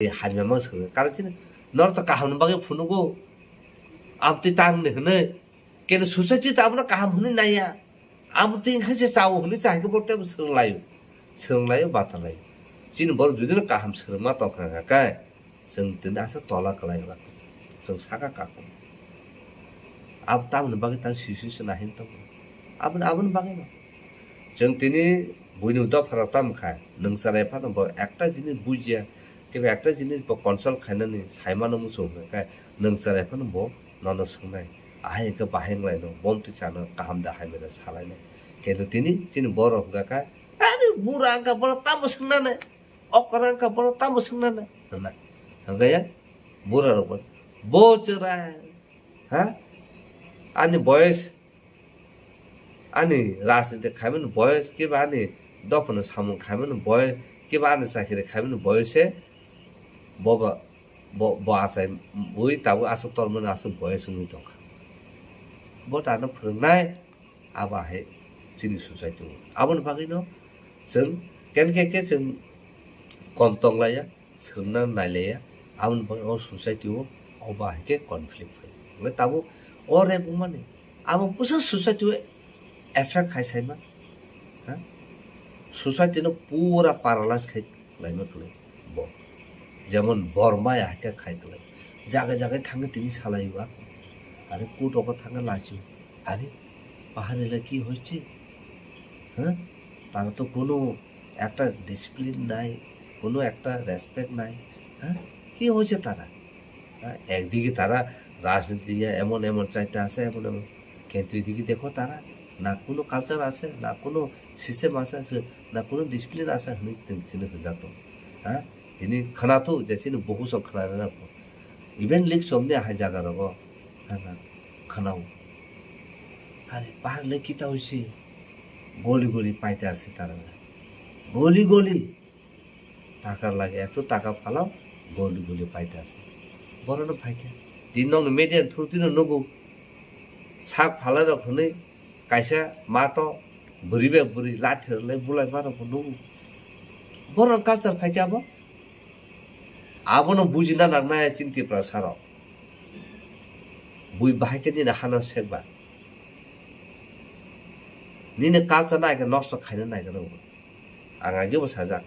하면 서 까르지는 너도 가하는 방에 푸는고 아무튼 땅네 그네 걔는 수수지 따보나 가하는 나야 아무튼 한시 싸우 흔히 자기 볼 때면 성라요 바탈라요 지는 뭘 주드는 가함 서마 또 가가 성든 아서 돌아 걸어요 성 사가 갖고 아부 따는 방에 땅 수수나 했던 아부는 방에 뭐 정tin이 부인우도 Khoroktham khai 능사래 파는 뭐 একটা জিনিস বুঝিয়া কিন্তু একটা জিনিস 뭐 কনসল খাইনানি সাইমানো মুসো খাই 능사래 파는 뭐 너너 성나이 아예 그 바행라이노 몸도 자는 감다 하면서 살아네 그래도 tin이 지는 뭐로 가까 아니 무라가 뭐라 따무 성나네 억거랑가 뭐라 따무 성나네 나 그거야 뭐라고 뭐저라 하 아니 뭐에스 아니 라스한테 가면 뭐에스 게 아니 너프는 사문 가면은 뭘 기반을 쌓기를 가면은 뭘세 뭐가 뭐 아서 뭐 있다고 아서 떨면 아서 뭐에 승리도 가 뭐다는 프랑나이 아바해 진이 수사이도 아버는 방이노 정 깬게게 정 건동라야 성난 날래야 아버는 방 수사이도 어바하게 컨플릭트 왜 따고 오래 보면은 아무 무슨 수사이도 에펙트 하이사이만 सोसाइटीनो पूरा पैरालाइज खाइ लाइनो खले बो যেমন বর্মায় আকে খাইতলে জায়গায় জায়গায় থাঙ্গে তিনি সালাইবা আরে কোটক থাঙ্গে লাচু আরে পাহাড়েলে কি হচ্ছে হ্যাঁ তারা তো কোনো একটা ডিসিপ্লিন নাই কোনো একটা রেসপেক্ট নাই হ্যাঁ কি হচ্ছে তারা একদিকে তারা রাজনীতি এমন এমন চাইতে আছে এমন এমন কিন্তু এদিকে দেখো তারা না কোনো কালচার আছে না কোনো সিস্টেম আছে না কোনো ডিসিপ্লিন আছে হনি তিনি হজাতো হ্যাঁ তিনি খানাতো যেসিনি বহু সব খানা রাখো ইভেন লিক সমনে হাই জায়গা রগো হ্যাঁ খানাও আরে পাহাড়লে কিতা হইছে গলি গলি পাইতে আছে তারা গলি গলি টাকার লাগে একটু টাকা ফালাও গলি গলি পাইতে আছে বড় না ফাইকে তিন নং মেডিয়ান থুরতিন নগো সাক ফালা রখনে কাইসা মাটো বুড়িবে বুড়ি লাথেরলে বুলাই মারো নুগু বড় কালচার ফাইকে আবনো বুঝিনা নাগনা চিন্তিপ্রা সার বুই বাহাইকে নিনে হানা সেকবা নিনে কালচার নাইকে নষ্ট খাইনে নাইকে রব आं आगे साजा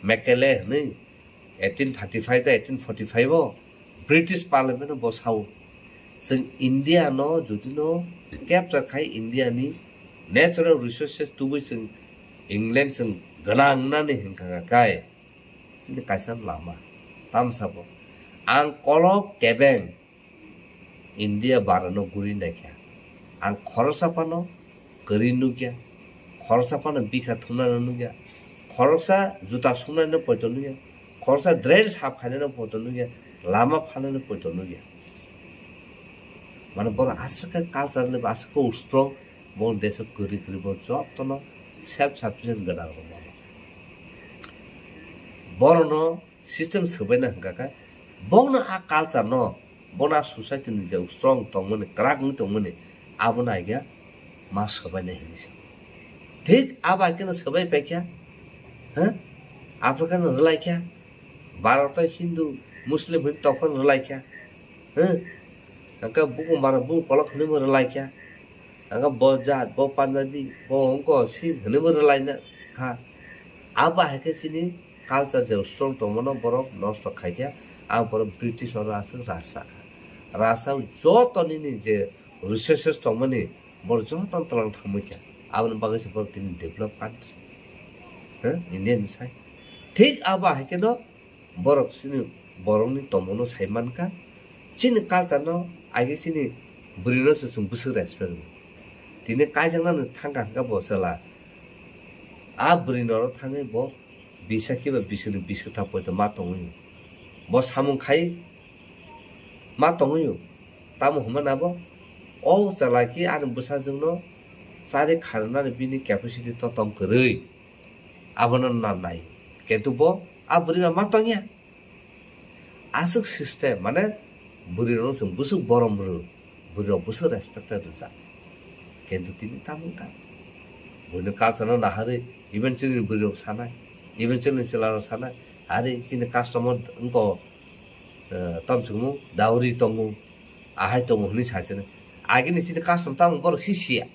मेकेले हनै 1835 1845 ब्रिटिश पार्लियामेंट बसाव जों इंडिया न जुदिनो कैप्चर खाय इंडिया नि नेचुरल रिसोर्सेस तुबै जों इंग्लैंड जों गोनां नानै होनखाङा गाय जोंनि कायसान लामा तामसाबो आं कलक केबें इंडिया बारनो गुरि नायखा आं खरसापानो गरि नुगिया खरसापानो बिखा थुनानो नुगिया खरसा जुता सुनानो पयतो नुगिया खरसा ड्रेस साफ खानेनो पयतो नुगिया लामा फानेनो पयतो नुगिया माने बर आसका कालचारले आसको स्ट्रंग bon देशो गरि गरि ब जतनो सेल्फ सफिशिएंट गना रब बरनो सिस्टम सबायना हंगाका बौना आ कालचार न बना सोसाइटी नि जे स्ट्रंग तंगमने क्राक नि तंगमने आबना आइगा मा सबायना हिनिस ठीक आबा केन सबाय पैक्या ह आफ्रिकान रलाइक्या भारत हिंदू मुस्लिम हिन तफन रलाइक्या ह अंका बुको मारा बु कलक हने म रलाइक्या अंका ब जात ब पंजाबी ब अंको सि हने म रलाइना खा आबा हेके सिनि कालचार जे स्ट्रंग तंगमनो बरफ नष्ट खाइक्या आ बरफ ब्रिटिश और आस रासा जतनि नि जे रिसोर्सेस तंगमनि बर जतन तलां थामैक्या आबन बागैसे बर तिनि डेभलप कान्ट्री इंडियन साइ ठीक आबा हेकेनो बरक सिनि बरंनि तमनो साइमानका चिन कालचार न आगे सिनि बुरिनो सुसुं बुसु रेसपेक्ट तिने कायजंना थांगा बसला आ बुरिनो थाङै ब बिसाखि बा बिसुनि बिसुथा पयतो मा तङै ब सामुं खाइ मा तङै तामु हमनाबो औ चलाकि आरो बुसाजोंनो सारे खारनानै बिनि क्यापासिटी त तम गरै आबनो ना नाय केतु बो आ बुरिना मा तङिया आसक सिस्टेम माने बुरिनो जों बुसु बरमरु बुरिनो बुसु रेसपेक्ट जा केतु तिनि तामुका बुरिनो कालचार नाहारे इभेन जोंनि बुरिनो सानाय इभेन जोंनि चलानो सानाय आरे चिनि कास्टमर उनको तमचुमु दाउरी तंगु आहाय तंगु हनि सासेनो आगिनि चिनि कास्टम तां बर सिसिया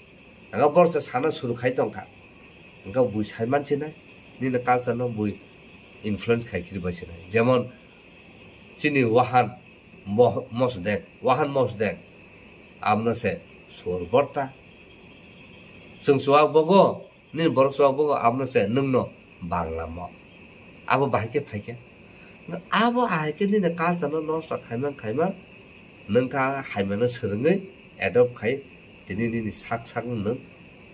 आंगा बरसे साना सुरु खाइ तंखा आंगा बुइ साइ मानसिना निनो कालचार न बुइ इनफ्लुएंस खाइखिरि बासिना जेमन चिनि वाहान मसदेक आमनसे सोर बर्ता जों सुवा बगो निन बरक सुवा बगो आमनसे नंनो बांला म आबो बाहायके फायके आबो आहायके निनो कालचार न नष्ट खाइमा नोंका हाइमानो सोलोङै एडप्ट खाइ दिनै दिनै साक नों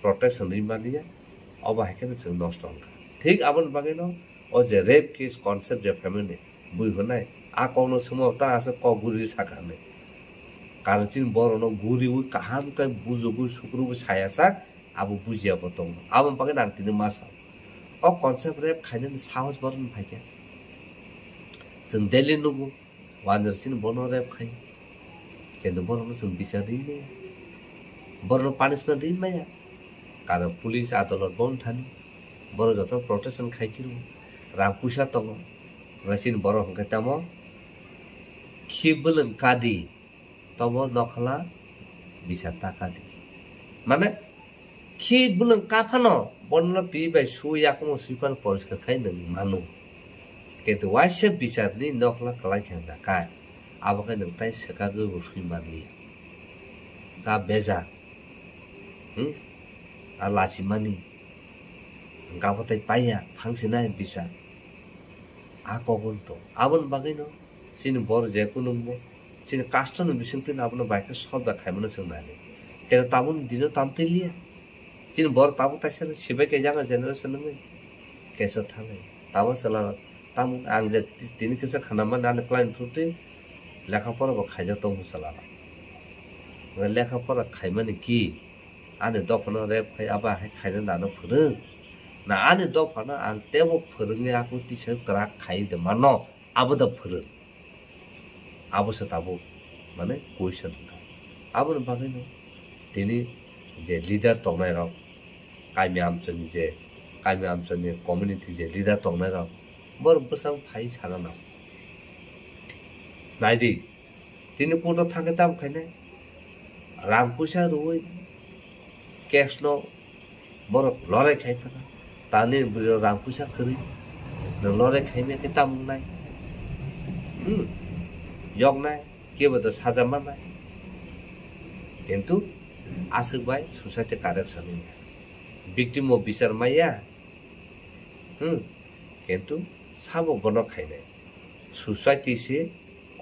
प्रटेक्शन रिमालिया अब हाइकेनो जों नष्ट होनखा ठीक आबोन बागैनो ओ जे रेप केस कन्सेप्ट जे फेमिलि बुइ होनाय आ कौनो समाव ता आसे क गुरि साखाने कारण चिन बरनो गुरि उ काहाम काय बुजुगु सुक्रुबु सायासा आबो बुजियाबो दं आबो बागै नां तिनि मासा ओ कन्सेप्ट रेप खाइनो साहस बरन फाइके जों दिल्ली नुगु वानजरसिन बनो रेप खाइ केन्दु बरनो जों बिचारिने बरनो पानिशमेन्ट रिमाया कारण पुलिस आदाলত बन थानि बर जत प्रोटेक्शन खाइकिरु रां पुसा दङ रसिन बर हंके तामो खिबुलुं कादि तब नखला बिसा ताकादि माने खिबुलुं काफानो बन्न ति बाय सुयाकमो सुइफान परिस्कार खाइ नों मानु केतु वाइसे बिचारनि नखला कलाइ खेंदा काय आबोखाय नों ताइ सेकागो सुइमानलि दा बेजा आलासिमानि गाबथाय पाइया फांसिनाय बिसा आकगुनतो आबन बागैनो सिनि बर जेकुनुमो सिनि कास्टनो बिसिंतिन आबनो बाइक सब खाइमनो सोंनाले के ताबुन दिनो तामतेलिया सिनि बर ताबु ताइसन सिबाय के जागा जेनेरेशन नङै केसो थाले ताबो सला ताम आं जे तिनि केसो खानामा नाने क्लाइन्ट थुते लेखा पढाबो खाइजा तंगु सला लेखा पढा खाइमानि कि आने दफनो रेप खाइ आबा खाइनो दानो फोरों ना आने दफाना आं तेबो फोरोंनि आकु तिसे क्राक खाइदो मानो आबो द फोरों आबोसो ताबो माने क्वेश्चन आबो बागैनो तिनि जे लिडार तंनाय राव काइमे आमचनि कम्युनिटी जे लिडार तंनाय राव बर बसां फाइ सागाना नाइदि तिनि कोट थांगे ताम खाइने रां पुसा रुइ कैश नो बर लराय खाइ थाना तानि बुरो रां पुसा खरि न लराय खाइमे के ताम नाय यगनाय के बद साजा मानाय किन्तु आसुबाय सोसाइटी कारेक्शन विक्टिम ऑफ बिचार माया किन्तु साबो बनो खाइने सोसाइटी से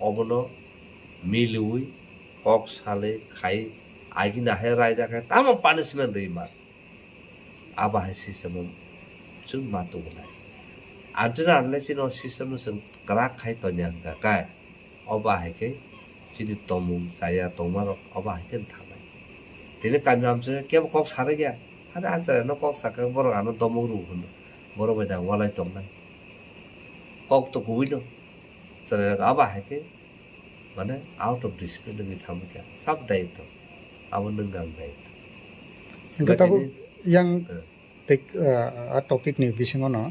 अबनो मिलुई कक साले खाइ आगिना है रायदा खाइ ताम पानिशमेंट रिमा आबा है सिस्टम जों मातु बनाय आदरा आनलाय नो सिस्टम जों क्राक खाइ तन्या काय अबा है के चिनि तमु साया तमार अबा है के थाबाय तिने कामि आमसे के कक सारे गया आरे आचार न कक साका बर आनो तमरु हुन बर बायदा वालाय तंनाय कक तो गुबिनो सरे आबा है के माने आउट ऑफ डिसिप्लिन नि थामु क्या सब दायित्व आबो नंगां दायित्व गताबो yang tek a topic ni bisingo no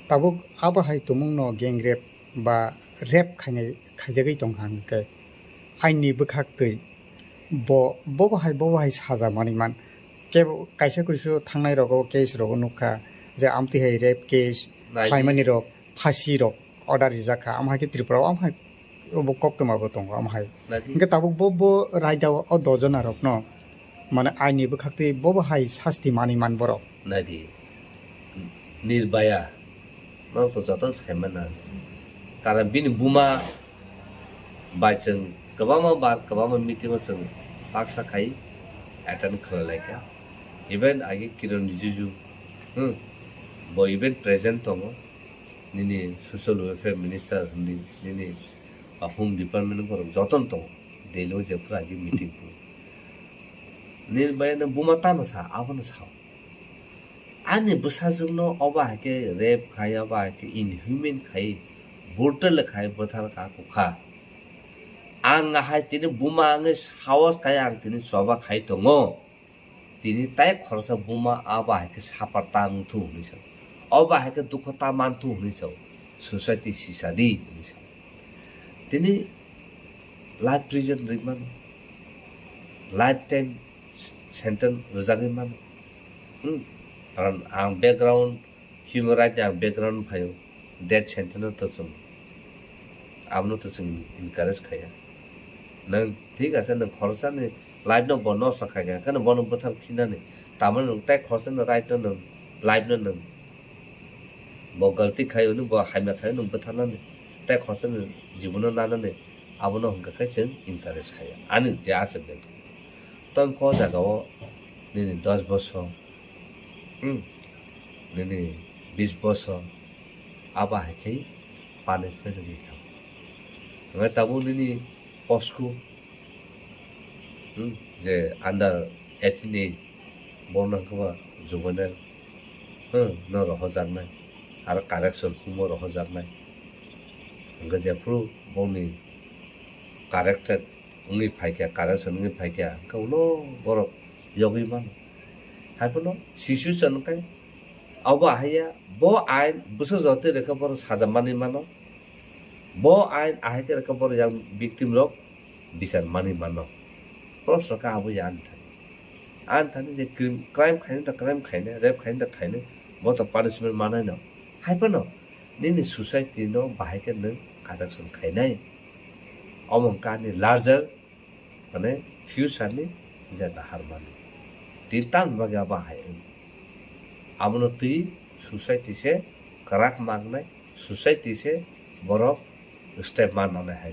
tabo aba hai tumung no gang rape ba rape khaijagai tongkhang ke aini bukhak tei bo hai saja mani man ke kaisa kuisu thangnai rogo case rogo nukha je amti hai rape case khaimani rok phasi rok order rijaka amha ke tripura amha bo koktoma bo tongo amha ke tabo bo raida o dojona rok no মানে আইনি বখাতে Bob high শাস্তি মানি মান বড় নাদি নির্বায়া ন তো যতন সাইমানা কারণ বিন বুমা বাইচং गोबां मिटिंग जों बाक्सा खाइ एटेन्ड खालायलायका इभेन आगे किरण रिजिजु बो इभेन प्रेजेंट दङ निनि सोशल वेलफेयर मिनिस्टार निनि होम डिपार्टमेन्ट गरम जतन दङ दिल्ली जेफ्रा आगे मिटिं निर्बायन बुमा तामसा आबन सा आनि बसाजनो अबा के रेप खाय अबा के इनह्यूमन खाय ब्रुटल खाय बथार का कुखा आं हाय तिनि बुमा आङे सावस खाय आं तिनि सभा खाय दङ तिनि ताय खरसा बुमा आबा के सापाता मुथु हुनिस अबा के दुखता मानथु हुनिस society sisadi tini life prison riman lifetime sentence rezagi man karon ang background human right ang background phayo death sentence to sum amno to sum encourage khaya nang thik ase nang khorsa ni life no bono sakhaya kan bono bothal khina ni taman nang tai khorsa no right no nang life no nang bo galti khayo nu bo haima khayo nu bothal ni tai khorsa ni jibon na na ni abono hangka khai chen encourage khaya ani ja ase ben ton ko jaga o ni 10 বছর ni 20 বছর aba hai punishment ni ta ngai tabu ni posku je under 18 age bonang ko juvenile no roho jangnai ar correction humo roho jangnai nga je pro boni corrected ngi phaikya correction ngi phaikya ka ulo borok yogi man haipono sishu chan kai aba haya bo ain buso jote reka bor sajamani mano bo ain ahike reka bor yang victim rok bisan mani mano proshno ka abu yan thani je crime khaine ta crime khaine rape khaine ta khaine bo ta punishment manai no haipono nini society no bahike nang correction khainai among ka ni larger mane future ni je ta harmani tintan baga bahai amno tui society se karak magnai society se borok step man nane hai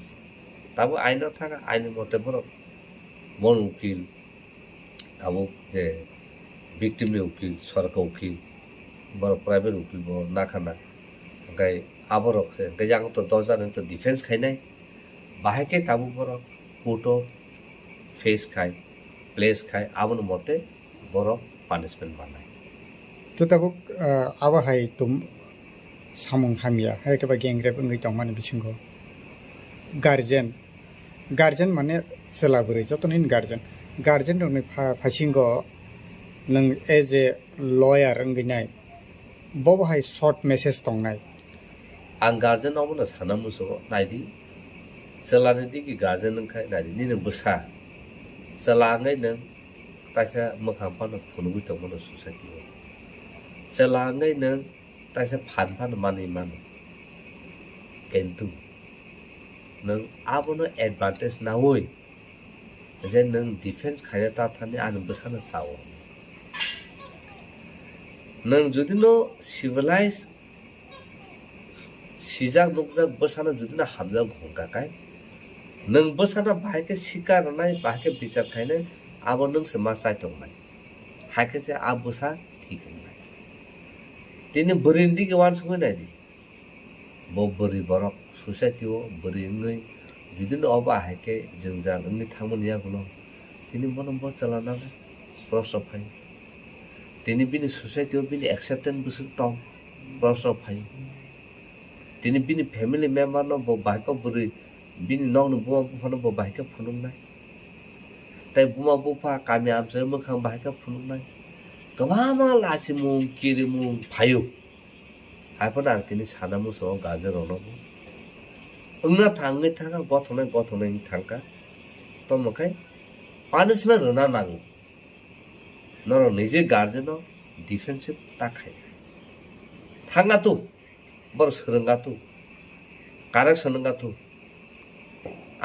tabu aino thaka aino mote borok bon ukil tabu je victim ni ukil sarka ukil borok private ukil bo nakhana gai aborok se gajang to dojan to defense khainai bahake tabu borok court of face khai place khai amno mote borok punishment manai to tabuk aba hai tum samung hamia hai ka ba gang rape ngai tong man bichingo guardian mane selaburi jotonin guardian rong ni phasingo nang as a lawyer ngai nai bobo hai short message tong nai ang guardian amuna sanamu so naidi selani di ki guardian nang khai naidi ni nang busa selangai nang taisa mokhang pan phunugui tong mono society selangai nang taisa phan mani man kentu nang abono advantage na oi je nang defense khaina ta thani an busana sawo nang jodi no civilize sijak nukjak busana jodi na hamjak bhongka kai nang busana bahike sikar nai bahike bichar khaina abo nang se ma sai tong nai haike je abusa thik nai tini berindi ke wan sungai nai bo beri borok society o beri ngai judin oba haike jengjang ni thamon ya guno tini bonom bo chalana proso phai tini bini society o bini acceptance busu tong proso phai tini bini family member no bo bahiko beri bini nong no bo phano bo bahika phunung nai tai buma bupa kami amse mokhang bahika phunung nai kama lasimu kirimu phayu haipona tini sanamu so gaje rono ungna thangai thanga gothonai thangka to mokai punishment rona nangu noro nije guardian defensive takai thanga tu bor sranga tu correction nga tu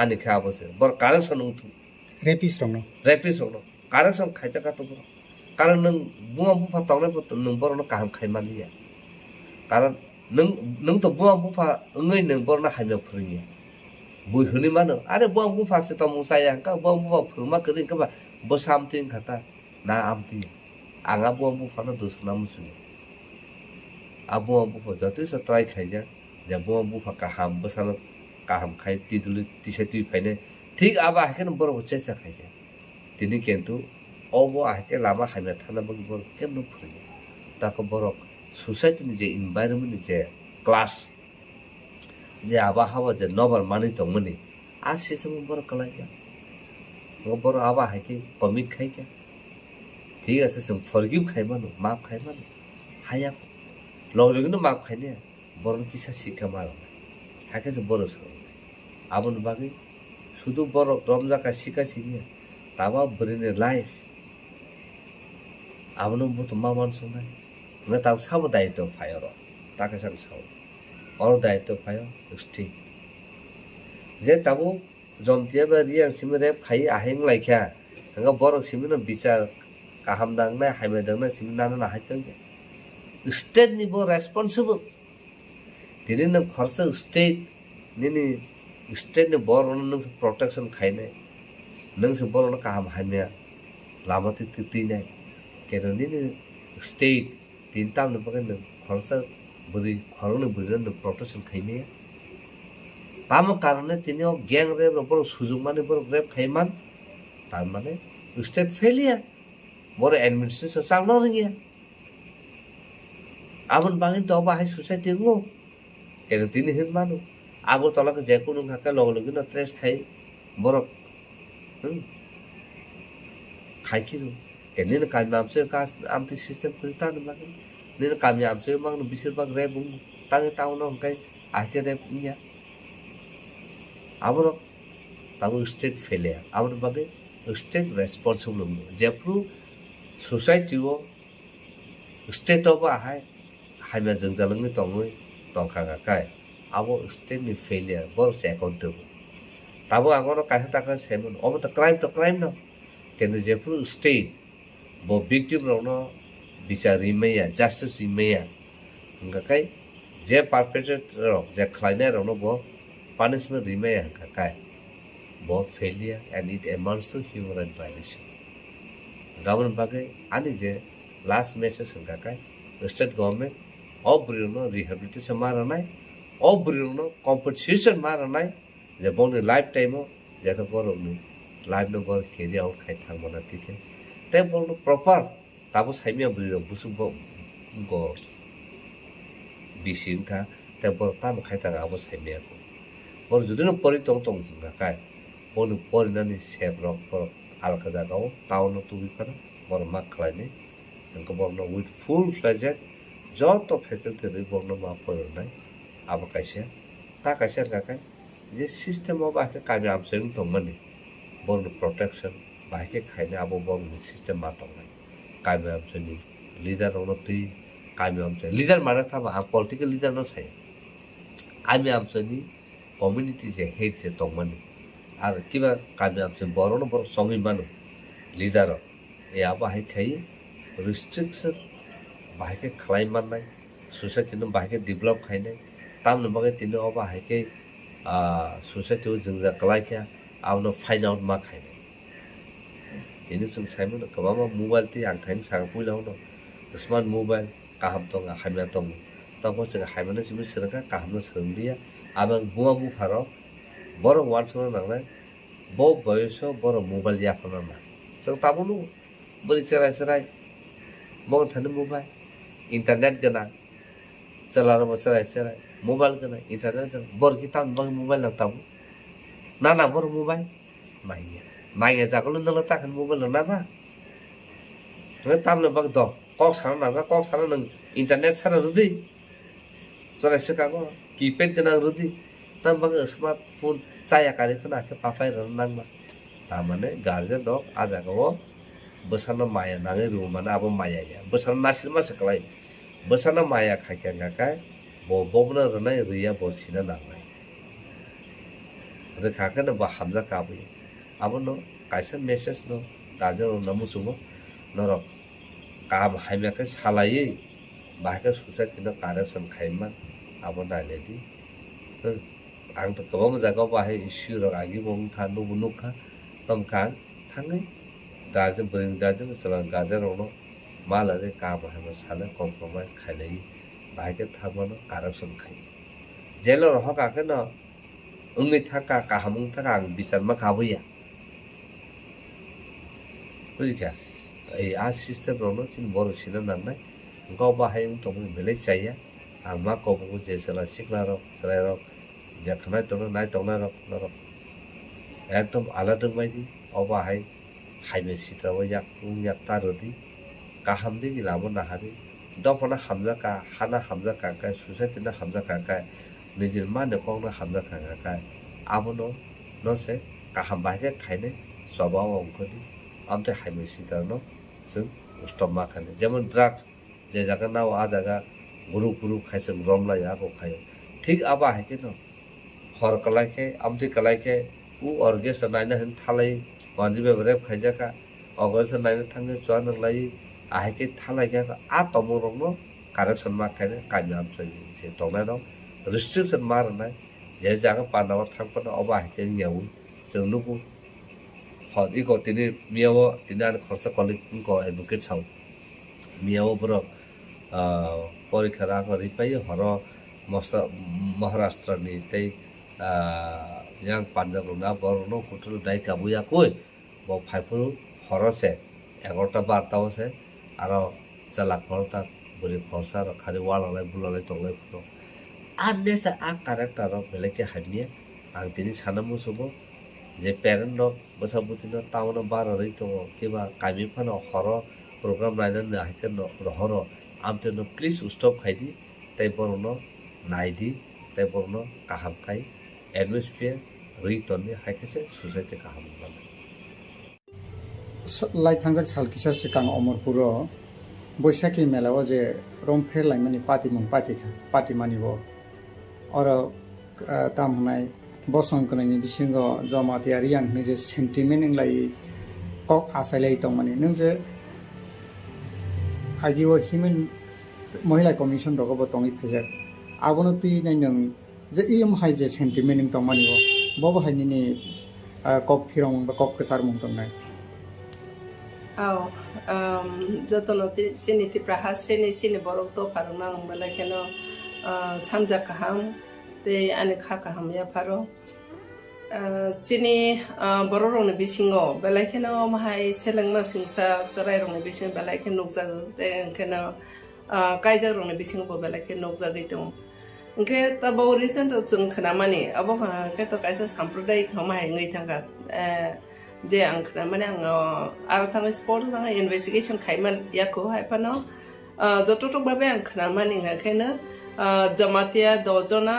ani khabose bor correction tu rapist rong no correction khaita ka to karon nang bunga bufa tongnai bo nang bor no kaham khaimani ya karon nang to bunga bufa ngai nang bor na haimya phringi bui huni mano are bunga bufa se to musaya ka bunga bufa phurma kring ka ba bo samting khata na amti anga bunga bufa no dusna musuni bunga bufa jati sa try khaija ja bunga bufa kaham bosano kaham khai tiduli tiseti phaine ঠিক আবা হাকে বড় হচ্ছে খাইছে তিনি কিন্তু of হাকে লামা হাইমা থানা বড় বড় কেন ফুরি তাকে বড় সোসাইটিনি যে এনভায়রনমেন্ট যে ক্লাস যে আবহাওয়া যে নবার মানি দংমনি আজ সেসম বড় কলাইয়া বড় আবা হাকে কমিট খাইকা ঠিক আছে जों ফরগিভ খাইমানো মাপ খাইমানো হায়া লগলগনো মাপ খাইনে বরং কিসা শিক্ষা মারো হাকেছে বড় সর আবন বাকি শুধু বড় রমজাকা শিখা শিখিয়া তাবা বরিনে লাইফ আবনো মতো মা মানুষ নাই না তাও সাবো দায়িত্ব ফায়র তাকে সাম সাবো অর দায়িত্ব ফায় উষ্টি যে তাবো জমতিয়া বা রিয়াং সিমরে ফাই আহেং লাইখা नोङो बर' सिमिनो बिचार गाहाम दांनाय हायमाय दांनाय सिमिन नानो नाहायखौ स्टेटनिबो रेसपन्सिबल दिनै नों खर्चा स्टेटनि बर'नो नोंसो प्रटेक्सन खायनाय नोंसो बर'नो गाहाम हायमाया लामाथि थैनाय केन'नि स्टेट दिन तामनो बागै नों खर्चा बोरै खर'नो बोरै नों प्रटेक्सन खायनाया तामो कारणे तिनियाव गें रेप बर' सुजुग माने बर' रेप खायमान तारमाने स्टेट फेलियर बर' एडमिनिस्ट्रेशन चांनो रोङिया आबन बाङै द बाहाय सोसाइटि गो केन तिनि हित मानो आगरतलाखौ जेखुनु हाका लगे लगे न ट्रेस खाय बर' खायखिनो केनिनो कामि आमसे का आमति सिस्टेम खरि तानो बागै निनो कामि आमसे मांनो बिसोर बाग रे बुं ताङै टाउन हंकाय आके रे बुंया आबर ताबो स्टेट फेलियर आबन बागै स्टेट रेस्पॉन्सिबल जेफ्रु सोसाइटिव स्टेट ऑफ हाय हायमा जों जालंनि दङै दंखागाखाय आबो स्टेट नि फेलियर बरसे अकाउंटेबल ताबो आगरो काहे ताका सेमन अब त क्राइम न केन जेफ्रु स्टेट बो विक्टिम रनो बिचार रिमैया जस्टिस रिमैया हंगाखाय जे परपेट्रेटर जे खलायनाय रनो बो punishment रिमैया हंगाखाय both failure and it amounts to human rights violation. Government bagai ani je last message hangkakai state government of Bruno rehabilitation maranai of Bruno compensation maranai je boni lifetime je to borokni life no bor carry out khai thangmana tike te borno proper tabo saimia brio busu bo go bisinka te bor tam khai tang abo saimia ko bor judino pori tong hangkakai बनु परिनानि सेब्रक पर आलका जागाव town तुबिफार बर मा खलायनि नंको बरनो with full fledged Jat facility रै बरनो मा परनाय आबो कायसे ता कायसे गाकाय जे system of आके कामि आमसें दंमनि बरनो protection बाके खायने आबो बरनो सिस्टेम मा दंनाय कामि आमसेनि लीडर ono ति कामि आमसे लीडर माने थाबा आ पॉलिटिकल लीडर न साय कामि आमसेनि कम्युनिटी जे हेड जे दंमनि আর কিবা কামে আমছে বড় বড় সঙ্গী মানুষ লিডার এ বাহাই খাই রেস্ট্রিকশন বাহাইকে খালাই মারনাই সোসাইটিनो बाहायके डेभलप खायनाय तामनो बागै तिनो बाहायके सोसाइटियाव जों जा गलायखा आवनो फाइन्ड आउट मा खायनाय तिनो जों साइमोन गोबां मोबाइल ति आं थाइन सागा पुइलाव न स्मार्ट मोबाइल काहाम दं हायमा दं तबो जों हायमानो जिबो सोरका काहामनो सोंदिया आबां बुवा बुफारो बर' वार्डसोनो नांनाय ब बयसो बर' मोबाइल याफना ना जों ताबोनो बोरै चराय मगन थानो मोबाइल इंटरनेट गना चलारो चराय मोबाइल गना इंटरनेट गना बर की ताम बग मोबाइल ना ताबो ना बर मोबाइल नाय जागोल नंला ताखन मोबाइल ना बा नों तामनो बग द कक साना नागा कक साना नों इंटरनेट सारा रुदि चराय सकागो कीपैड गना रुदि ताम bug smartphone saya kali pun akhir papai renang mah, tamane garjen dok aja kau besarna maya nangai rumah na apa maya ya, besarna nasil mah sekelai, besarna maya kakek kakek, bobo na renai ria bosina nangai, ada kakek na bahamza kabu, apa no, kaisa message no, garjen no namu semua, norok, kab hai mereka salai, bahkan susah tidak corruption khaiman, apa dah lagi, आं तो गोबां जायगायाव बाहाय issue रागि बं था नुखा तमखां थाङै गाजों बोरिं गाजों चला गाजरावनो मालारे का बाहाय साले कम्प्रोमाइज खायलाय बाहायके थाबनो कारापसन खाय जेल रह काके न उंगै थाका काहामुं थाका आं बिचार मा खाबैया बुझिखा ए आ सिस्टेम रनो चिन बर सिना नांनाय गाव बाहाय तम बेले चाया आं मा कबो जेसला सिखला र चलाय र जखनाय तो नाय तो ना रक एकदम आलादा बायदि अबाहाय हायमे सित्राव याक तारदि गाहाम दि लाबो नाहारि dopana hamjaka hana hamjaka kai society na hamjaka kai nijir mane kongna hamjaka kai abono no se kaham bahke khaine swabaw ongkoni amte haime sitarno जों stop ma khane jemon drugs je jaga naw a jaga guru khaisang romla ya ko khayo thik aba haike no hor kalai ke amti kalai ke u orges naina hin thalai wanjibe brep khaijaka ogos naina thangge chuan lai a haike thalai ga a tomorong no correction ma khane kanyam chai se tongna no restriction mar na je jaga panawar thangpana aba haike nyau जों nuku hot iko tini miawo tinan khorsa kolik ko advocate sau miawo bro porikha ra ko ripai horo Maharashtra ni tei yang Punjab na borno kutul dai kabuya koi bo phaipuru horo se 11টা 12টা se aro chala khorta buri khorsa ro khari wala lai bulale tonglai pro anne sa a character ro beleke hamia ang tini sanamu subo je parent no basabuti no town no bar ri to kiba kami phano horo program rainan na hiken no horo amte no please stop khaidi tai borno naidi tai borno kaham kai atmosphere ri to ni haikese society kaham ban lai thangjak sal kisa sikang omorpuro boisaki melawo je romfer laimani party mani bo oro tamhnai bosong kanani bisingo jamatiari yang nije sentiment nglai kok asailai tongmani nung je agiwo human mohila commission rogobo tongi phejak abonoti nai nung je im hai je sentiment ning tongmani bo haini ni kok phirong ba kok kesar mung tongnai aw jotonoti siniti prahas sini borok to pharma bala keno Chongjakha te ane khaka hamya pharo chini bororong ni bisingo belaikena mahai selengma singsa charai rong ni bising belaiken nokja te kena kaija rong ni bising bo belaiken nokja gaitung engke ta bo recent chung khnamani abo ke to kaisa sampradayik hamai ngai thanga je ang khnamani ang arathang sport thanga investigation khaiman yakho hai pano jototok babe ang khnamani ngakena jamatia dojona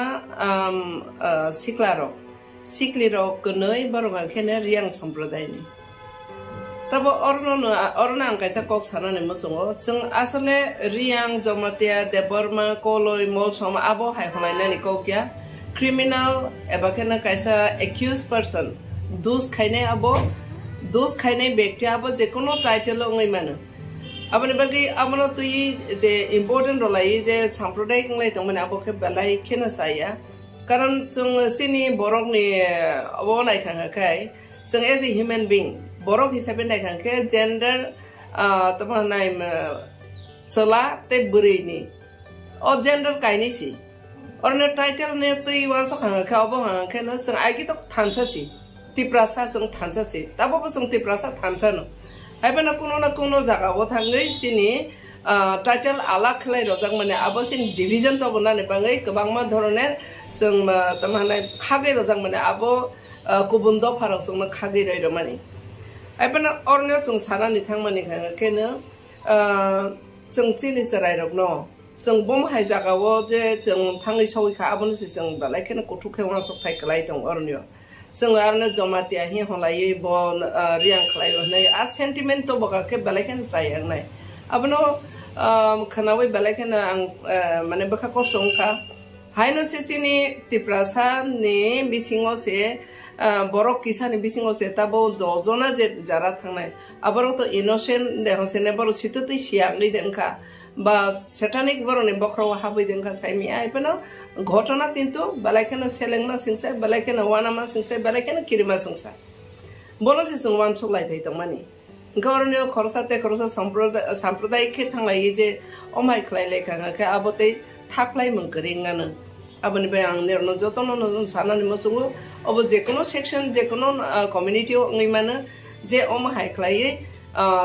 sikliro kunoi barong khene riang sampradai ni tabo orna ang kaisa kok sana ni mosungo chung asale riang jamatia deborma koloi mol soma abo hai honai nani kokya criminal ebakena kaisa accused person dos khaine ব্যক্তি abo je kono title ngai manu abani bagi amano tui je important rolai je sampradai ngai tongmani abo ke belai khena saya karon chung sini borok ni abo nai khanga kai chung as a human being borok hisabe nai khanga gender tama nai chola te buri ni o gender kaini si orne title ne tui wanso khanga ka abo khanga khena chung ai ki to thansa si tiprasa chung thansa si tabo chung tiprasa thansa no haibana kuno jaga o thangai chini title ala khlai rojak mane abosin division to bonane bangai kobangma dhoroner जों तमाने खागे रजां माने आबो गुबुन the फाराग जों खागे रय माने आइबना अरनो जों साना निथां माने केनो जों चिनि सराय रगनो जों बम हाय जागावो जे जों थाङै सौखा आबोनो जों बालाय केनो गथुखे वा सफाय खलाय दं अरनो जों आरनो जमातिया हि हलायै ब रियां खलाय नै आ सेन्टिमेन्ट तो बगाके बालाय केनो जायनाय आबोनो खनावै बालाय केनो आं माने बखा कसंखा हाइनो से चिनि तिप्रासा नि बिसिङो से borok kisani bisingo se tabo dojona je jara thangnai abaro to innocent dehan se ne boro situti siangni denka ba satanic boro ne bokro haboi denka saimi ai pano ঘটনা কিন্তু balaikena selengma singsa balaikena wanama singsa balaikena kirima singsa bolo se sungwan chuklai thai tongmani gorne khorosate khorosa sampradayik ke thanglai je omai khlai lekha ka abote थाक्लाय मंकरिंगानो abani be ang nerno jotono no sanani mosungo obo je kono section je kono community ngai mana je om hai khlai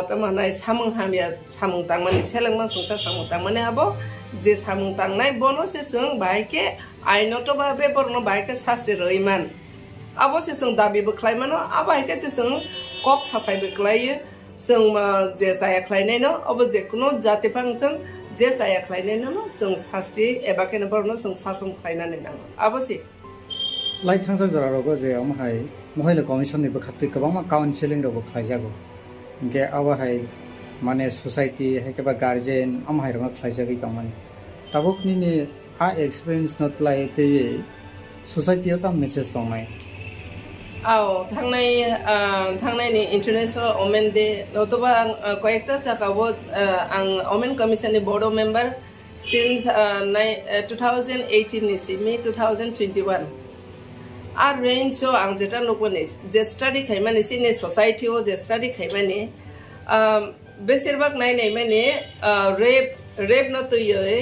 tamanai samung hamya samung tangmani selengma sungsa samung tangmani abo je samung tangnai bono se sung baike ainoto babe borno baike sasti roiman abo se sung dabi bo khlai mano abaike se sung kok sapai be khlai sung je saya khlai nei no obo je kono jati pangthang जे जाया खालायनाय नामा जों सास्ति एबा केन बरनो जों सासम खालायनानै नाङो आबोसि लाइ थांजों जरारगो जे अमहाय महिला कमिशननि बखाति गोबां काउन्सिलिं रगो खायजागो इनके आवाहाय माने सोसाइटी हेकेबा गार्जियन अमहाय रंग खायजागै दंमोन ताबुकनि आ एक्सपीरियंस नट लायते सोसाइटी ता मेसेज दंनाय थांनायनि इंटरनेशनल वुमेन डे नतुबा कयेकटा जागावो आं वुमेन कमिशननि बोर्ड मेम्बर सिन्स 2018 नि सिमी 2021 आ रेंज आं जेटा लोगोनि जे स्टडी खायमानि सिनि सोसाइटी ओ जे स्टडी खायमानि बेसिरभाग नायनाय माने रेप न तयै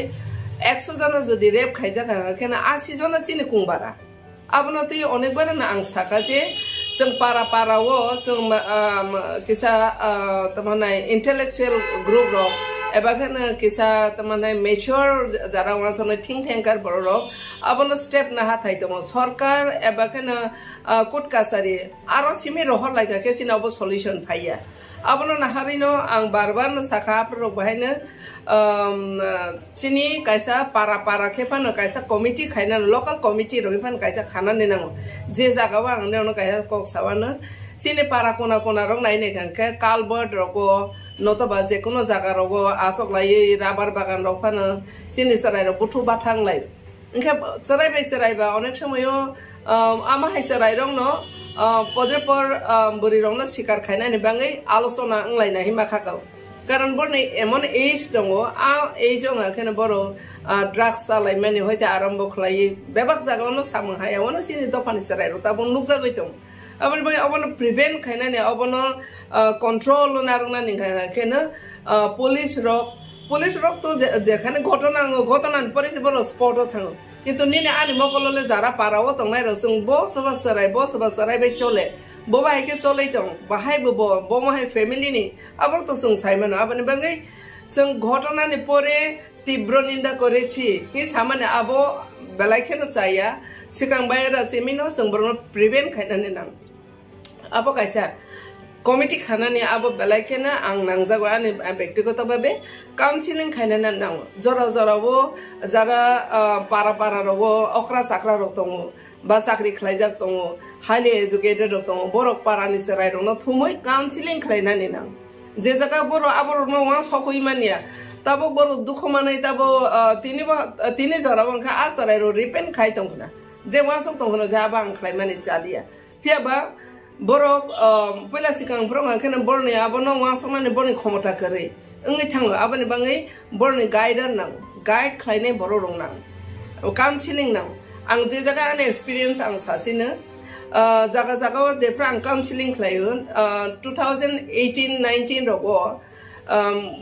100 जन जदि रेप खायजाखा केना 80 जन चिनि कुंबारा आबनो तै अनेक बार ना आं साखा जे जों पारावो जों किसा तमाने इंटेलेक्चुअल ग्रुप रो एबा केना किसा तमाने मेच्योर जारा वासने थिंक टैंकार बरो आबनो स्टेप ना हाथाय दङ सरकार एबा केना कोर्ट कासारि आरो सिमे रहर लायगा केसिनावबो सल्युशन फाइया आबनो नाहारिनो आं बार न साखा प्रो बहायनो चिनी कायसा पारा खेफानो कायसा कमिटी खायना लोकल कमिटी रहिफान कायसा खाना नेनांगो जे जागावा आं नेनो कायसा कक सावानो चिनी पारा कोना रंग नायने खानके कालबर्ट रगो नतबा जे कोनो जागा रगो आसक लायै राबार बागान रफानो चिनी सराय र बुथु बाथां लाय इनका चरायबा अनेक समयो आमा हाय सराय रंग न पदेपर बुरी रंग न शिकार खायनानि बाङै आलोचना अंलायना हिमाखाकाव कारण बरनि एमन एज दङ आ एजों केन बरो ड्राग्स सालाय माने हयते आरम्भ खलाय बेबाक जागावनो सामो हायावनो सिनि दफानि चराय रता बन नुकजा गइतों अबन बय अबन प्रिभेन्ट खायनानि अबन कन्ट्रोल नारना निखा केन पुलिस रक तो जेखाने घटना परिसे बरो स्पॉट थाङो किन्तु निने आनि मकलले जारा पाराव तंनाय र जों बसबा चराय बे चले बोबा हेके चलै दं बाहाय बो माहाय फैमिली नि आबर तो जों साइमन आबनि बाङै जों घटनानि परे तीव्र निंदा करेछि हि सामान्य आबो बेलायखेनो चाया सिगां बायरा सेमिनो जों बरनो प्रिभेन्ट खायनानै नां आबो कायसा कमिटी खानानि आबो बेलायखेनो आं नांजागो आनि व्यक्तिगत भाबे काउन्सिलिं खायनानै नां जरावो जारा पारा रगो अख्रा चाख्रा रग दङ बा चाकरी खालायजाक दङ हाइली एजुकेटेड दङ बरक पारानि सराय रंनो थुमै काउन्सिलिं खालायनानै नां जे जागा बरो आबर न वा सकय मानिया ताबो बरो दुख मानै ताबो तिनि जराव अंखा आ सराय रो रिपेन खाय दंखना जे वा सक दंखना जाबा आं खालायमानि चालिया फियाबा बरक पहिला सिगां फ्रंगा केन बरनि आबो न वा सकनानि बरनि क्षमता करे ओंगै थाङो आबनि बाङै बरनि गाइडार नां गाइड खालायनाय बरो रं नां काउन्सिलिं नां आं जे जागा आनि एक्सपीरियंस आं सासिनो जागा जेफ्रा आं काउन्सिलिं खालायो 2018-19 रगो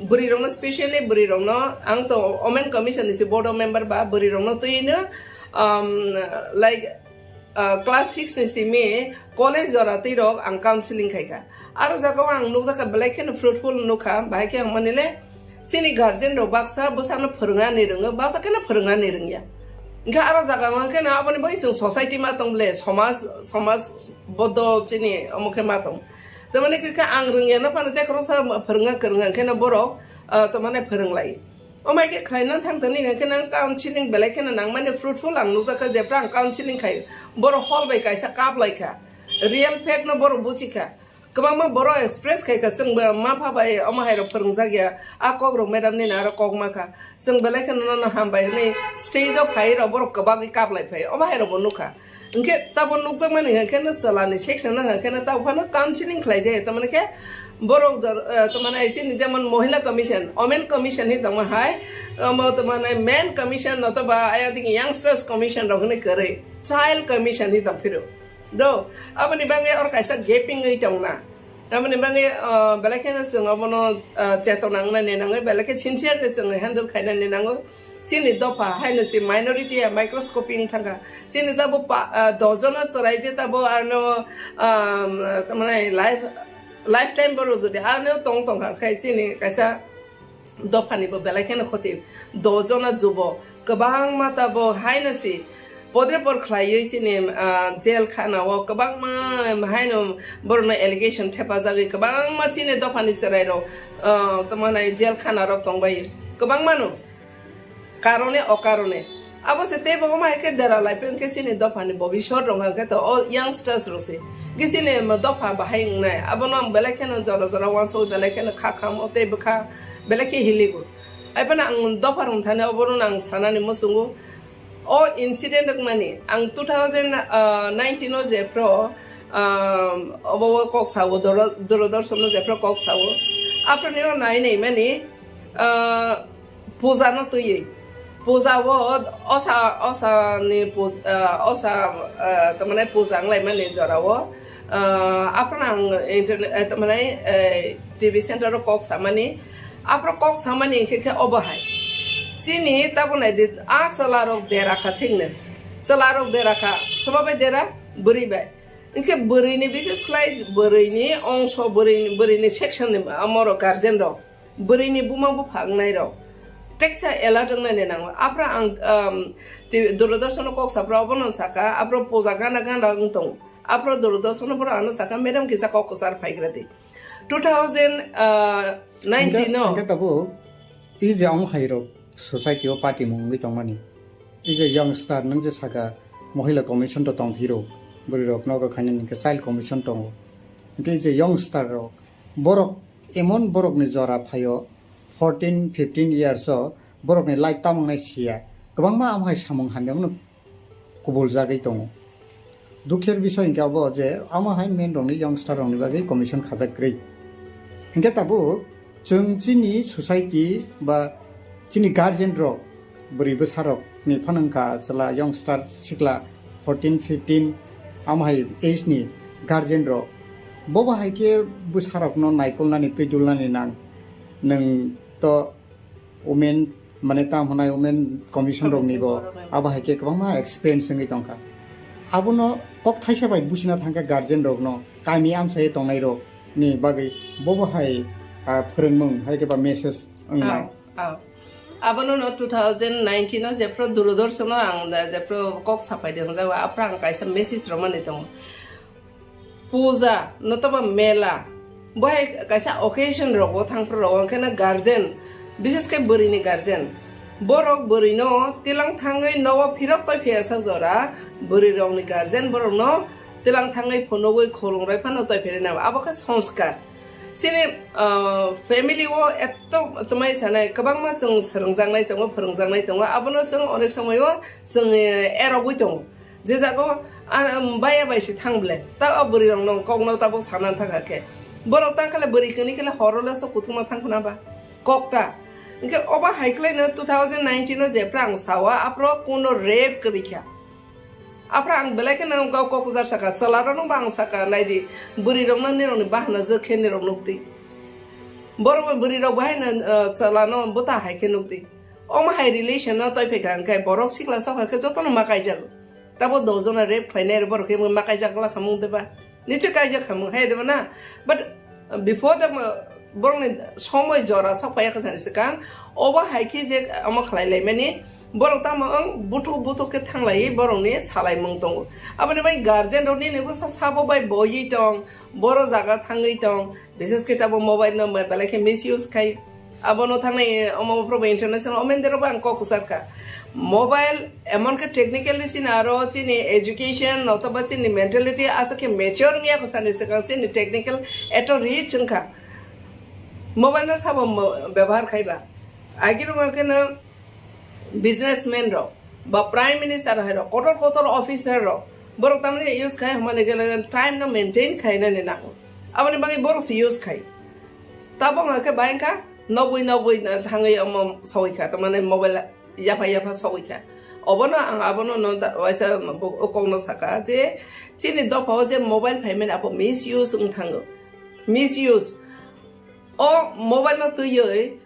बुरी रंनो स्पेशली बुरी रंनो आं तो वुमेन कमिशन नि बोर्ड मेम्बर बा बुरी रंनो तयनो लाइक क्लास 6 नि सिमे कॉलेज जरा तैरक आं काउन्सिलिं खायगा आरो जागाव आं नुजाका बेलायखेन फ्रुटफुल नुखा बाहायके आं मानेले सिनि गार्जियन रो बाक्सा बसानो फोरोङा नि रोङो बाक्सा केना फोरोङा नि रोङिया इनका आरो जागा मा केना आबनि बै जों सोसाइटी मा दंले समाज बद्ध चिनि अमुखे मा दं त माने के आं रोङिया न फाने देखरो सा फोरोङा केना बरक त माने फोरोंलाय ओमाय के खायना थांतनि केना काउन्सिलिं बेलायखेना नां माने फ्रुटफुल आं नुजाका जेफ्रा आं काउन्सिलिं खायो बर हल बाय कायसा काबलायखा रियल फैक्ट न बर बुचिखा गोबां मा बर एक्सप्रेस खायका जों मा फाबाय अमाहाय र फोरोंजागिया आ कग्र मेडम नि आरो कगमाखा जों बेलायखेना न हामबाय नै स्टेज अफ फायर बर गोबागै काबलाय फाय अमाहाय र बनुखा इनके ताबो नुकजों माने केना चलानि सेक्सन न केना ताबफानो काउन्सिलिं खालाय जाय त माने के बर त माने चिनि जेमन महिला कमिशन वुमेन कमिशन नि दङ हाय त माने मेन कमिशन न त बा आइ थिंक यंगस्टर्स कमिशन रगने करे चाइल्ड कमिशन नि दफिरो दो अपनी बांगे और कैसा गैपिंग गई टंगना अपनी बांगे बेलाके जों अबनो चेतना ने नांगो बेलाके सिनसियर जों हैंडल खायना ने नांगो चिनि दफा हायनसि माइनॉरिटी माइक्रोस्कोपिंग थांगा चिनि तबो दजन चराय जे तबो आरो तमाने लाइफ टाइम बरो जदि आरो तंग खाय चिनि कैसा दफानिबो बेलाके न खति दजन जुबो गोबां माताबो हायनसि पदेपर खालायै चिनि जेल खानाव गोबां मा हायनो बरनो एलिगेशन थेपा जागै गोबां मा चिनि दफानि सराय र तमाने जेल खाना र दंबाय kebang manu karone okarone abo sete bo ma ke dara lai pen ke sini do phani bobi short rong ke to all youngsters rosi ke sini ma do pha ba hai ngai abo nam bele ke na jara jara wan so bele ke na kha kha mo te bkha bele ke hiligo ai pana ang do pha rong thane abo nang sanani mo sungu o incident mani ang 2019 no je pro abo kok sawo dor somno je pro kok sawo apro ne nai nei mani puja no to ye puja wo osa ni osa tamane puja nglai mani jara wo apro nang internet tamane tv center ro kok samani apro kok samani ke obo hai sini tabunai di a celarok dera kha thingna celarok dera kha sobabai dera buri bai inke buri ni bises klai buri ni ongsho buri ni section ni amoro guardian ro buri ni buma bu phangnai ro teksa ela tongna ne nang apra ang duradarshon kok sapra obono saka apro poza gana gana ngtong apro duradarshon pura anu saka madam kisa kok sar phaigrati 2019 no inke tabu I je am hairo society o party mungi tongmani I je youngster nang je saka mohila commission to tong hero buri rok no ka khanin ke child commission tong inke je youngster ro borok emon borok ni jora phayo 14-15 years o borok ni life tam ngai sia kabang ma am hai samung hamyam no kubul jagai tong dukher বিষয় inke abo je ama hai main rong ni youngster rong ni bagai commission khajak grei inke tabu जों जिनि society बा जिनि guardian रो बोरै बोसारक नि फानंखा जला youngster सिक्ला 14-15 आमहाय age नि guardian रो बबाहाय के बोसारक न नायकलनानि कैदुलनानि नां नों तो women माने ताम हनाय women commission रो निबो आबाहाय के गोबां experience नङै दंखा आबुनो कक थाइसा बाय बुसिना थांका guardian रो न कामि आमसाय दंनाय रो नि बागै बबाहाय फोरोंमों हायकेबा message ओंनाय abono no 2019 no jepro durudorshon no ang jepro kok sapai de jawa aprang kaisa message romani tong puja no to mela boy kaisa occasion ro go thang pro ro kana guardian bises ke burini guardian borok burino tilang thangai no phirok toi phia sa jora buri rong ni guardian borok no tilang thangai phono goi kholong rai phano toi phire na aboka sanskar sini family wo etto tumai sanai kabang ma jong serengjangnai tongo phorongjangnai tongo abono jong onek samay wo jong erogui tongo je jago baya baisi thangle ta aburi rong nong kong no ta bo sanan thakake borok ta kale buri kini kale horole so kutuma thangkhuna ba kokta inke oba haikle no 2019 no je prang sawa apro kuno rape krikya apra ang belake nang gaw ko kuzar saka chalara no bang saka naidi buri rong na ni rong ni bahna je khen rong nukti bor buri rong bahai na chalano buta hai khen nukti o ma hai relation na toi phekan kai borok sikla saka ke jotono makai jag tabo dozona rape khainer bor ke makai jag la samung deba niche kai jag khamu hai deba na but before the bor ni somoy jora sapai ka san sikan oba hai ki je ama khlai lai mani borok tamang butu ke thanglai borok ni salai mung tong abani bai guardian roni ne busa sabo bai boyi tong boro jaga thangai tong bises ke tabo mobile number balake misuse kai abono thangai omo probe international omendero bang ko kusarka mobile emon ke technically sinaro chini education notoba chini mentality asa ke mature ngia ko sane se chini technical eto reach chungka mobile no sabo ব্যবহার খাইবা agiro ke na businessman ro ba prime minister ro kotor officer ro borok tamne use khai hamane gele time no maintain khai na ne na abani bangi borok si use khai tabong ke banka 90 thangai am soika tamane mobile yafa soika abono no waisa okongno saka je chini do pho je mobile payment apo misuse thango misuse o mobile no tu yoi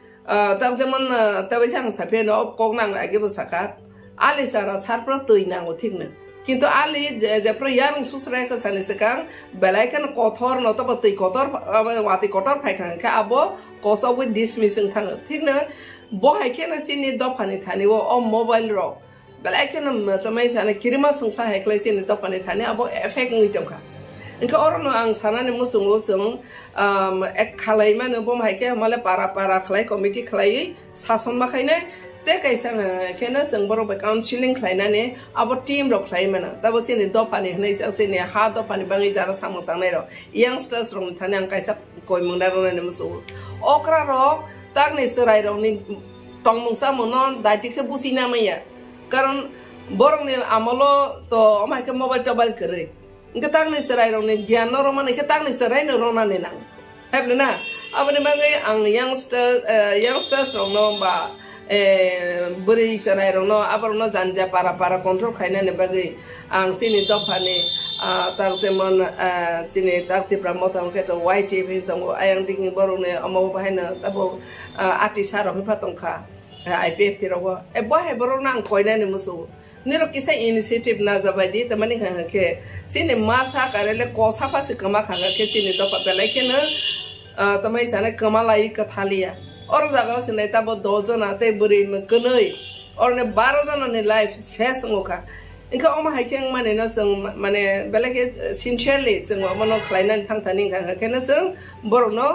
tak zaman tabai sang sape no kong nang age bu sakat ali sara sarpra tui nang thikna কিন্তু ali je pro yang susrai ko sani sekang belaikan kotor no to tui kotor wati kotor phaikan ka abo koso with dismissing thang thikna bo haike na chini do phani thani wo o mobile ro belaikan tamai sani kirima sungsa haikle chini do phani thani abo effect ngi tamka इनका और no आं साना ने मुसुंगो जों एक खालाय मानो बम हायके माले पारा खालाय कमिटि खालाय सासन माखायने ते कैसा केनो जों बर' काउन्सिलिं खालायनानै आबो टीम रो खालाय मानो दाबो जेने दफानि हनै जेने हा दफानि बाङै जारा सामो थांनाय र यंगस्टार्स रो थाने आं कैसा कय मुंदा रोने मुसु अक्रा रो तारनि चराय रोनि टंमंसा मनो दाइतिखे बुसिना मैया कारण बर'नि आमलो तो अमायके मोबाइल टोबाइल करे इनका तांनि चराय रोनि ज्ञान रो माने के तांनि चराय नो रोनाने नां हेबलेना आबने बाङै आं यंगस्टार्स रो नो बा बोरै चराय रो नो आबरनो जानजा पारा कंट्रोल खायनाने बागै आं चिनि दफानि तार जेमन चिनि तारतिप्रा मथां केto YTV दङ आयं दिगि बर'ने अमाव बाहायनो ताबो आति सारो हिफा तंखा IPF तिरावो ए बाहाय बर' नां कयनाने मुसु निरो किसा इनिशिएटिभ ना जाबायदि तमानि के चिनि मासा कारेले कोसाफा से कमा खागा के चिनि दफा बेलायकेनो तमाय साने कमालाई कथालिया और जागाव से नहीं तब 2 जना ते बुरी में कनई और ने 12 जना ने लाइफ शेष मोका इनका ओमा हाइकिंग माने न जों माने बेले के सिनसियरली जों मनो खलायनानै थांथानि खाकेनो जों बर'नो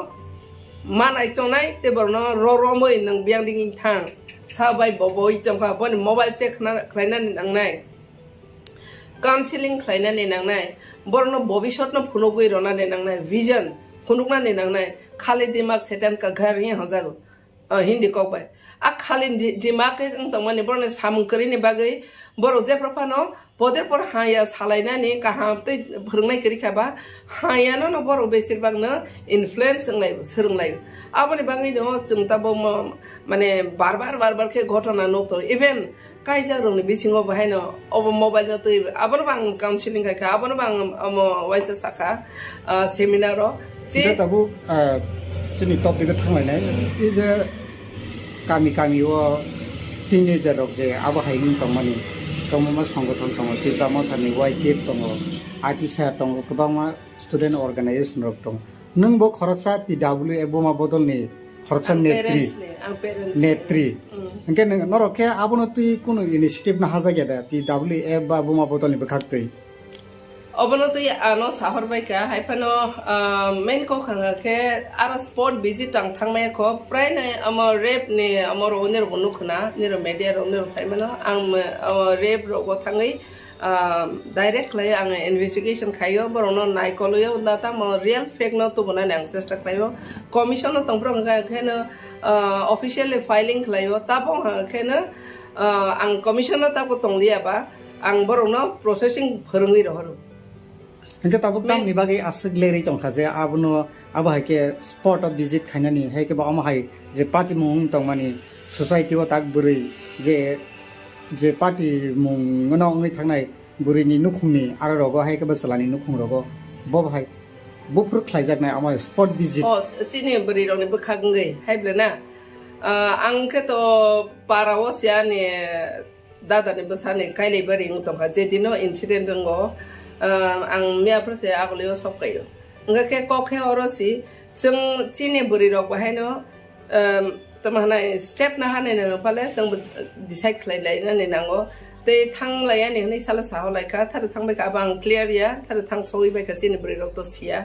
मानाय चंनाय ते बर'नो ररमै नों बियां दिगिं थां साबाय बबय जोंखा बन मोबाइल चेक खलायनानै नांनाय काउन्सिलिं खलायनानै नांनाय बर'नो भबिष्यतनो फुनुगै रनानै नांनाय विजन फुनुगनानै नांनाय खाली दिमाग सेटान का घर ही हजागो हिंदी कबाय आ खाली दिमाग के तंगमानि बरने सामकरिनि बागै बर' जेफ्राफानो पदे पर हाया सालायनानै काहाबते फोरोंनाय करिखाबा हायानो न बर' बेसिरबांनो इनफ्लुएन्स सोलोंनाय आबनि बाङै दङ जों ताबो माने बार के घटना नतो इभेन कायजा रोंनि बिसिङाव बाहायनो अब मोबाइल न तै आबनो बां काउन्सिलिं खायखा आबनो बां वाइसा साखा सेमिनार जे ताबो सिनि टपिक थांलायनाय जे गामि व टिनेजार जे आबो हायनि तमानि तममा संगठन दङ तिब्रा मथानि YTF दङ आतिसा दङ गोबां स्टुडेन्ट अर्गानाइजेसन दङ नों बो खरकसा TWF बोमा बदलनि खरकसा नेत्री इनके नरखे आबनो तुइ कुनु इनिशिएटिभ ना हाजागे दा TWF बा बोमा बदलनि बखाक्तै अबनो तो आनो साहर बाइका हाइफानो मेन को खांगाखे आरो स्पोर्ट विजिट थांनाय को प्राय नै अमो रेप ने अमर ओनेर बनुखना निरो मीडिया ओनेर साइमनो आं रेप रोगो थाङै डाइरेक्ट लै आं इन्वेस्टिगेशन खायो बरनो नायकलयो दाता म रियल फेक न तो बनाने आं चेष्टा खायो कमिसन तंफ्रो खानो ऑफिशियली फाइलिंग खायो ताबो खानो आं कमिसन ताको तंलियाबा आं बरनो प्रोसेसिंग फोरोङै रहरो इनके ताबो तांनि बागै आसग लेरै तंखा जे आबनो आबो हायके स्पॉट ऑफ विजिट खायनानि हायके बा हाय जे पार्टी मुं तंमानि सोसाइटी व ताक बुरै जे पार्टी मुं गनो ngै थांनाय बुरैनि नुखुंनि आरो रगो हायके बसलानि नुखुं रगो बहाय बुफुर खायजाकनाय आमा स्पॉट विजिट चिनि बुरै रनि बखागै हायब्लेना आंखे तो पाराव सियानि दादानि बसानि काइलै बारि तंखा जे दिनो इन्सिडेन्ट दंगो आं मियाफोरसे आगलियो सबकायो ओंगाखे कखे अरसि जों चिनि बुरि रक बाहायनो तमानाय स्टेप ना हाने न फाले जों डिसाइड खालायलायनानै नांगो ते थांलायानि हनै साला साहलायका थार थांबायका आं क्लियर या थार थां सौयबायका चिनि बुरि रक तो सिया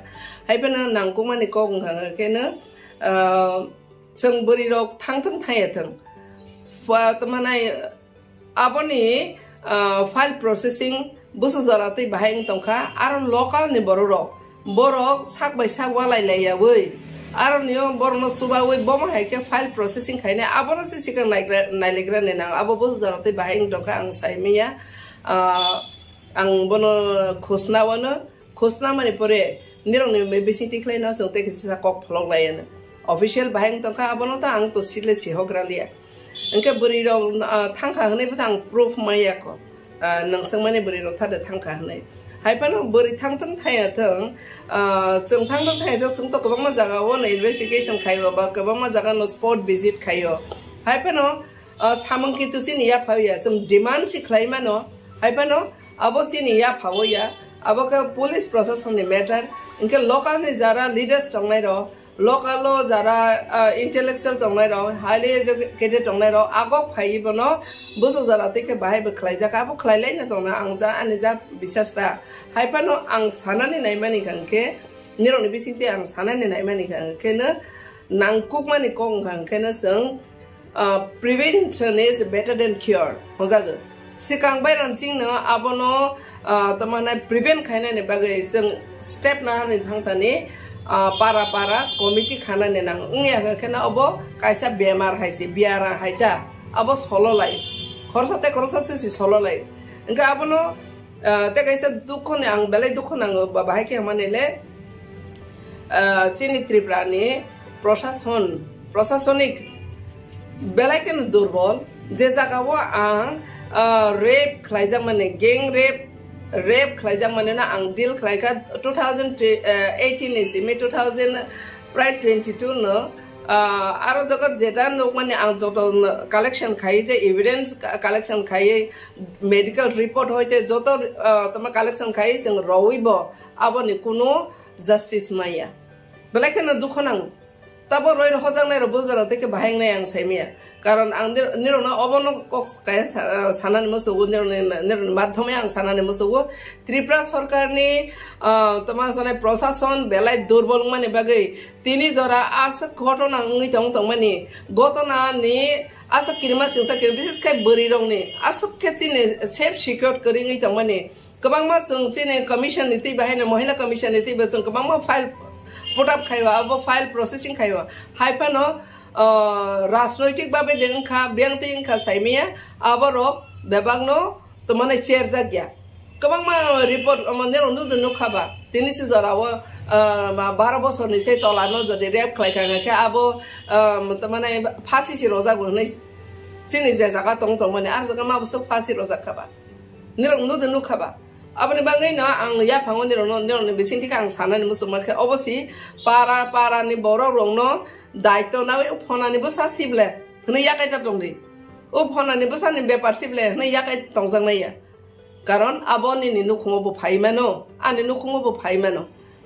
हायबेनो नांगौ माने कगंखाकेनो जों बुरि रक थांथों थायाथों तमानाय आबनि फाइल प्रोसेसिंग बुसु जरातै बाहायं तंखा आरो लोकल नि बर'क साक बाय साक वालायलायावै आरो नियो बरनो सुबावै बम हायके फाइल प्रोसेसिंग खायने आबनो से सिगां नायलेग्रा ने नां आबो बुसु जरातै बाहायं तंखा आं साइमिया आं बनो खुसना माने परे निरंनि बेसिति क्लाइना जों तेकिसा कक फ्लग लायनो ऑफिशियल बाहायं तंखा आबनो ता आं तो सिले सिहग्रालिया इनके बुरि रो थांखा होनैबो आं प्रूफ मायाको नोंसों माने बुरि रो थादो थांखा होनै हायफानो बुरि थांथों थायाथों जों थांथों थायाथों जों तो गोबां जागाव इन्वेस्टिगेशन खायो बा गोबां जागा न स्पॉट विजिट खायो हायफानो सामंकि तुसिन या फाया जों डिमांड सिखलायमानो हायफानो अबो चिनि या फावया अबो का पुलिस प्रशासन नि मैटर इनके लोकल नि Zara leaders दंनाय row lokalo jara intellectual tongnai ro highly educated tongnai ro agok phai bono busuk jara teke bahai be khlaijak abo khlailai na tongna angja ani ja bisasta haipano ang sanani naimani kangke nironi bisingte ang sanani naimani kangke na nangkukmani kong kangke na seng prevention is better than cure hojago sikang bairam chingna abono tamana prevent khaina ne bagai jeng step na ni thangtani para committee khana ne nang ngya khana obo kaisa bemar haisi biara haita abo sololai khorsa si sololai engka abono te kaisa dukho ne ang belai dukho nang bahai ke manele chini tripura ni প্রশাসনিক belai ken durbol je jagao ang rape khlaijak mane gang rape khlaijak mane na ang deal khlaika 2018 ni simi 2022 no aro jagat jeta nok mane ang joto collection khai je evidence collection khai medical report hoite joto toma collection khai sing roibo aboni kuno justice maya belai ken dukhonang tabo roi hojang nai ro bozara teke bahang nai ang saimia karon ang nirona obono kok kaya sanani mosugo nirona madhyome ang sanani mosugo Tripura sarkar ni tomar sane প্রশাসন belai durbol mane bagai tini jora asa ghotona ngi tong mani gotona ni asa kirma singsa kirma bisis kai bori rong ni asa kechini safe secure kori ngi tong mani kabang ma sung chine commission niti bahai mahila commission niti basung kabang ma file put up khaiwa abo file processing khaiwa haipano রাজনৈতিক ভাবে দেখা ব্যাংতে Inca সাইমিয়া আবারও বেবাংনো তোমানে chair জাগিয়া কবাং মা report আমাদের অনুদ নখাবা তিনিসি জরাও 12 বছর নিচে তলানো যদি রেপ খাইখাঙাকে আবো তোমানে ফাঁসি সি রোজা বনে চিনি যে জায়গা তং মানে আর জায়গা মা বসে ফাঁসি রোজা খাবা নির অনুদ নখাবা আপনি বাঙাই না আং ইয়া ফাঙ্গো নিরন বেসিন থেকে আং সানানি মুসুমাকে অবশ্যই পারানি বড় রংন দায়িত্ব না ওই ফনানিবো সাসিবলে হনে ইয়াকাইতা দংদি ও ফনানিবো সানি বেপার সিবলে হনে ইয়াকাই দংজাং নাইয়া কারণ আবনি নি নুখুমবো ফাইমানো আনি নুখুমবো ফাইমানো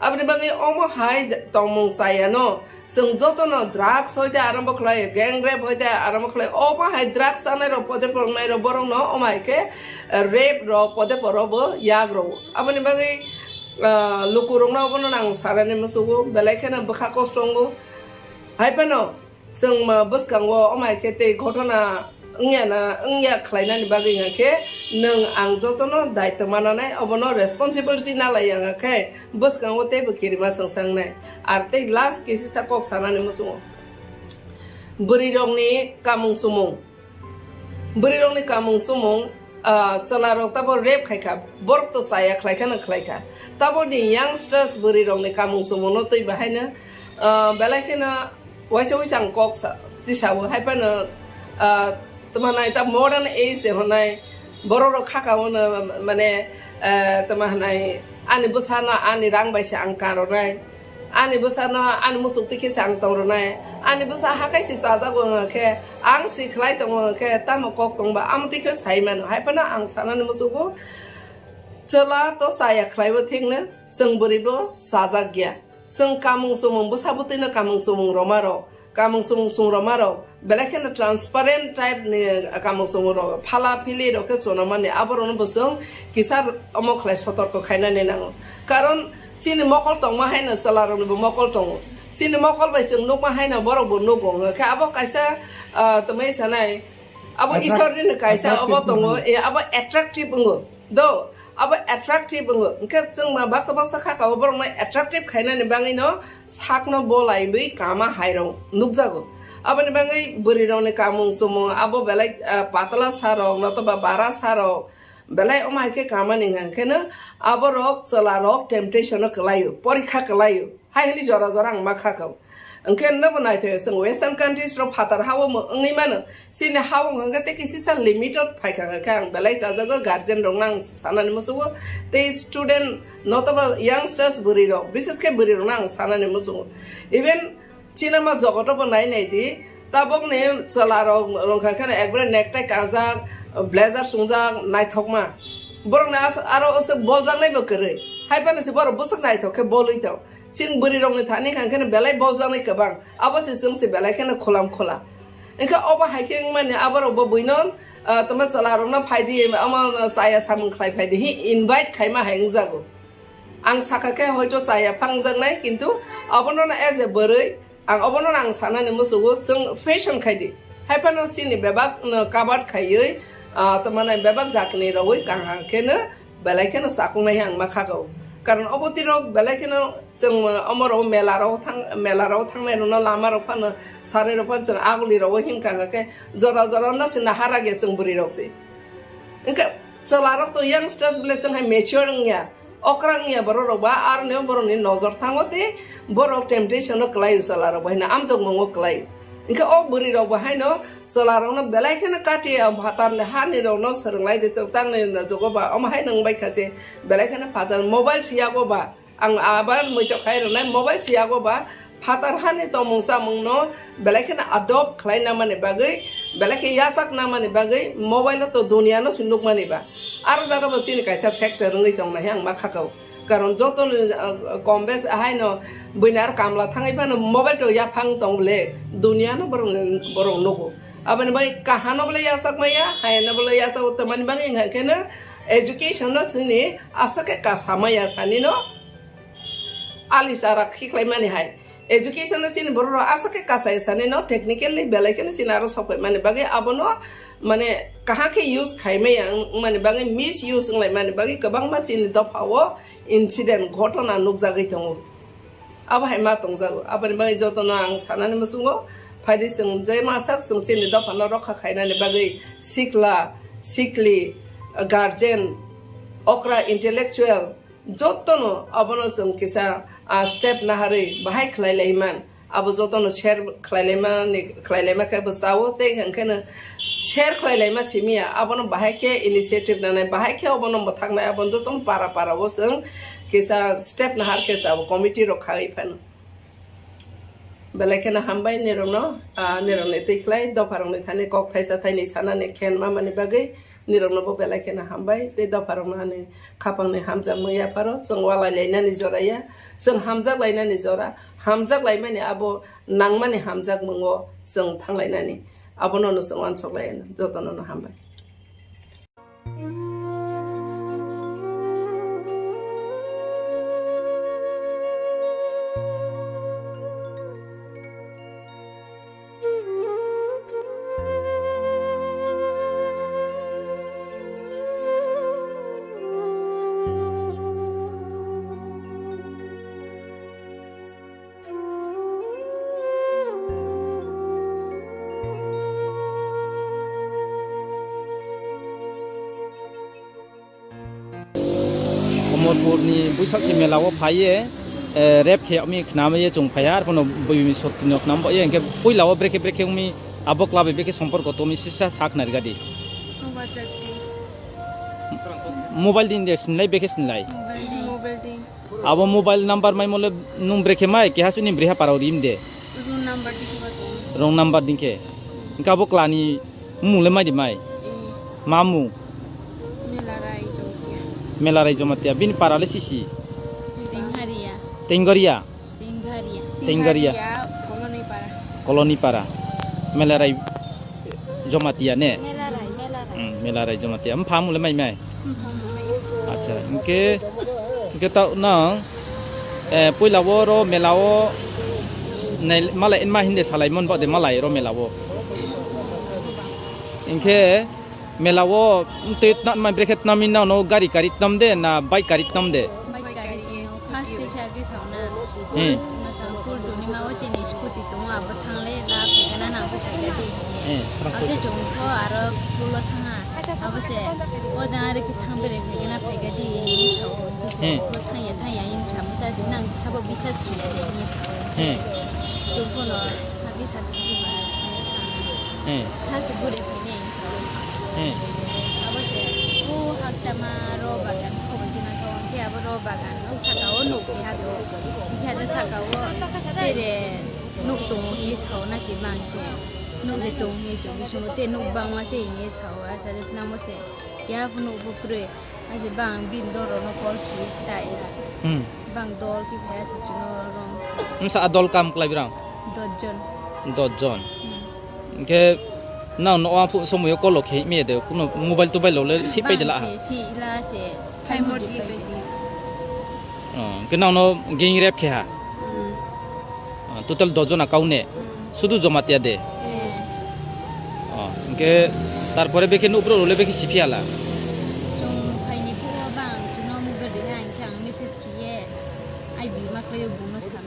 আপনি বাঙাই অমো হাই তংমং সায়ানো जों जतन ड्राग्स होइते आरम्भ खलाय गैंग रेप होइते आरम्भ खलाय ओमा हाय ड्राग्स आनाय रो पदे परनाय रो बरं न ओमायके रेप रो पदे परबो याग रो अपनि बागै लुकुरं न बन नां साराने मसुगो बेलायखेना बखा कष्टंगो हायपनो जों बसकांगो ओमायके ते घटना 응야 खलायनानि बागै ngake नों आं जतन दायित्व मानानै अबनो रेसपन्सिबिलिटी नालाय ngake बसकांगो ते बकिरिमा संसांनाय आर ते लास्ट केसि साकक सानानि मुसुङो बुरिरंनि कामुं सुमुं चलारं ताबो रेप खायखा बरक तो साया खलायखा ताबो नि यंगस्टार्स बुरिरंनि कामुं सुमुं न तै बाहायनो बेलायखेना वाइसे वाइसां कक दिसाबो हायपानो তোমার এটা মডার্ন এজ দেহনাই বড় খাকাওনো মানে তোমার নাই আনি বসানো আনি রাং বাইছে আং কারনাই আনি বসানো আনি মুসুক থেকে আং তরনাই আনি বসা হাকাইছে সাজাবো কে আং সিখলাই দङ কে তাম কক দङबा आम तिखे साइमान हायफाना आं सानानि मुसुगो चला तो साया खलायबो थिंनो जों बोरैबो साजागिया जों कामुं सुमुं बसाबोतिनो कामुं सुमुं रमारो कामुं सुमुं रमारो बेलाखेना ट्रांसपारेंट टाइप नि कामुं सुमुं रो फाला फिलि रोके चोना माने आबरन बसों किसार अमखलाय सतर्क खायनानै नांगो कारण चिनि मकल दङ माहायनो चलारनबो मकल दङ चिनि मकल बाय जों नुक माहायनो बरबो नुगो का आबो कायसा तमै सानाय आबो ईश्वरनि कायसा आबो दङ ए आबो एट्राक्टिव बुङो दो आबो एट्राक्टिव बुङो ओंखे जों मा बाक्सा खाखाबो बरंना एट्राक्टिव खायनानै बाङैनो साकनो बलाय बै कामा हायरं नुकजागो आबनि बाङै बोरिरंनि कामुं सुमुं आबो बेलाय पातला सारो नतबा बारा सारो बेलाय अमायके कामानि हांखेनो आबो रक चला रक टेम्पटेशन कलायो परीक्षा कलायो हायनि जरा आं मा खाखौ ओंखे नबो नायथे जों वेस्टार्न कान्ट्रिज रो फातार हावो ओंगै मानो सिनि हावो हंगा ते किसिसा लिमिटेड फायखाङा आं बेलाय जाजागो गार्जियन रं नां सानानि मोसुगो ते स्टुडेन्ट नतबा यंगस्टार्स बोरिरो बिसेसके बोरिरो नां सानानि मोसुगो इभेन सिनेमा जगतबो नायनायदि ताबक ने चलारो रंखाखाने एकबारे नेकटाइ काजा ब्लेजार सुंजा नायथकमा बरंना आरो ओसे बलजांनायबो करे हायपानोसे बर Basak नायथके बलैथाव Cing beri rong ni thani kan kena belai bol jang ni kebang. Apa sih sung si belai kena kolam kola. Engkau apa hiking mana apa robo buinon teman selarong na paydi ama saya samung klay paydi hi invite kaima hang jago. Ang sakake hojo saya pangjang nai kintu apa nona as a beri ang apa nona ang sana ni musuh sung fashion kaydi. Hai pano cini bebak kabat kayu teman nai bebak jakni rawi kang kena belai kena sakung nai hang makakau. Karena apa tiro belai kena jeng amaro melarau thang nai nona lama ropan sare ropan jeng aguli rawi hing kang ke jora na sinahara ge jeng beri rosi. Engkau selarong tu yang stress boleh jeng hai maturenya. Okrangnya baru roba arne baru ni nozor thangote baru temptation no kelai selarong bahina amjong mongo kelai. Engkau oh beri roba hai no selarong no belai kena kati hatar lehan ni no serenglai de cetang ni jogo ba om hai nang bai kace belai kena patar mobile siago ba ang aban mujok hai no mobile siago ba patar hani to mungsa mungno belai kena adopt kelai nama ni bagai belai ke yasak nama ni bagai mobile to dunia no sinduk mani ba ar jaga ba chini kaisa factor ngai tong na yang makakau karon joto kombes hai no binar kamla thangai pa no mobile to ya phang tong le dunia no borong nogo aban bai kahano bole yasak maya hai no bole yasak teman bang yang kena education no chini asake ka samaya sani no ali sara khiklai mani hai education no chini boro asake ka sai sani no technically belai kena sinaro sopai mani bagai abono mane kaha ke use khaime yang mane bagai misuse ngai mane bagai kabang ma chini do pawo incident ghotona nukjagai tongo aba hai ma tongjago abani bagai jotono ang sanani musungo phaidi chung jai ma sak chung chini do phano rokha khaina ni bagai sikli guardian okra intellectual jotono abono chung kisa step nahari bahai khlai leiman abo jotono share khlailema ka basawo te hankena share khlailema simia abono bahai ke initiative na bahai ke abono mathang na abon joton para wo sung kisa step nahar ke sa committee rokhai phan belai kena hambai nirono ne tiklai do parang ne thane kok phaisa thaini sana ne khen ma mani bagai nirono bo belai kena hambai te do parang na ne khapang ne hamja moya paro chongwala leina ni joraya जों हामजाक लायनानै जरा हामजाक लायमाने आबो नांमाने हामजाक मंगो जों थांलायनानै आबोनो जों अनसलायनो जतननो हामबाय Morpurni Busaki Melawa Paye, Rep Kami Kname Jung Payar, Pono Bumi Sotino Nambo, and Puilawa breaking me, Abokla Beke Sompor Kotomi Sisa Saknar Gadi. Mobile din des nai bekesin lai. Abo mobile number mai mole num breke mai ke hasuni breha parodim de. Wrong number dinke. Inka bokla ni mule mai di mai. Mamu. Melarai jomatia bin parale sisi. Tenggaria. Koloni para. Melarai jomatia ne. Melarai jomatia. Paham mulai mai. Acha. Inke tau na. Puilawo ro melawo. Malai in mah hinde salai mon de malai ro melawo. Inke melawo tet na mai breket namina no gari karit nam de na bike karit nam de. Fast dekha ke sauna. Mata pul duni ma wo chini scooty to ma ba thangle la pegana na ba thaiga de. Ate jongko aro pulo thanga. Abase o dare ki thambere pegana pega de ni sawo. Ko thaya in samta sinang sabo bisas kile de ni sawo. Jongko no hagi sati ki ba. Sa se gure pene in sawo. Abase ko hakta ma ro bagan ko bajina to ke abo ro bagan no sakao no ke hado ke hado sakao tere no tong hi sawo na ki bang ke no de tong hi jo ki so te no bang ma se hi sawo asa de na mo se ya no bukre ase bang bin do ro no por ki tai bang dol ki bhaya se chuno rong sa adol kam klai birang dojjon แค่น่าหนอผู้สมัยก็หลอกให้เมียเดียวคุณโมบายตัวไปหลอกเลยสิไปเดละ si la se Thai một đi về đi. ก็น่าหนอกินเรียบแค่ฮะตัวตลดจนอาเขาเนี่ยสุดจมาเตียเดแค่তারপরে বেকে উপরে রোলে বেকে sepia লা chung phai ni pu bang chuno mu ber de hang khang message ki ye ai bi mak le bu no sam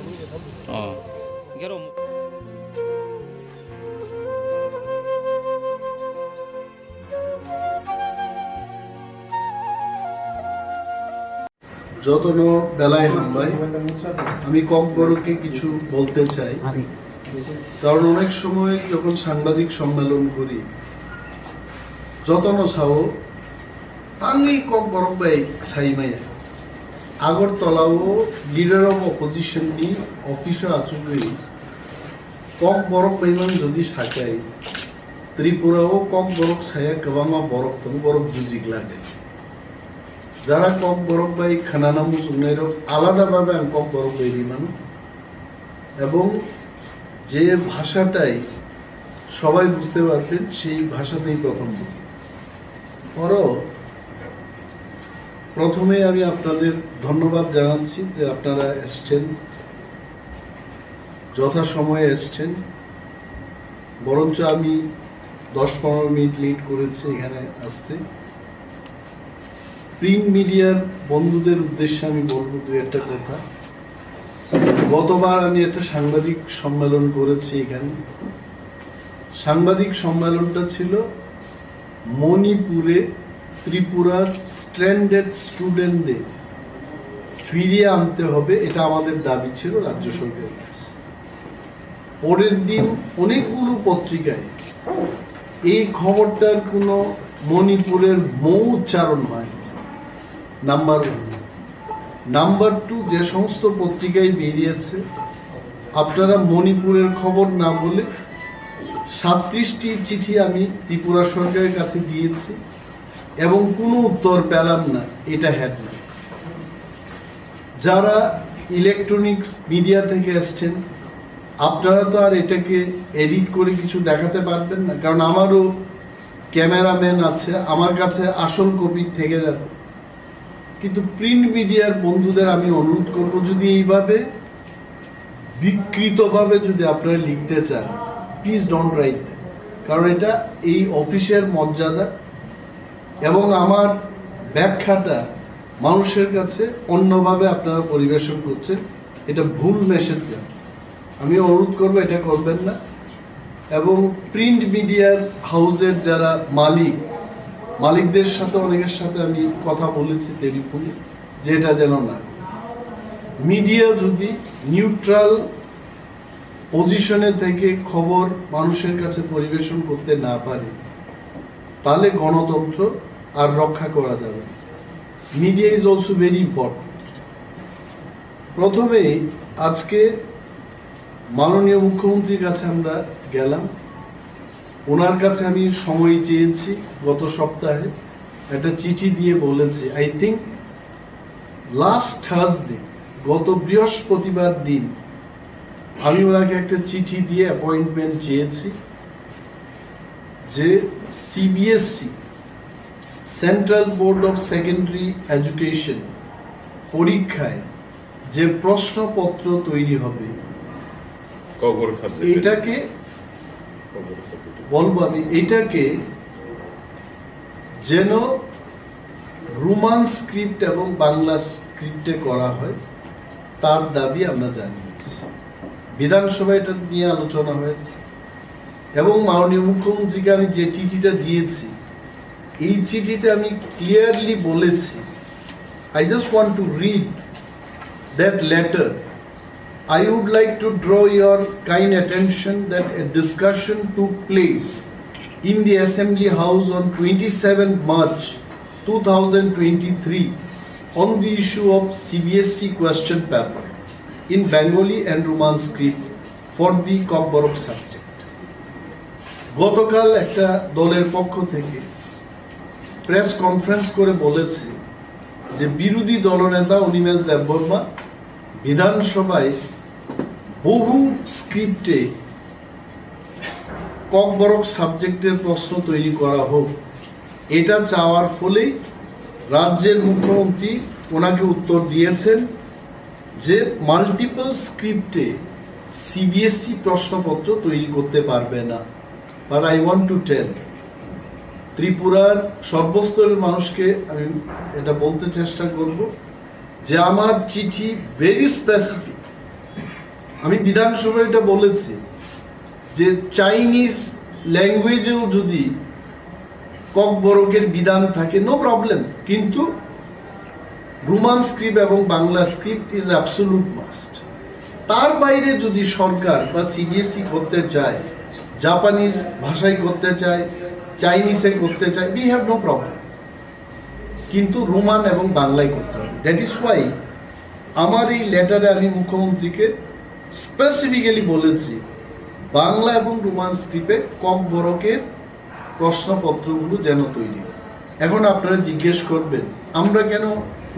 แค่เรา যতন বেলায় হামবাই আমি ককবরকে কিছু বলতে চাই কারণ অনেক সময় যখন সাংবাদিক সম্মেলন করি যতন সাও তাঙ্গি ককবরক বাই সাইমাইয়া আগরতলাও লিডার অফ অপোজিশন নি অফিসে আচুগৈ ককবরক বাইমান যদি সাকাই ত্রিপুরাও ককবরক সায়া গোबाङा বরক দं বরক বুজিক লাগে যারা ককবরক বাই খানানামু জুনাইরক আলাদাভাবে আমি ককবরক বাইরি মানুষ এবং যে ভাষাটাই সবাই বুঝতে পারবেন সেই ভাষাতেই প্রথম বলি প্রথমে আমি আপনাদের ধন্যবাদ জানাচ্ছি যে আপনারা এসছেন যথাসময়ে এসছেন বরঞ্চ আমি 10-15 মিনিট লেট করেছি এখানে আসতে প্রিন্ট মিডিয়ার বন্ধুদের উদ্দেশ্যে আমি বলবো দুই একটা কথা গতবার আমি একটা সাংবাদিক সম্মেলন করেছি এখানে সাংবাদিক সম্মেলনটা ছিল মণিপুরে ত্রিপুরার স্ট্র্যান্ডেড স্টুডেন্টদের ফিরিয়ে আনতে হবে এটা আমাদের দাবি ছিল রাজ্য সরকারের কাছে পরের দিন অনেকগুলো পত্রিকায় এই খবরটার কোনো মণিপুরের মৌ উচ্চারণ হয় নাম্বার 1 নাম্বার 2 যে সমস্ত পত্রিকায় বেরিয়েছে আপনারা মণিপুরের খবর না বলে 37টি চিঠি আমি ত্রিপুরা সরকারের কাছে দিয়েছি এবং কোনো উত্তর পেলাম না এটা হেডলাইন যারা ইলেকট্রনিক্স মিডিয়া থেকে আসছেন আপনারা তো আর এটাকে এডিট করে কিছু দেখাতে পারবেন না কারণ আমারও ক্যামেরাম্যান আছে আমার কাছে আসল কপি থেকে যাবে কিন্তু প্রিন্ট মিডিয়ার বন্ধুদের আমি অনুরোধ করব যদি এইভাবে বিকৃতভাবে যদি আপনারা লিখতে চান প্লিজ ডোন্ট রাইট দ্যাট কারণ এটা এই অফিসের মর্যাদা এবং আমার ব্যাখ্যাটা মানুষের কাছে অন্যভাবে আপনারা পরিবেশন করছেন এটা ভুল মেসেজ যান আমি অনুরোধ করব এটা করবেন না এবং প্রিন্ট মিডিয়ার হাউসের যারা মালিকদের সাথে অনেকের সাথে আমি কথা বলেছি টেলিফোনে যে এটা যেন না মিডিয়া যদি নিউট্রাল পজিশনে থেকে খবর মানুষের কাছে পরিবেশন করতে না পারে তাহলে গণতন্ত্র আর রক্ষা করা যাবে media is also very important প্রথমে আজকে মাননীয় মুখ্যমন্ত্রীর কাছে আমরা গেলাম ওনার কাছে আমি সময় চেয়েছি গত সপ্তাহে একটা চিঠি দিয়ে বলেছি আই থিঙ্ক লাস্ট থার্সডে গত বৃহস্পতিবার দিন আমি ওনাকে একটা চিঠি দিয়ে অ্যাপয়েন্টমেন্ট চেয়েছি যে CBSE central board of secondary education পরীক্ষায় যে প্রশ্নপত্র তৈরি হবে এটাকে বলবো আমি এটাকে যেন রোমান স্ক্রিপ্ট এবং বাংলা স্ক্রিপ্টে করা হয় তার দাবি আমরা জানিয়েছি বিধানসভায় এটা নিয়ে আলোচনা হয়েছে এবং মাননীয় মুখ্যমন্ত্রীকে আমি যে চিঠিটা দিয়েছি এই চিঠিতে আমি ক্লিয়ারলি বলেছি I just want to read that letter I would like to draw your kind attention that a discussion took place in the Assembly House on 27 March 2023 on the issue of CBSC question paper in Bengali and Roman script for the KOKBOROK subject. গতকাল একটা দলের পক্ষ থেকে press conference করে বলেছে যে বিরোধী দলনেতা অনিমেষ দেববর্মা বিধানসভায় বহু স্ক্রিপ্টে ককবরক সাবজেক্টের প্রশ্ন তৈরি করা হোক, এটা চাওয়ার ফলেই রাজ্যের মুখ্যমন্ত্রী ওনাকে উত্তর দিয়েছেন যে মাল্টিপল স্ক্রিপ্টে সিবিএসই প্রশ্নপত্র তৈরি করতে পারবে না। But I want to tell ত্রিপুরার সর্বস্তরের মানুষকে আমি এটা বলতে চেষ্টা করব যে আমার চিঠি ভেরি স্পেসিফিক। আমি বিধানসভায় এটা বলেছি যে চাইনিজ ল্যাঙ্গুয়েজেও যদি ককবরকের বিধান থাকে নো প্রবলেম, কিন্তু রোমান স্ক্রিপ্ট এবং Bangla script is absolute must. তার বাইরে যদি সরকার বা সিবিএসই করতে চায়, জাপানিজ ভাষায় করতে চায়, চাইনিজে করতে চায়, উই হ্যাভ নো প্রবলেম, কিন্তু রোমান এবং বাংলায় করতে হবে। দ্যাট ইজ ওয়াই আমার এই লেটারে আমি মুখ্যমন্ত্রীকে স্পেসিফিক্যালি বলেছি বাংলা এবং রোমান স্ক্রিপ্টে ককবরকের প্রশ্নপত্রগুলো যেন তৈরি। এখন আপনারা জিজ্ঞেস করবেন আমরা কেন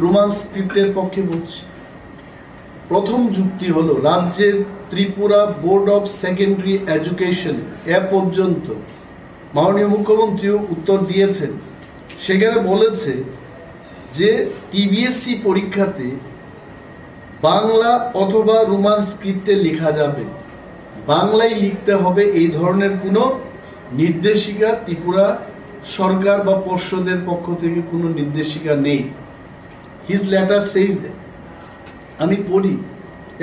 রোমান স্ক্রিপ্টের পক্ষে বলছি। প্রথম যুক্তি হলো রাজ্যের Tripura board of secondary education এ পর্যন্ত মাননীয় মুখ্যমন্ত্রীও উত্তর দিয়েছেন, সেখানে বলেছে যে টিবিএসসি পরীক্ষাতে বাংলা অথবা রোমান স্ক্রিপ্টে লেখা যাবে, বাংলায় লিখতে হবে এই ধরনের কোনো নির্দেশিকা ত্রিপুরা সরকার বা পর্ষদের পক্ষ থেকে কোনো নির্দেশিকা নেই। His letter সেইজ that. আমি পড়ি,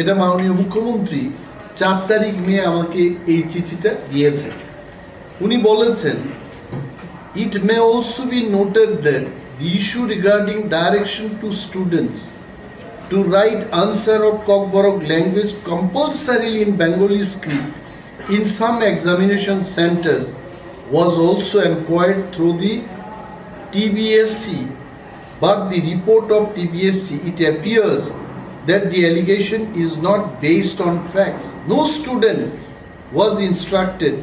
এটা মাননীয় মুখ্যমন্ত্রী 4 তারিখ মে আমাকে এই চিঠিটা দিয়েছেন। উনি বলেছেন it may also be noted that the issue regarding direction to students to write answer of KOKBOROK language compulsorily in Bengali script in some examination centers was also inquired through the TBSC, but the report of TBSC, it appears that the allegation is not based on facts. No student was instructed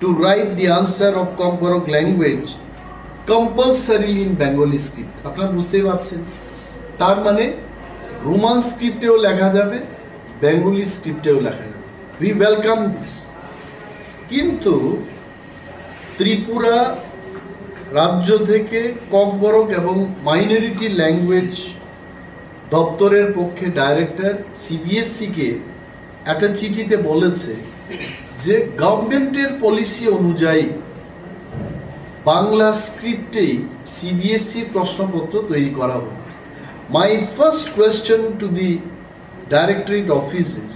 to write the answer of KOKBOROK language compulsorily in Bengali script. আপনারা বুঝতেই পারছেন, তার মানে Roman স্ক্রিপ্টেও লেখা যাবে, Bengali স্ক্রিপ্টেও লেখা যাবে। We welcome this. কিন্তু ত্রিপুরা রাজ্য থেকে ককবরক এবং মাইনরিটি ল্যাঙ্গুয়েজ দপ্তরের পক্ষে ডাইরেক্টর সিবিএসসিকে একটা চিঠিতে বলেছে যে গভর্নমেন্টের পলিসি অনুযায়ী বাংলা স্ক্রিপ্টেই সিবিএসসি প্রশ্নপত্র তৈরি করা হবে। My first question to the directorate office is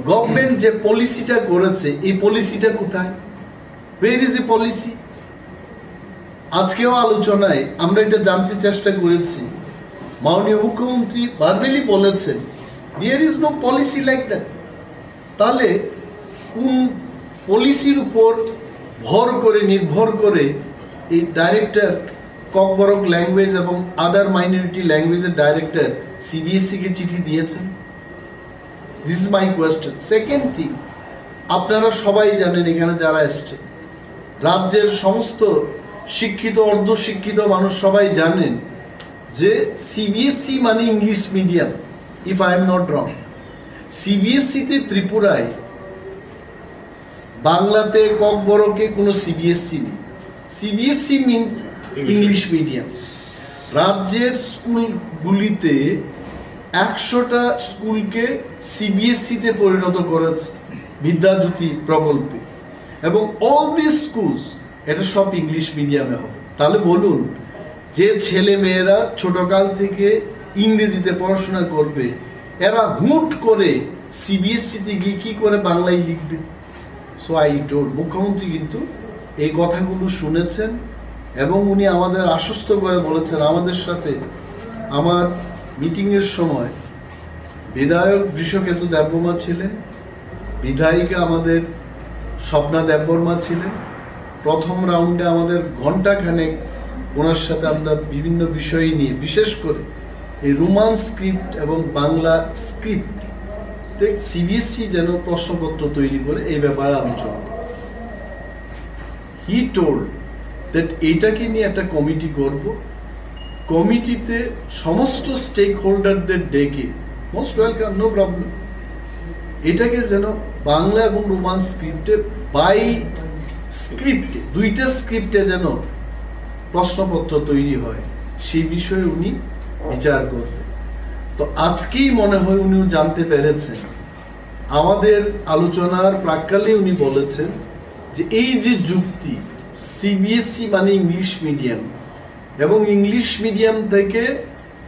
government যে পলিসিটা করেছে এই পলিসিটা কোথায়? ওয়ের ইজ দি পলিসি? আজকেও আলোচনায় আমরা এটা জানতে চেষ্টা করেছি। মাননীয় মুখ্যমন্ত্রী ভার্বালি বলেছেন there is no policy like that. তাহলে কোন পলিসির উপর নির্ভর করে এই ডাইরেক্টর ককবরক ল্যাঙ্গুয়েজ এবং আদার মাইনরিটি ল্যাঙ্গুয়েজের ডাইরেক্টর সিবিএসসি কে চিঠি দিয়েছেন? This is my question. Second thing, আপনারা সবাই জানেন, এখানে যারা এসছে রাজ্যের সমস্ত শিক্ষিত অর্ধশিক্ষিত মানুষ সবাই জানেন যে সিবিএসসি মানে English medium. If I am not wrong, সিবিএসসিতে ত্রিপুরায় বাংলাতে ককবরকে কোনো সিবিএসসি নেই। CBSE means English medium. রাজ্যের স্কুলগুলিতে 100টা স্কুলকে সিবিএসসিতে পরিণত করেছে বিদ্যাজ্যোতি প্রকল্পে, এবং অল দিস স্কুলস এটা সব ইংলিশ মিডিয়ামে হবে। তাহলে বলুন, যে ছেলে মেয়েরা ছোটকাল থেকে ইংরেজিতে পড়াশোনা করবে এরা হুট করে সিবিএসসিতে গিয়ে কি করে বাংলায় লিখবে? সো আই টোল্ড, মুখ্যমন্ত্রী কিন্তু এই কথাগুলো শুনেছেন এবং উনি আমাদের আশ্বস্ত করে বলেছেন। আমাদের সাথে আমার মিটিংয়ের সময় বিধায়ক বৃষকেতু দেববর্মা ছিলেন, বিধায়িকা আমাদের স্বপ্না দেববর্মা ছিলেন। প্রথম রাউন্ডে আমাদের ঘন্টাখানেক ওনার সাথে আমরা বিভিন্ন বিষয় নিয়ে, বিশেষ করে এই রোমান স্ক্রিপ্ট এবং বাংলা স্ক্রিপ্ট সিবিএসসি যেন প্রশ্নপত্র তৈরি করে এই ব্যাপারে আলোচনা করে। হি টোল্ড দ্যাট এইটাকে নিয়ে একটা কমিটি করব কমিটিতে সমস্ত স্টেক হোল্ডারদের ডেকে মোস্ট ওয়েলকাম, নো প্রবলেম, এটাকে যেন বাংলা এবং রোমান স্ক্রিপ্টে বাই স্ক্রিপ্টে, দুইটা স্ক্রিপ্টে যেন প্রশ্নপত্র তৈরি হয়, সেই বিষয়ে উনি বিচার করবেন। তো আজকেই মনে হয় উনিও জানতে পেরেছেন, আমাদের আলোচনার প্রাক্কালে উনি বলেছেন যে এই যে যুক্তি সিবিএসই মানে ইংলিশ মিডিয়াম, এবং ইংলিশ মিডিয়াম থেকে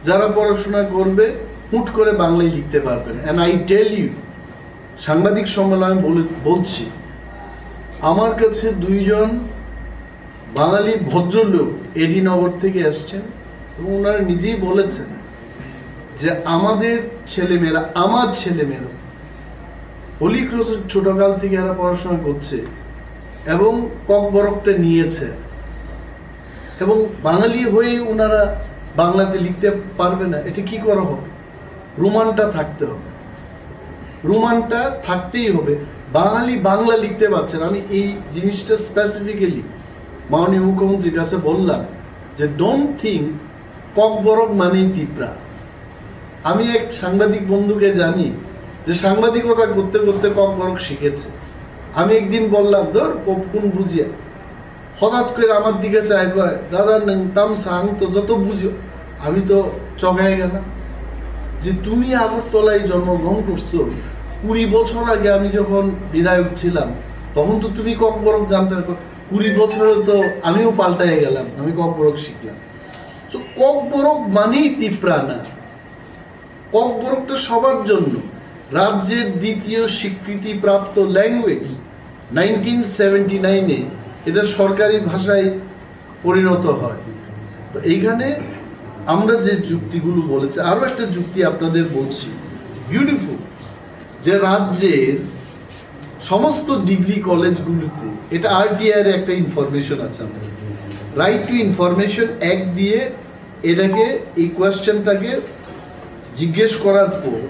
যারা পড়াশোনা করবে হুট করে বাংলায় লিখতে পারবেন। এন্ড আই টেল ইউ, সাংবাদিক সম্মেলনে বলছি, আমার কাছে দুইজন বাঙালি ভদ্রলোক এডিনগর থেকে এসছেন এবং ওনারা নিজেই বলেছেন যে আমাদের ছেলেমেয়েরা, আমার ছেলেমেয়েরা হোলি ক্রসের ছোটকাল থেকে এরা পড়াশোনা করছে এবং ককবরকটা নিয়েছে, এবং বাঙালি হয়ে ওনারা বাংলাতে লিখতে পারবে না, এটা কি করা হবে? রোমানটা থাকতে হবে, রোমানটা থাকতেই হবে। বাঙালি বাংলা লিখতে পারছেন। আমি এই জিনিসটা স্পেসিফিক্যালি মাননীয় মুখ্যমন্ত্রীর কাছে বললাম যে ডোন্ট থিঙ্ক ককবরক মানেই ত্রিপুরা। আমি এক সাংবাদিক বন্ধুকে জানি যে সাংবাদিকতা করতে করতে ককবরক শিখেছে। আমি একদিন বললাম ধর কোন বুঝিয়া, হঠাৎ করে আমার দিকে চাই কয় দাদা তাম সাং তো যত বুঝো। আমি তো চগায় গেলাম যে তুমি আগরতলায় জন্মগ্রহণ করছো, 20 বছর আগে আমি যখন বিধায়ক ছিলাম তখন তো তুমি ককবরক জানতে, 20 বছরে তো আমিও পাল্টাই গেলাম, আমি ককবরক শিখলাম। তো ককবরক মানেই ত্রিপুরা না, ককবরকটা সবার জন্য। রাজ্যের দ্বিতীয় স্বীকৃতি প্রাপ্ত ল্যাঙ্গুয়েজ, 1979-এ এটা সরকারি ভাষায় পরিণত হয়। তো এইখানে আমরা যে যুক্তিগুলো বলেছি, আরো একটা যুক্তি আপনাদের বলছি, বিউটিফুল, যে রাজ্যের সমস্ত ডিগ্রি কলেজগুলোতে, এটা আরটিআই এর একটা ইনফরমেশন আছে, আমাদের রাইট টু ইনফরমেশন অ্যাক্ট দিয়ে এটাকে, এই কোয়েশ্চেনটাকে জিজ্ঞেস করার পর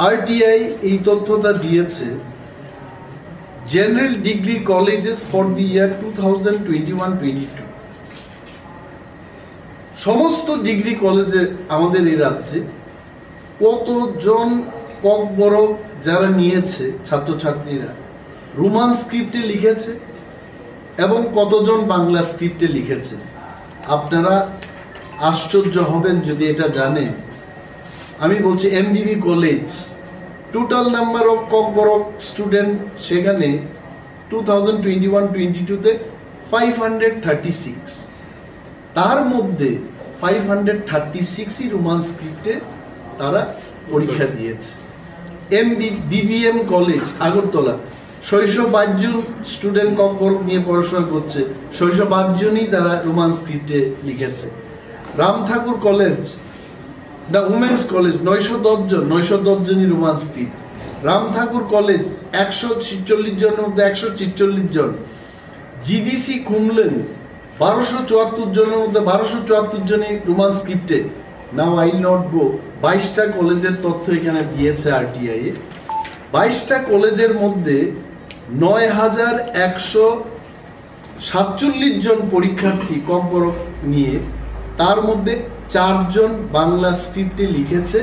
আরটিআই এই তথ্যটা দিয়েছে, general degree colleges for the year 2021-22, সমস্ত ডিগ্রি কলেজে আমাদের এই রাজ্যে কতজন ককবরক যারা নিয়েছে ছাত্রছাত্রীরা রোমান স্ক্রিপ্টে লিখেছে এবং কতজন বাংলা স্ক্রিপ্টে লিখেছে। আপনারা আশ্চর্য হবেন যদি এটা জানেন। আমি বলছি এমবিবি college, total number of Kokborok student সেখানে 2021-22-তে 536, তার মধ্যে 536ই রোমান স্ক্রিপ্টে তারা পরীক্ষা দিয়েছে। বিবিএম কলেজ আগরতলা, 605 জন স্টুডেন্ট ককবরক নিয়ে পড়াশোনা করছে, 605 জনই তারা রোমান স্ক্রিপ্টে লিখেছে। রাম ঠাকুর কলেজ, দ্য উমেন্স কলেজ, 910 জনই রোমান স্ক্রিপ্ট। রাম ঠাকুর কলেজ 146 জনের মধ্যে 146 জন। জিডিসি কুমলেন 1274 জনের মধ্যে 1274 জনই রোমান স্ক্রিপ্টে। নাও আই নট গো, 22টা কলেজের তথ্য এখানে দিয়েছে আরটিআই এ। 22টা কলেজের মধ্যে 9147 জন পরীক্ষার্থী ককবরক নিয়ে, তার মধ্যে 4 জন বাংলা স্ক্রিপ্টে লিখেছে,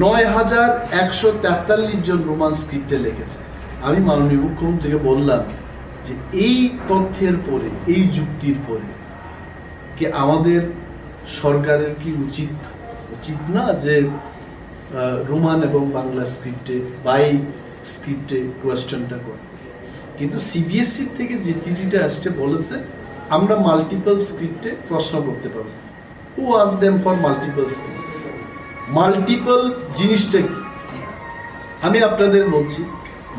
9143 জন রোমান স্ক্রিপ্টে লিখেছে। আমি মাননীয় মুখ্যমন্ত্রীকে বললাম যে এই তথ্যের পরে, এই যুক্তির পরে কি আমাদের সরকারের কি উচিত না যে রোমান এবং বাংলা স্ক্রিপ্টে বাই স্ক্রিপ্টে কোয়েশ্চেনটা করে? কিন্তু সিবিএসই থেকে যে চিঠিটা আসছে বলেছে আমরা মাল্টিপল স্ক্রিপ্টে প্রশ্ন করতে পারবো। Who ask them for multiple script? Multiple জিনিসটা কি আমি আপনাদের বলছি।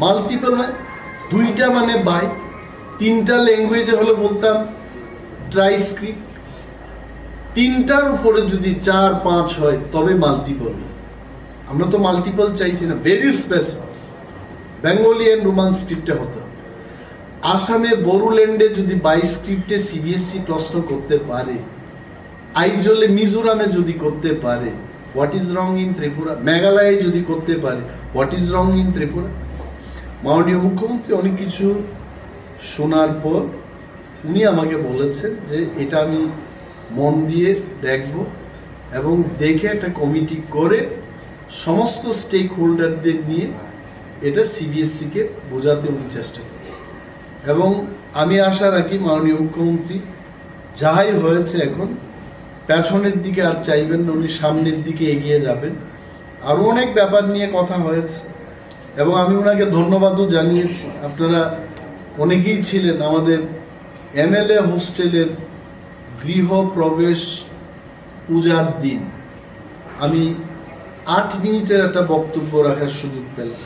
মাল্টিপল মানে দুইটা মানে বাই, 3টা ল্যাঙ্গুয়েজে হলে বলতাম ট্রাই স্ক্রিপ্ট, 3টার উপরে যদি 4-5 হয় তবে মাল্টিপল। আমরা তো মাল্টিপল চাইছি না, very specific Bengali and Roman স্ক্রিপ্টে হতে হবে। আসামে বড়োল্যান্ডে যদি বাই স্ক্রিপ্টে সিবিএসই প্রশ্ন করতে পারে, আইজলে মিজোরামে যদি করতে পারে, what is wrong in Tripura? মেঘালয়ে যদি করতে পারে, what is wrong in Tripura? মাননীয় মুখ্যমন্ত্রী অনেক কিছু শোনার পর উনি আমাকে বলেছেন যে এটা আমি মন দিয়ে দেখব এবং দেখে একটা কমিটি করে সমস্ত স্টেক হোল্ডারদের নিয়ে এটা সিবিএসসিকে বোঝাতে উনি চেষ্টা করেন এবং আমি আশা রাখি মাননীয় মুখ্যমন্ত্রী যাই হয়েছে এখন পেছনের দিকে আর চাইবেন না, উনি সামনের দিকে এগিয়ে যাবেন। আরও অনেক ব্যাপার নিয়ে কথা হয়েছে এবং আমি ওনাকে ধন্যবাদও জানিয়েছি। আপনারা অনেকেই ছিলেন আমাদের এমএলএ হোস্টেলের গৃহ প্রবেশ পূজার দিন। আমি 8 মিনিটের একটা বক্তব্য রাখার সুযোগ পেলাম।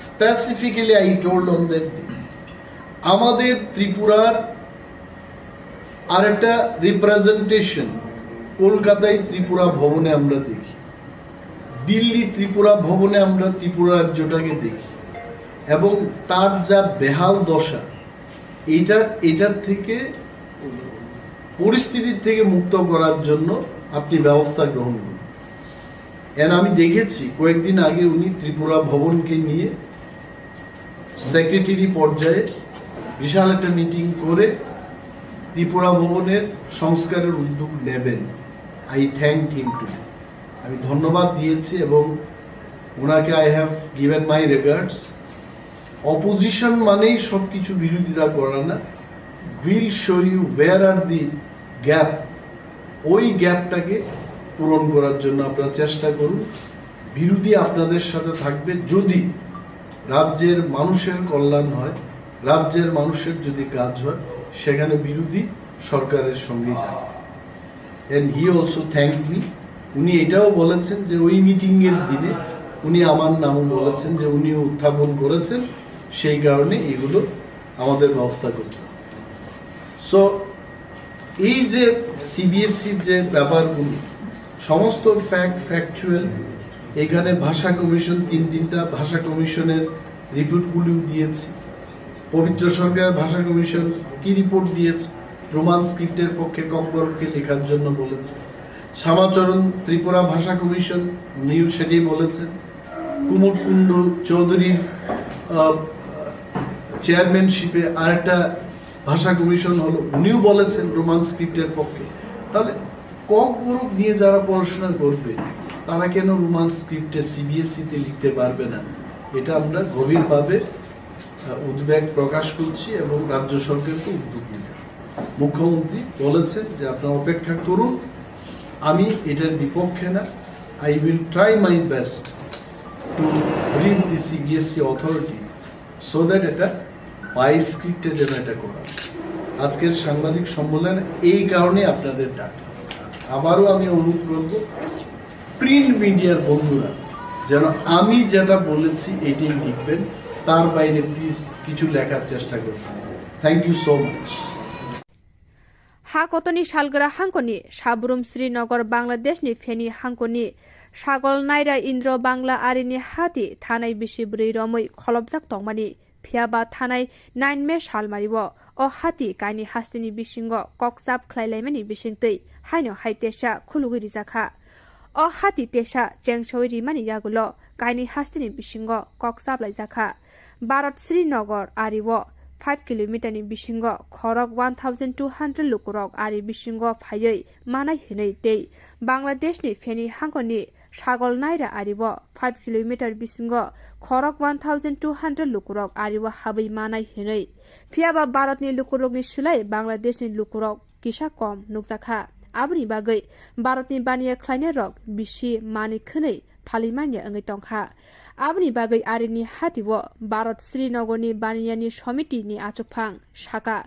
Specifically I told on that day আমাদের ত্রিপুরার আর একটা রিপ্রেজেন্টেশন কলকাতায় ত্রিপুরা ভবনে আমরা দেখি, দিল্লি ত্রিপুরা ভবনে আমরা ত্রিপুরা রাজ্যটাকে দেখি এবং তার যা বেহাল দশা এটার থেকে পরিস্থিতির থেকে মুক্ত করার জন্য আপনি ব্যবস্থা গ্রহণ করুন। আমি দেখেছি কয়েকদিন আগে উনি ত্রিপুরা ভবনকে নিয়ে সেক্রেটারি পর্যায়ে বিশাল একটা মিটিং করে ত্রিপুরা ভবনের সংস্কারের উদ্যোগ নেবেন। আই থ্যাংক হিম টু, আমি ধন্যবাদ দিয়েছি এবং ওনাকে I have given my regards. Opposition মানেই সব কিছু বিরোধিতা করা না, will show you where are the gap, ওই গ্যাপটাকে পূরণ করার জন্য আপনারা চেষ্টা করুন। বিরোধী আপনাদের সাথে থাকবে যদি রাজ্যের মানুষের কল্যাণ হয়, রাজ্যের মানুষের যদি কাজ হয়, সেখানে বিরোধী সরকারের সঙ্গেই থাকে। And he also thank me, উনি এটাও বলেছেন যে ওই মিটিং এর দিনে উনি আমার নামও বলেছেন যে উনি উত্থাপন করেছেন, সেই কারণে এগুলো আমাদের ব্যবস্থা করতে হবে। সো এই যে সিবিএসসির যে ব্যাপারগুলো সমস্ত ফ্যাকচুয়াল, এখানে ভাষা কমিশন 3টা ভাষা কমিশনের রিপোর্টগুলিও দিয়েছি। পবিত্র সরকারের ভাষা কমিশন কি রিপোর্ট দিয়েছে? রোমান স্ক্রিপ্টের পক্ষে ককবরককে লেখার জন্য বলেছে। শ্যামাচরণ ত্রিপুরা ভাষা কমিশন উনিও সেটাই বলেছেন। কুমুর কুণ্ডু চৌধুরীর চেয়ারম্যানশিপে আরেকটা ভাষা কমিশন হলো, উনিও বলেছেন রোমান স্ক্রিপ্টের পক্ষে। তাহলে ককবরক নিয়ে যারা পড়াশোনা করবে তারা কেন রোমান স্ক্রিপ্টে সিবিএসসিতে লিখতে পারবে না? এটা আমরা গভীরভাবে উদ্বেগ প্রকাশ করছি এবং রাজ্য সরকারকে উদ্যোগ নিতে। মুখ্যমন্ত্রী বলেছেন যে আপনারা অপেক্ষা করুন, আমি এটার বিপক্ষে না। I will try my best to bring the CBSE authority so that এটা বাই স্ক্রিপ্টে যেন এটা করা। আজকের সাংবাদিক সম্মেলন এই কারণে আপনাদের ডাক। আবারও আমি অনুরোধ করব প্রিন্ট মিডিয়ার বন্ধুরা যেন আমি যেটা বলেছি এটাই লিখবেন, তার বাইরে প্লিজ কিছু লেখার চেষ্টা করবেন। Thank you so much. हाकतनी सालग्रा हांकनी साब्रुम श्रीनगर बांग्लादेशनि फेनी हांकनी सागल नायरा इंद्र बांग्ला आरिनि हाती थानाय बिसिब्रै रमै खलबजाक तंमानि फियाबा थानाय 9 मे सालमारिव अ हाती कानि हास्तिनि बिसिंग ककसाब ख्लायलायमानि बिसिंतै हायनो हाइतेसा खुलुगि रिजाखा अ हाती तेसा चेंगसोय रिमानि यागुलो कानि हास्तिनि बिसिंग ककसाब लायजाखा भारत श्रीनगर आरिव 5 किलोमीटरनि बिसिंग खरक 1200 लुकुरक आरि बिसिंग फायै मानाय हिनै तै बांग्लादेशनि फेनी हांकनि सागल नायरा आरिव 5 किलोमीटर बिसिंग खरक 1200 लुकुरक आरिव हाबै मानाय हिनै फियाबा भारतनि लुकुरकनि सिलाय बांग्लादेशनि लुकुरक किसा कम नुकजाखा आबनि बागै भारतनि बानिया ख्लायने रक बिसि मानि खोनै फालिमानिया अंगै तंखा आबनि बागै आरिनि हातिव भारत श्रीनगरनि बानियानि समितिनि आचुकफां शाखा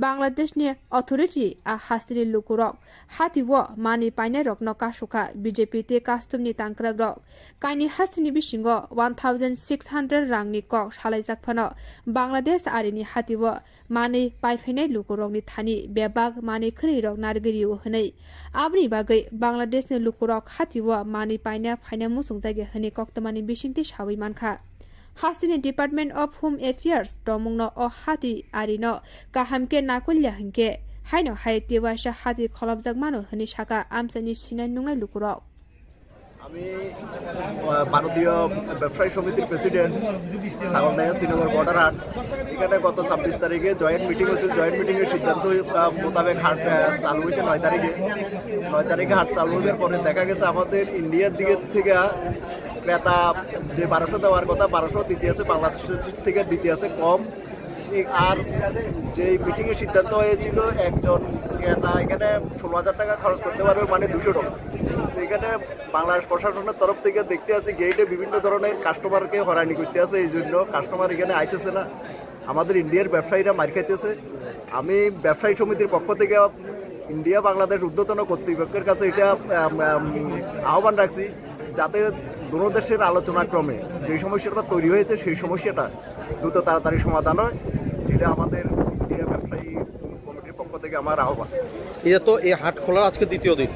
बांग्लादेशनि अथॉरिटी आ हास्तिनि लुकुरक हातिव मानि पाइने रक नकाशुका बीजेपी ते कास्टमनि तांक्राग रक काइनि हास्तिनि बिसिंग 1600 रांनि कक सालायजाकफानो बांग्लादेश आरिनि हातिव मानि पाइफैनाय लुकुरकनि थानि बेबाग मानि खोरै रक नारगिरिउ हनै आबनि बागै बांग्लादेशनि लुकुरक हातिव मानि पाइना फाइना मुसुं जायगा हनै कक्तमानि बिसिंति सावै मानखा हास्तिनि डिपार्टमेंट अफ होम एफेयर्स तमुंगनो अ हाति आरिनो काहामके नाकुल्या हंके हाइनो हाय तेवासा हाति खलबजाक मानो हनि साका आमसानि सिनाय नुंनाय लुकुरक আমি ভারতীয় ব্যবসায়ী সমিতির প্রেসিডেন্ট ছাগলনাইয়া শ্রীনগর বর্ডার হাট। এখানে গত 26 তারিখে জয়েন্ট মিটিং হয়েছিল। জয়েন্ট মিটিংয়ের সিদ্ধান্ত মোতাবেক হাট চালু হয়েছে 9 তারিখে। 9 তারিখে হাট চালু হওয়ার পরে দেখা গেছে আমাদের ইন্ডিয়ার দিকে থেকে ক্রেতা যে 1200 দেওয়ার কথা 1200 দিতে আছে, বাংলাদেশের থেকে দিতে আছে কম। আর যে মিটিংয়ের সিদ্ধান্ত হয়েছিল একজন ক্রেতা এখানে 16,000 টাকা খরচ করতে পারবে, মানে 200 টাকা। এখানে বাংলাদেশ প্রশাসনের তরফ থেকে দেখতে আছে গেটে বিভিন্ন ধরনের কাস্টমারকে হয়রানি করতে আছে, এই জন্য কাস্টমার এখানে আইতেছে না। আমাদের ইন্ডিয়ার ব্যবসায়ীরা মার খাইতেছে। আমি ব্যবসায়ী সমিতির পক্ষ থেকে ইন্ডিয়া বাংলাদেশ ঊর্ধ্বতন কর্তৃপক্ষের কাছে এটা আহ্বান রাখছি, যাতে দুনো দেশের আলোচনাক্রমে যে সমস্যাটা তৈরি হয়েছে সেই সমস্যাটা দ্রুত তাড়াতাড়ি সমাধান হয়। এটা আমাদের ইন্ডিয়া ব্যবসায়ী কমিটির পক্ষ থেকে আমার আহ্বান। এটা তো এই হাট খোলার আজকে দ্বিতীয় দিন।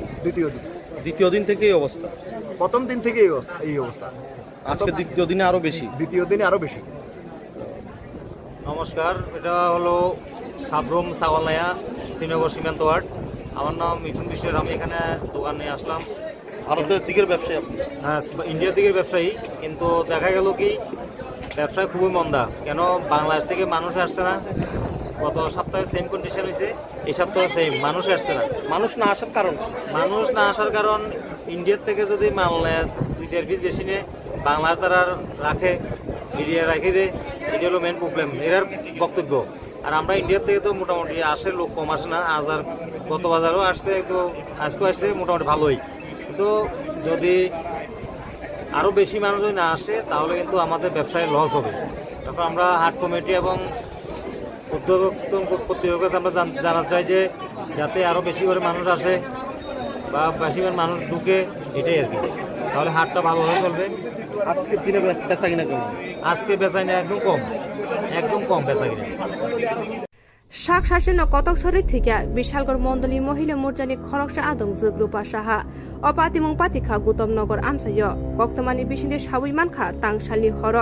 দ্বিতীয় দিন থেকে এই অবস্থা। প্রথম দিন থেকে এই অবস্থা। আজকে দ্বিতীয় দিনে আরো বেশি। নমস্কার, এটা হলো সাবরুম ছাগলনাইয়া শ্রীনগর সীমান্ত ওয়ার্ড। আমার নাম মিঠুন বিশ্বের। আমি এখানে দোকান নিয়ে আসলাম। ভারতের দিকের ব্যবসায়ী আপনি? হ্যাঁ, ইন্ডিয়ার দিকের ব্যবসায়ী। কিন্তু দেখা গেল কি ব্যবসায় খুবই মন্দা। কেন বাংলাদেশ থেকে মানুষ আসছে না। গত সপ্তাহে সেম কন্ডিশন হয়েছে, এই সপ্তাহে সেম, মানুষ আসছে না। মানুষ না আসার কারণ ইন্ডিয়ার থেকে যদি মাল নেয় 2-4 পিস বেশি নেয়, বাংলাদেশ তারা রাখে, মিডিয়া রাখে দেয়। এটা হলো মেন প্রবলেম, এর বক্তব্য। আর আমরা ইন্ডিয়ার থেকে তো মোটামুটি আসে, লোক কম আসে না। আজ আর গত বাজারও আসছে, তো আজকেও আসছে মোটামুটি ভালোই। কিন্তু যদি আরও বেশি মানুষ যদি না আসে তাহলে কিন্তু আমাদের ব্যবসায় লস হবে। তারপর আমরা হাট কমিটি এবং কর্তৃপক্ষের কাছে আমরা জানাতে চাই যে যাতে আরও বেশি করে মানুষ আসে বা বেশি করে মানুষ ঢুকে, এটাই আর কি। তাহলে হাটটা ভালোভাবে চলবে। আজকের দিনে বেচা কিনা কেমন? আজকে বেচা কিনা একদম কম বেচা কিনা। শাক শাসন কতক শরীর থেকে বিশালগড় মন্ডলী মহিলা মোর্চানি খরকসা আদং জগ্রুপা সাহা অপাতিমং পাতিখা গৌতম নগর আমসায় কক্তমানি বিশিন্দে সাবুই মানখা তাংসালি হর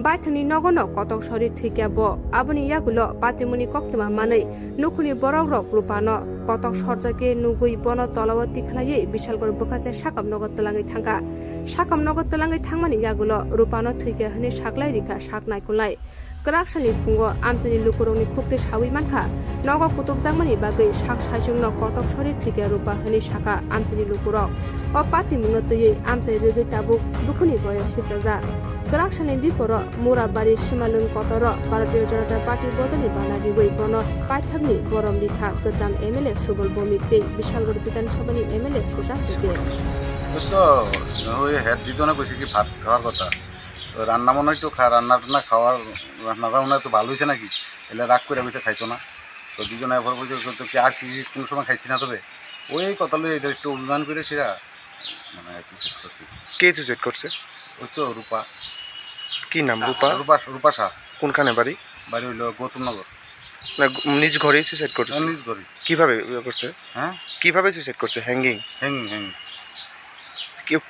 বাইথনি নগন কতক শরীর থেকে ব আবনি ইয়াগুলো পাতিমুনি কক্তমা মাनै নুখুনি বরক রক রূপান কতক সরজাকে নুগুই বন তলাবতী খালাই বিশালগড় বখাছে সাকাম নগর তলাঙ্গै থাংমানি ইয়াগুলো রূপান থেকে হনে সাকলাই রিখা সাকনাই Kulai Kerakshani Pungo, Amsani Lukuroni Kukte Shawi Manka, Nogo Kutuk Zamani Bagay, Shak Shashung no Kotok Shori Tiga Rupa Hani Shaka, Amsani Lukurok, or Pati Munotoye, Amsai Rugitabu, Dukuni Boya Shitaza. Kerakshani Diporo, Mura Bari Shimalun Kotoro, Paradio Janata Party Bodoni Banagi Waypono, Paitagni, Borom Lika, Kajam Emele, Shubal Bomik Day, Vishal Rupitan Shabani Emele, Shusha Day. Head দিত না কইছে কি ভাত খাওয়ার কথা, তো রান্না মনে হয় তো রান্না খাওয়ার রান্নাটা মনে হয় তো ভালো হয়েছে নাকি, এলে রাগ করে বসে খাইতো না। তো দুজনে এবার বলছে কি আর কি কোনো সময় খাইছি না, তবে ওই কথা এটা একটু অভিমান করে সেরা মানে সুইসাইড করছে। কে সুইসাইড করছে? ওই তো রূপা। কি নাম? রূপা? রূপা শাহ। কোনখানে বাড়ি? বাড়ি হইল গৌতমনগর। না, নিজ ঘরেই সুইসাইড করছে? নিজ ঘরে। কিভাবে করছে? হ্যাঁ, কিভাবে সুইসাইড করছে? হ্যাঙ্গিং? হ্যাঙ্গিং।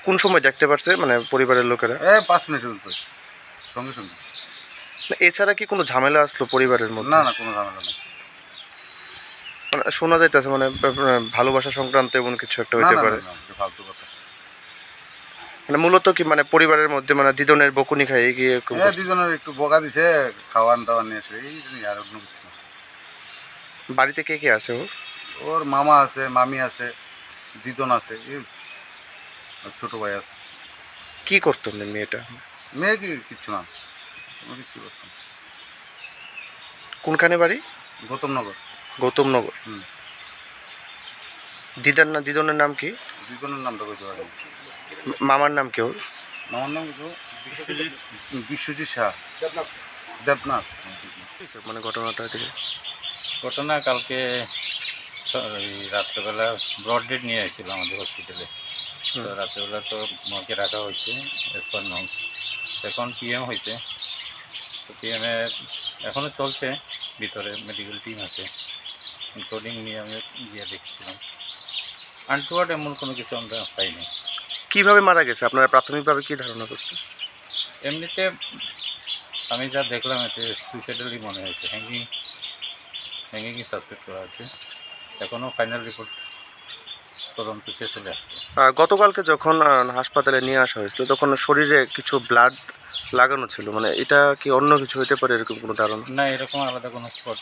কোন সময় দেখতে পারছে মানে পরিবারের লোকেরা? 5 মিনিটের উপরে, সঙ্গে সঙ্গে। এছাড়া কি কোনো ঝামেলা আসলো পরিবারের মধ্যে? না, কোনো ঝামেলা নেই। মানে শোনা যাইতেছে মানে ভালোবাসা সংক্রান্ত এমন কিছু একটা হইতে পারে। ফালতু কথা। মানে মূলত কি মানে পরিবারের মধ্যে মানে দিদনের বকুনি খাই গিয়ে দিদনের একটু বকা দিছে, খাওয়ান দাওয়ান নিয়ে এসে, এই আর অন্য কিছু না। বাড়িতে কে কে আছে? ওর মামা আছে, মামি আছে, দিদন আছে, ছোট ভাই আছে। কি করতো মেয়েটা? মেয়ে কি কিচ্ছু না, কিচ্ছু করতাম। কোনখানে বাড়ি? গৌতমনগর। গৌতমনগর। দিদনের নাম কি? দিদনের নামটা বলতে পারি। মামার নাম কেউ? মামার নাম বিশ্বজিৎ শাহ, দেবনাথ। মানে ঘটনাটা ঘটনা কালকে রাত্রেবেলা ব্রড ডেড নিয়ে আসছিল আমাদের হসপিটালে। তো রাত্রেবেলা তো মর্গে রাখা হয়েছে এসপার নন। এখন পিএম হয়েছে, তো পিএমে এখনও চলছে, ভিতরে মেডিকেল টিম আছে, ইনক্লুডিং নিয়ে আমি গিয়ে দেখছিলাম। আনটুয়ার্ড এমন কোনো কিছু আমরা পাইনি। কীভাবে মারা গেছে আপনারা প্রাথমিকভাবে কী ধারণা করছেন? এমনিতে আমি যা দেখলাম এতে সুইসাইডালই মনে হয়েছে, হ্যাঙ্গিংই সাসপেক্ট করা আছে। এখনও ফাইনাল রিপোর্ট তদন্ত শেষ হলে আসবে। গতকালকে যখন হাসপাতালে নিয়ে আসা হয়েছিল তখন শরীরে কিছু ব্লাড লাগানো ছিল, মানে এটা কি অন্য কিছু হতে পারে এরকম কোনো ধারণা? না, এরকম আলাদা কোনো স্পট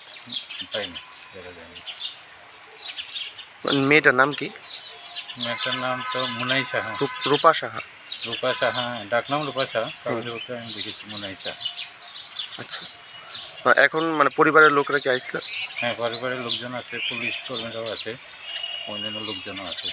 পাইনি, দেখা যায়নি। মেয়েটার নাম কি? মেয়েটার নাম তো মুনাই সাহা। রূপা সাহা? রূপা সাহা, ডাকনাম রূপা সাহা, কাগজপত্রে আমি দেখেছি মুনাই সাহা। আচ্ছা, এখন মানে পরিবারের লোকরা কি আইছিল? হ্যাঁ, পরিবারের লোকজন আছে, পুলিশ কর্মীরাও আছে, অন্যান্য লোকজনও আছে।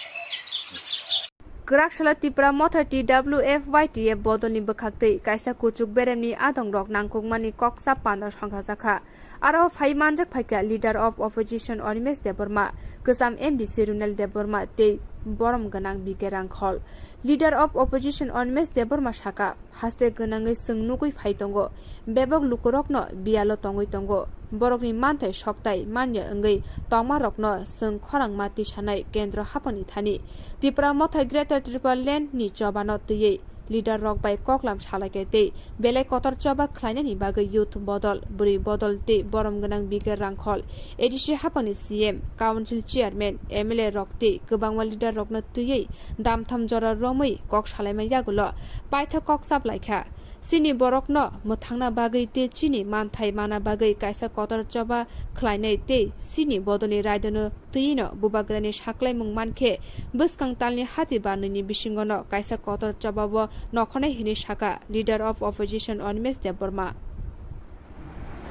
Grakshla Tripura Mothar TWFYTF Bodolni Bokhaktei Kaisa Kuchuk Beremni Adong Rok Nangkukmani Koksa Pandar Chongjakha Aro Phai Manjak Phaika Leader of Opposition Onimes Deborma Kusam MD Sirunel Deborma Tei Borom Ganang Bigerang Khol Leader of Opposition Onimes Deborma Shaka Haste Ganangai Sungnukui Phaitongo Bebok Lukurokno Bialo Tongoi Tongo Borokni Manthai Shoktai Manya Ngai Tongma Rokno Sung Khorang Mati Shanai Kendra Hapani Thani Tripura Mothai Greater Tripura Land Ni Jobano Tye Leader Rock by Koklam Shalakete Belai Kotor Joba Klainani Baga Youth Bodol Buri Bodol Te Borom Ganang Biger Rangkhol ADC Hapani CM Council Chairman MLA Rock Te Gobangwa Leader Rock No Tye Dam Tham Jora Romoi Kok Shalai Yagulo Paitha Kok Sap Laikha Sini Borokno Muthangna Bagai Te Chini Manthai Mana Bagai Kaisa Kotor Joba Klainai Te Sini Bodoni Raidono Tino Bubagrani Shaklai Mungmanke Buskang Talni Hati Banuni Bishingono Kaisa Kotor Joba Nokhone Hini Shaka Leader of Opposition Onimes Deborma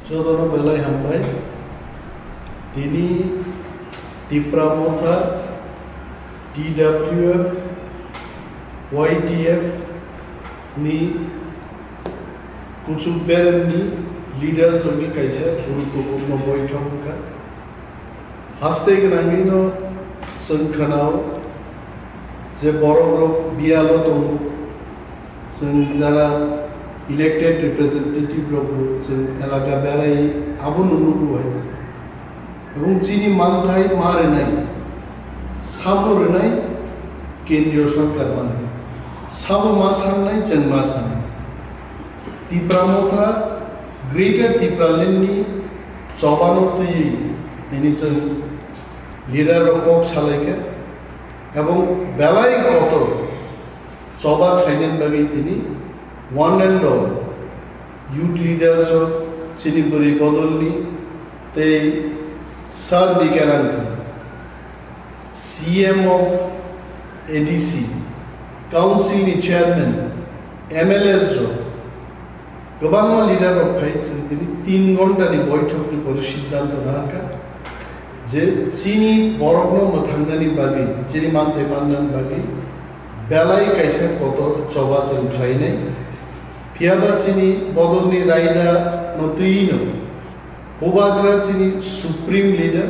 Jodono Belai Hambai Tini Tripura Mothar TWF YTF Ni Kuchuk Beremni Leaders Rogi Kaisa Guruttopurno Boithokka Haste Ganangino Sungkhanao Je Borok Bialo Tong Sung Jara Elected Representative Rogo Sung Elaka Berai Abun Nuku Hoyse Ebong Chini Manthai Mare Nai Samo Renai Kendriyo Sarkar Mare Samo Ma Sanai Jang Ma Sanai Tripura Mothar Greater Tripura Landni Jobano Tye Tini Jang Leader of Kok Shalaika Ebong Belai Kotor Joba Khainen Bagi Tini One and all Youth Leaders of Chiniburi Bodolni Te Sir Bikerangka CM of ADC Council Chairman MLS Gobangwa Leader of Fight Tini 3 ঘন্টা ni বৈঠকটি করে সিদ্ধান্ত নাকা যে চিনি বরগ্ন মথাঙ্গানি বাগি চিনি মানতে মাননান বাগি বেলাই কাইসা কত চবা जों খাইনাই ফিয়াবা চিনি বদলনি রাইদা নতুইনো ওবাগ্রা চিনি সুপ্রিম লিডার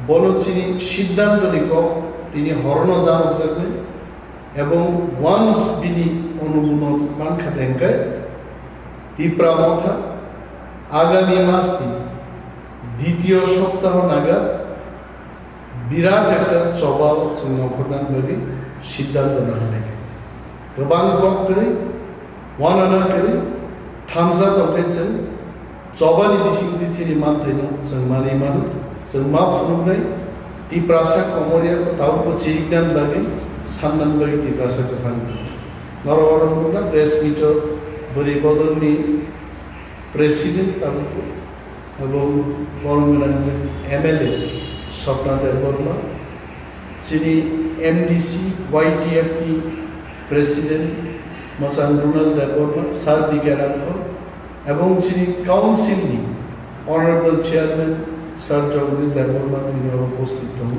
বন চিনি সিদ্ধান্ত নিক তিনি হরণ জানক যাবে এবং ওয়ান্স বিনি অনুমোদন মানখা দেনকায় Tripura Mothar আগামী মাসটি দ্বিতীয় সপ্তাহ নাগাদ বিরাট একটা চবাও जों নখরনান বাগি সিদ্ধান্ত নেওয়া হয়েছে गोबां गक করে ওয়ানানা করে থামসা দকে जों চবানি বিসিংতি চিনি মানথাইনো जों मानि मानो जों मा फुनुनाय Tripura कमरिया तावको चिगनान बागि साननान बागि Tripura को थांगो नरवरनना प्रेस मिट Buri Bodolni President Tabuko এবং বরমগঞ্জের MLA স্বপ্না দেববর্মা যিনি MDC YTF की প্রেসিডেন্ট মচান রুনাল দেববর্মা স্যার বিকেরাঙ্কর এবং যিনি কাউন্সিলনি honourable chairman sir Jagadish Debbarma তিনি উপস্থিত হন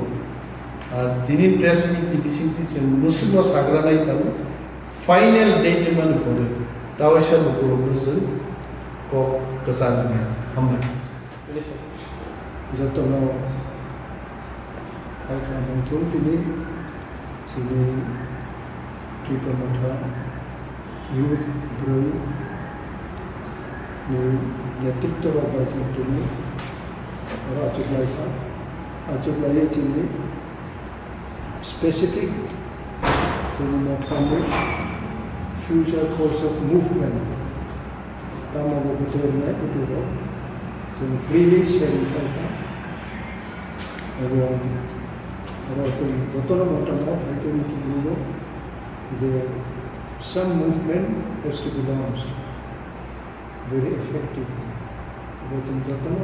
আর তিনি প্রেস মিট বিসিংতি जों মুসলিম সাগরানাই তাবো ফাইনাল ডেট মানে পড়ে Tawasha Bukurubuzu Ko Kasana Hamma Jatono Alkan Tultini Sini Tripura Mothar Youth Brew Ni Yatikto Babatini Achuklaya Chini Specific Sini Mothar future course of movement. Tama ko betul na ito. So freely sharing kaya. এবং Botol motamot itu dulu some movement has to be launched very effectively. Betul betul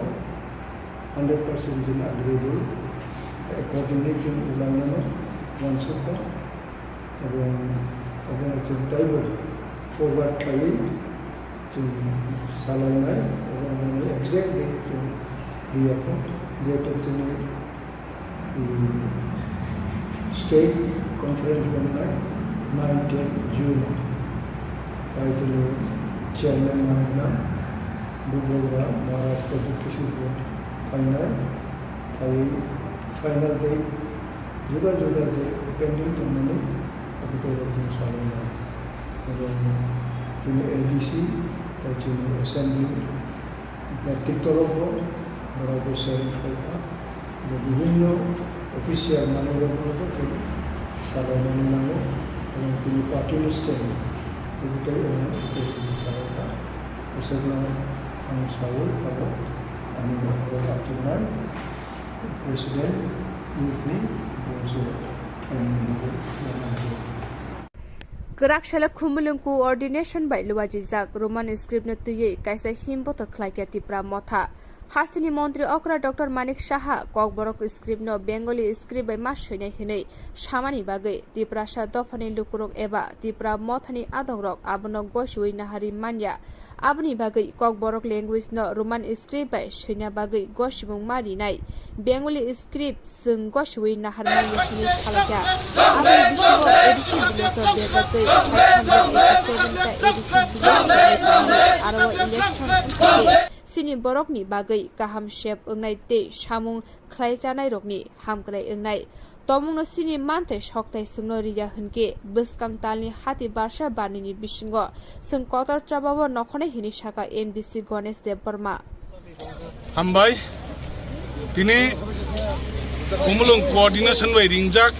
100% in agreeable coordination ulangan langsung dan contoh forward kali salanai orang exactly dia pun dia tu state conference mengenai 9 June itu chairman mana beberapa Maharashtra Deputy final day juga pending tu mana betul salanai dan ADC dan assembly dan TRIPURA berada serta বিভিন্ন official মানুষগুলো থেকে সাধারণ মানুষ এবং তিনি party listen এটাই সাধারণত সেগুলো আমি সাউল পাবো আমি আপনার president UP Gerakshela Khumulung coordination by Luwaji Zak Roman script na tuye kaisa himbo to khlaike tipra motha Hastini Montri Okra Dr. Manik Shaha KOKBOROK script no Bengali script by Mashine Hine Shamani Bagai Tiprasha Dofani Lukurok Eba Tipra Mothani Adorok Abono Goshui Nahari Manya Abni Bagai KOKBOROK language no Roman script by Shina Bagai Goshimung Mari Nai Bengali script Sung Goshui Nahar Manya Hine Halaka Abni Bishibo ADC Biloso Bebagai 587 ADC Biloso Arawa election Sini borok ni bagai kaham shep engnai te samung khlai janai rokni hamkrai engnai tomung no sini mante shoktai sungno rija hunke biskang talni hati barsha bani ni bisingo sung kotor chabawo nokhone hini shaka MDC Ganesh Dev Burma hambai tini kumulung coordination by ringjak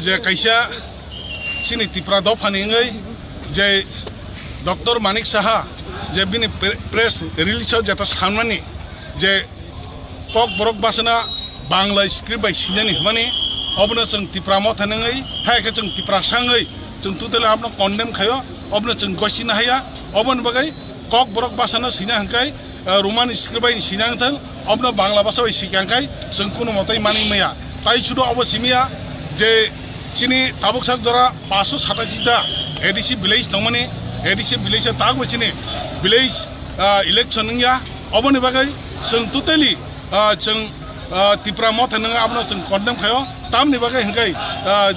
je kaisa sini tipra do phaningai je Dr. Manik Shaha যে বিনি press release যেটা সামনে যে KOKBOROK বাসনা Bangla script by সিজানি মানে অবনে जों টিপ্রা মথানङै হায়কে जों টিপ্রা সাङै जों टोटल आपनो कन्डेम खायो अबने जों गसिना हाया अबन बगै KOKBOROK बासना सिना हंकाय रोमान स्क्रिप्ट बाय सिनांथं अबनो बांला भाषा बाय सिकांकाय जों कुनो मतै मानि मैया ताइ सुदो अबसिमिया जे चिनि ताबुकसाक जरा 587 दा एडीसी विलेज दंमने ADC village tag wachine village election ya oboni bagai जों totally जों tipra moth nanga abno जों condemn khayo tamni bagai hingkai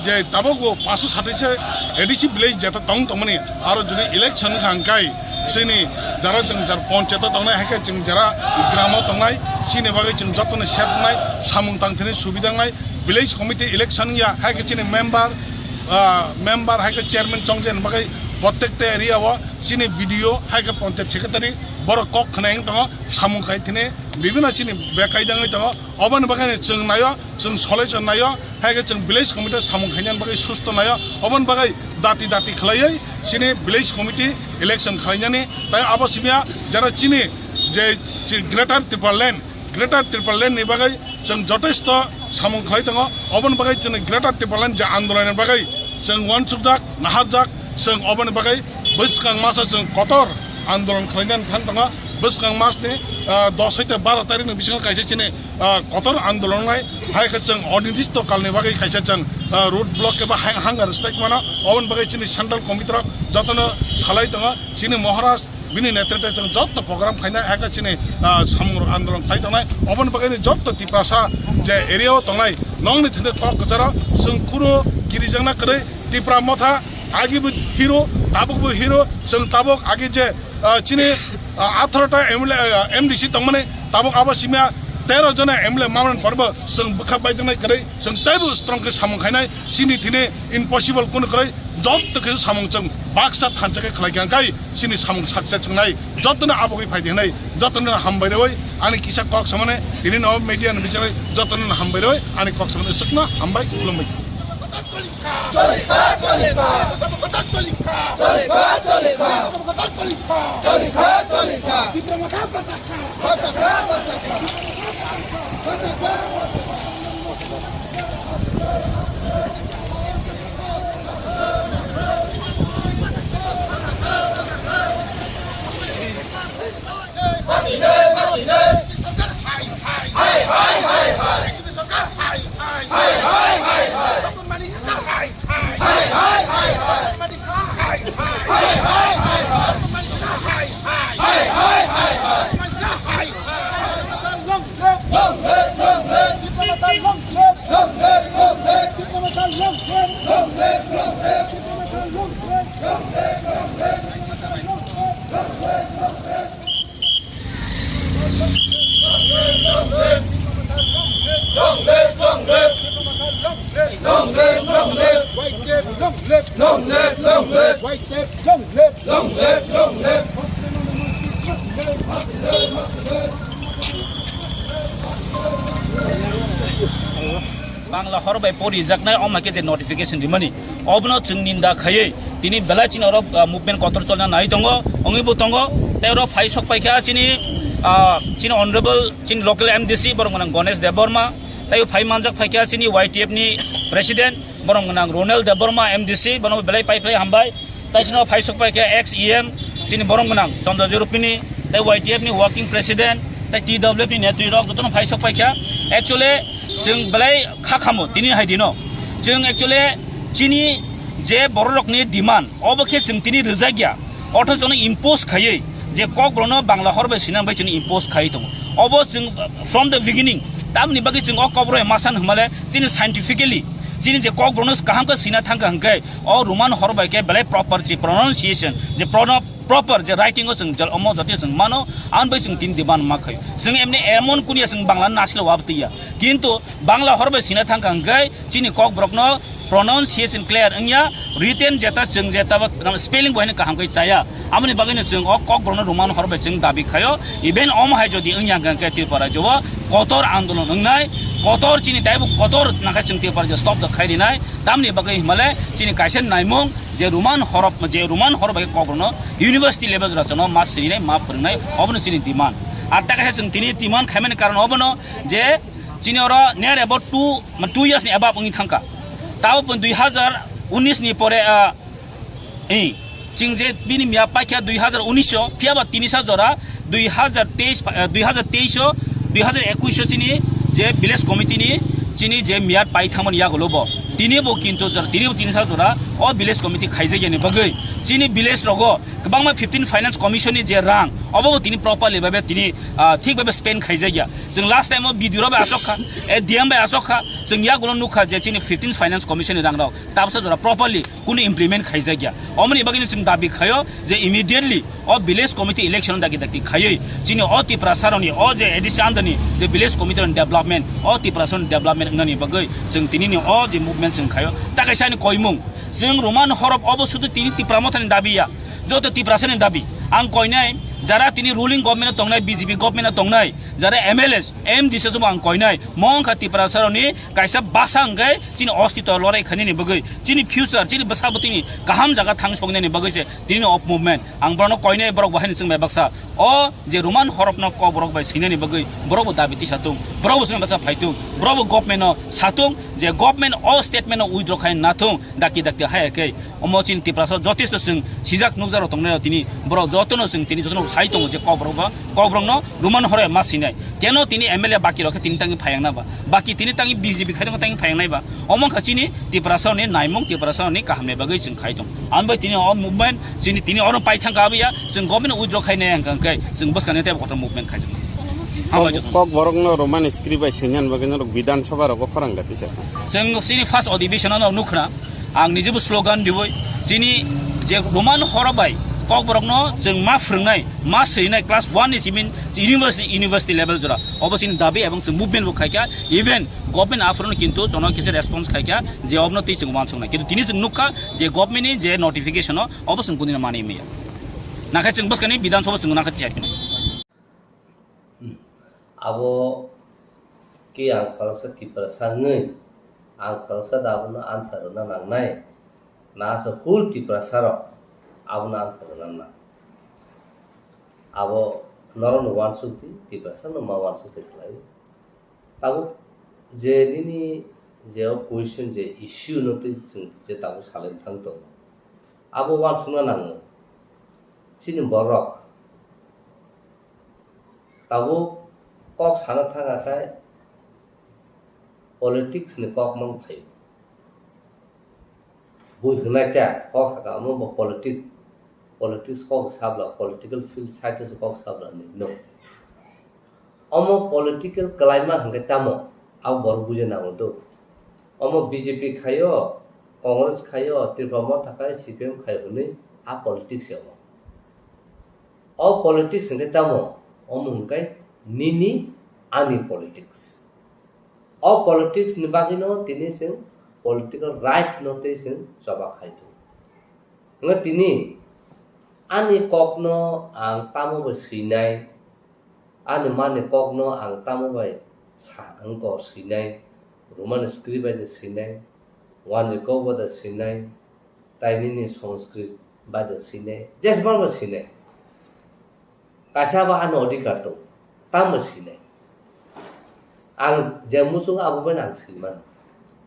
je tabok 527 ADC village jeta tong tongmani aro juni election khangkai sini jara जों jar panchayat tongnai hakai जों jara gramo tongnai sini bagai जों jotone shetnai samung tangthene subidangai village committee election ya hakai chini member hakai chairman chongjen bagai প্রত্যেকটা area চিনি video হাইকে panchayat secretary বড় cock খানাই দङ সামুং খাইथिने বিভিন্ন চিনি বেকাইदाङै दङ अबन बगाने जों नायो जों सले जों नायो हाइके जों विलेज कमिटी सामुं खाइनान बगै सुस्त नायो अबन बगै दाति खलायै चिनि विलेज कमिटी इलेक्शन खाइनानि ताइ अबसिमिया जरा चिनि जे ग्रेटर त्रिपुराल्यान्ड नि बगै जों जथेष्ट सामुं खाइ दङ अबन बगै जों ग्रेटर त्रिपुराल्यान्ड जे आन्दोलन बगै जों वानसुकजाक नाहारजाक जों अबन बगै बिस्कां मासा जों कतर आन्दोलन खालामनानै थान दङ बिस्कां मासनि 10 ते 12 तारिखनि बिसिङाव खायसे चिनि कतर आन्दोलननाय हायके जों अनिर्दिष्ट कालनि बगै खायसे जों रोड ब्लक एबा हांगार स्ट्राइक माना अबन बगै चिनि सेन्ट्रल कमिटिर जतनो सालाय दङ चिनि महाराज बिनि नेतृत्व जों जत प्रोग्राम खायना हायके चिनि सामुर आन्दोलन खाइ दङ अबन बगै जत तिप्रासा जे एरियाव दङनाय नंनि थिने कक गजरा जों कुरो गिरिजंना करे तिप्रा मथा आगे भी हीरो ताबुक भी हीरो जों ताबुक आगे जे चिनि 18टा एमडीसी तंगमने ताबुक आबासिमिया 13 जना एमएलए मामन पर्व जों बखा बायदनाय करे जों ताइबु स्ट्रंग के सामं खायनाय सिनि थिने इम्पॉसिबल कोन करे जत के सामं जों बाक्सा थानचके खलायगांगाय सिनि सामं साक्से जोंनाय जतनो आबगै फायदेनाय जतनो हामबायरय आनि किसा कक समने दिनि नव मीडिया नि बिचारै जतनो हामबायरय आनि कक समने सकना हामबाय खुलुमबाय Chole বাংলা হরবাই পরিজাকনায় অমাকে যে নোটিফিকেশন দিমানি অবনো जों निंदा खायै তিনি বেলা চিনি অরব মুভমেন্ট কতর চলনা নাই দङ অঙিবো দङ তেরো ফাইসক পাইখা চিনি চিনি অনারেবল চিনি লোকাল MDC বরং গণেশ দেববর্মা তাই ফাই মানজাক ফাইখা চিনি YTF ni প্রেসিডেন্ট বরং রোনেল দেববর্মা MDC বরং বেলাই পাইফাই হামবাই তাই চিনি ফাইসক পাইখা ex EM চিনি বরং চন্দ্র জরুপিনি তাই YTF ni ওয়ার্কিং প্রেসিডেন্ট তাই TWF ni নেতৃত্ব যতন ফাইসক পাইখা एक्चुअली जों बेलाय खाखामो दिनै हायदिनो जों एक्चुअली चिनि जे बर'रकनि डिमान्ड अबखे जों दिनै रोजागिया अथ' जों इम्पोज खायै जे ककब्रनो बांला हरबाय सिनांबाय जों इम्पोज खायै दङ अब जों फ्रम द बिगिनिं तामनि बागै जों ककब्रय मासान हमाले जों साइंटिफिकली जिनि जे ककब्रनो काहामखौ सिना थांगा हंकै अ रुमान हरबायके बेलाय प्रॉपर जे प्रोनाउंसिएशन जे प्रॉपर जे राइटिंग जों जल अम जति जों मानो आन बै जों दिन डिमान्ड माखै जों एमने एमन कुनिया जों बांला नासिल वाबतिया किन्तु बांला हरबाय सिना थांगा हंकै जिनि ककब्रकनो pronunciation clear engya written jeta जों जेता स्पेलिंग बहायनो काहामखै चाया आमनि बागैनो जों अ ककब्रनो रुमान हरबाय जों दाबि खायो इभेन अम हाय जदि engya गंके त्रिपुरा जव कतर आंदोलन नंनाय कतर चिनि ताइबो कतर नाखा जों त्रिपुरा जे स्टप द खायदिनाय तामनि बागै हिमालय चिनि काइसेन नायमुं जे रुमान हरबाय ककब्रनो यूनिवर्सिटी लेवल रचना मा सिरिनाय मा फोरोंनाय अबनो चिनि डिमान्ड आर ताकाय जों तिनि डिमान्ड खायमानि कारण अबनो जे चिनि अर नेर अबाउट 2 years नि अबाब उनि थांका ताव 2019 नि परे चिंजे बिनि मिया पाइखा 2019 फियाबा 3 जरा 2021 चिनि जे विलेज कमिटी नि चिनि जे मिया पाइथामन यागलोबो दिनिबो किन्तु जर दिनिबो 3 जरा अ विलेज कमिटी खाइजेगेनि बगै चिनि विलेज रगो गोबांमा 15 फाइनेंस कमिशन नि जे रां अबो तिनि प्रॉपर्ली बाबे तिनि ठीक बाबे स्पेन खाइजेगिया जों लास्ट टाइम भिडियो बा आसखा ए डीएम बा आसखा जों या गुन नुखा जे चिनि 15 फाइनेंस कमिशन नि रां राव ताबसो जरा प्रॉपर्ली कुनि इम्प्लिमेंट खाइजेगिया अमनि बगैनि जों दाबि खायो जे इमिडिएटली अ विलेज कमिटी इलेक्शन दागि खायै चिनि अ तिप्रासारनि अ जे एडिसी आन्दनि जे विलेज कमिटी डेभलपमेन्ट अ तिप्रासन डेभलपमेन्ट ननि बगै जों तिनिनि अ जे मुभमेन्ट जों खायो ताकाइसानि कयमुं जों रुमान हरब अब सुदु तिनि तिप्रामथानि दाबिया जत तिप्रासानि दाबि आं कयनाय जरा तिनि रुलिंग गभर्नमेन्ट तंनाय बीजेपी गभर्नमेन्ट तंनाय जरा एमएलएस एमडीसी जब आं कयनाय मंखा तिप्रासारनि काइसा बासांगै चिनि अस्तित्व लराय खानिनि बगै चिनि फ्यूचर चिनि बसाबतिनि गाहाम जागा थांसंनायनि बगै जे तिनि अफ मुभमेन्ट आं बरनो कयनाय बरक बाहायनि जों बाक्सा अ जे रुमान हरबनो ककब्रक बाय सिनायनि बगै बरबो दाबिति सातुं बरबो जों बासा फाइतुं बरबो गभर्नमेन्ट सातुं जे गभर्नमेन्ट अ स्टेटमेन्ट उइथड्र खाय नाथुं दाकि हायाखै अम चिनि तिप्रासार जथेस्ट जों सिजाक नुजारो तंनाय तिनि बर जतनो जों तिनि जतनो साइतों जे ककब्रकनो रुमान हरे मासिनाय केन तिनि एमएलए बाकी रखे तिनि तांगि फायांनाबा बाकी तिनि तांगि बीजेपी खायदों तांगि फायांनायबा अमं खाचिनि तिप्रासारनि नायमुं तिप्रासारनि काहामने बागै जों खायदों आनबाय तिनि अ मुभमेन्ट जोंनि तिनि अर पाइथां गाबिया जों गभर्नमेन्ट उइथड्र खायनाय हांखांखै जों बसखाने ताइब गथ मुभमेन्ट खायदों ककबोरकनो रोमान स्क्रिप्ट बाय सिनान बागैनो विधानसभा रगो फरांगाति से जों सिनि फार्स्ट अधिवेशनाव नुखना आं निजेबो स्लोगान दिबै जिनि जे रोमान हरबाय ककबोरकनो जों मा फोरोंनाय मा सैनाय क्लास 1 नि सिमिन यूनिवर्सिटी लेवल जरा अबसिन दाबि एवं जों मुभमेन्ट बो खायका इभेन गभर्नमेन्ट आफरनो किन्तु जन केसे रेस्पॉन्स खायका जे अबनो ति जों मानसंनाय किन्तु तिनि जों नुखा जे गभर्नमेन्ट नि जे नोटिफिकेशन अबसिन कुनिना मानि मिया नाखाय जों बसखानि विधानसभा जों नाखाय थियाखिन अब के आं खरकसा तिप्रासारनै आं खरकसा दाबनो आन्सार ना नांनाय ना सो फुल तिप्रासार आबना आन्सार ना अब नरन वानसुति तिप्रासार मा वानसुति खालाय ताबो जे निनि जे क्वेश्चन जे इश्यू नते जों जे ताबो सालेन थांतो अब वानसुना नाङो चिनि बरक ताबो कक साना थांगाथाय पॉलिटिक्स ने कक मन फाय बुइ हनायता कक साका अमो पॉलिटिक्स कक साबला पॉलिटिकल फील्ड साइड जो कक साबला नो अमो पॉलिटिकल क्लाइमा हंगे तामो आव बर बुजे नांगो तो अमो बीजेपी खायो कांग्रेस खायो त्रिपुरा थाखाय सीपीएम खायो नै आ पॉलिटिक्स याव अ पॉलिटिक्स हंगे तामो अमो हंगाय निनी आनी पॉलिटिक्स अ पॉलिटिक्स निबागिनो तिनि जों पॉलिटिकल राइट नते जों जबा खायतो नङा तिनि ani kokno ang tamo ba sinai ani mane kokno ang tamo ba sa ang ko sinai roman script ba de sinai wan ko ba de sinai taini ni sanskrit ba de sinai jes ba sinai kasaba an odikar to tam sinai ang jamusung abu ba nang siman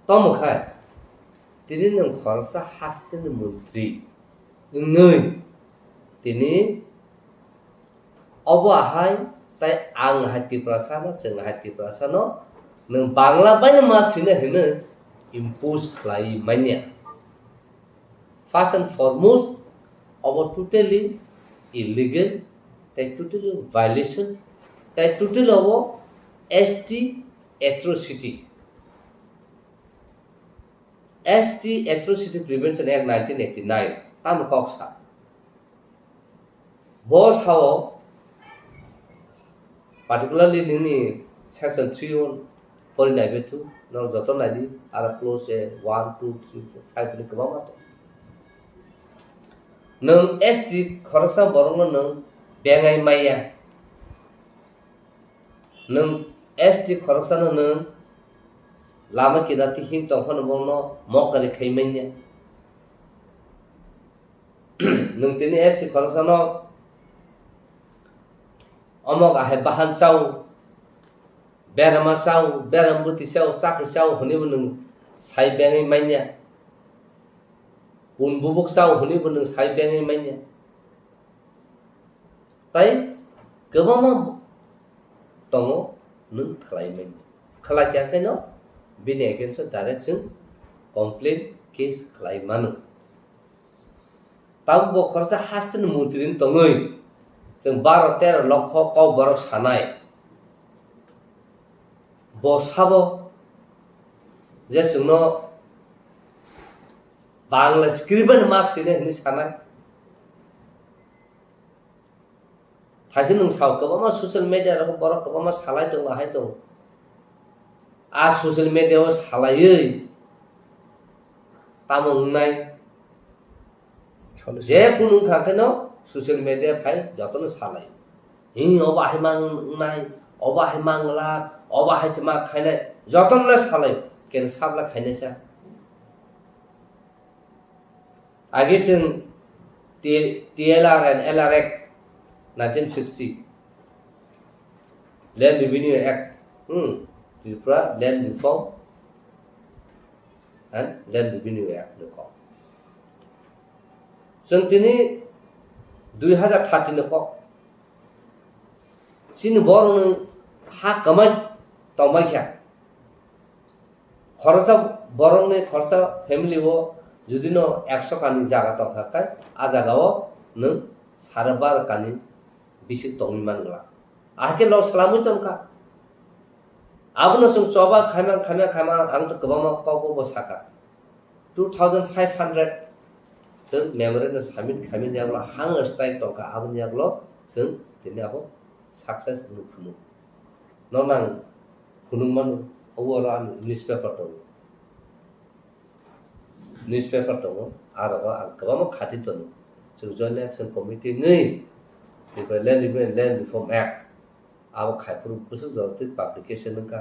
tom khai tini nang khoroksa hasten mantri ngai tini obo ahai tai ang hati prasana seng hati prasana nang bangla banya masina hene impose khlai manya first and foremost obo totally illegal tai totally violations tai totally obo ST atrocity ST Atrocity Prevention Act 1989 tam koksa boss how particularly nini section 3 pori nai betu no joto nai di ara close 1 2 3 4 5 ni kama to nang ST Khoroktham borong nang bengai maya nang ST Khoroktham nang lama kita tihing tongkon bono mokari khaimenya nung tini ST Khoroktham amok ahe bahan chau berama chau berambuti chau chakri chau huni bunung sai bengai manya un bubuk chau huni bunung sai bengai manya tai kebama tongo nung khlai menya khala kya kaino bini against direction complaint case khlai manu tab bo khorsa hasten mutrin tongoi जों 12-13 लक्ष KOKBOROK सानाय बसाबो जे जोंनो Bangla script मा सिने नि सानाय थासे नों साव गोबां social media रो बरक गोबां सालाय दं बाहाय दं आ ससियेल मिडियायाव सालायै तामंनाय जे कुनु खाखेनो social media phai jotone salai hi oba hai mang nai oba hai mangla oba hai chma khainai jotonle salai ken sabla khainai sa age sin TLR and LR Act 1960 Land Revenue Act Tripura Land Reform and Land Revenue Act no ko sung tini 2013 ko sin borong ha kamai tomai kya khorsa borong ne khorsa family wo judino 100 kani jaga to thakai a jaga wo nung sarbar kani bisi tongi mangla ake lo salamu tomka abno sung choba khama ang to kabama ko bosaka 2500 जों मेमोरेन्डाम submit खालामनाय यागला हां strike दंखा आबनि यागलो जों दिनै आबो success नुफुनु ननां फुनुमान अवरा newspaper दङ आरो गोबां खाथि दङ जों जयन्ट एक्शन कमिटि नै बेफोर लेन्ड रिफर्म एक्ट आबो खायफोर बोसोर जति पाब्लिकेशन नका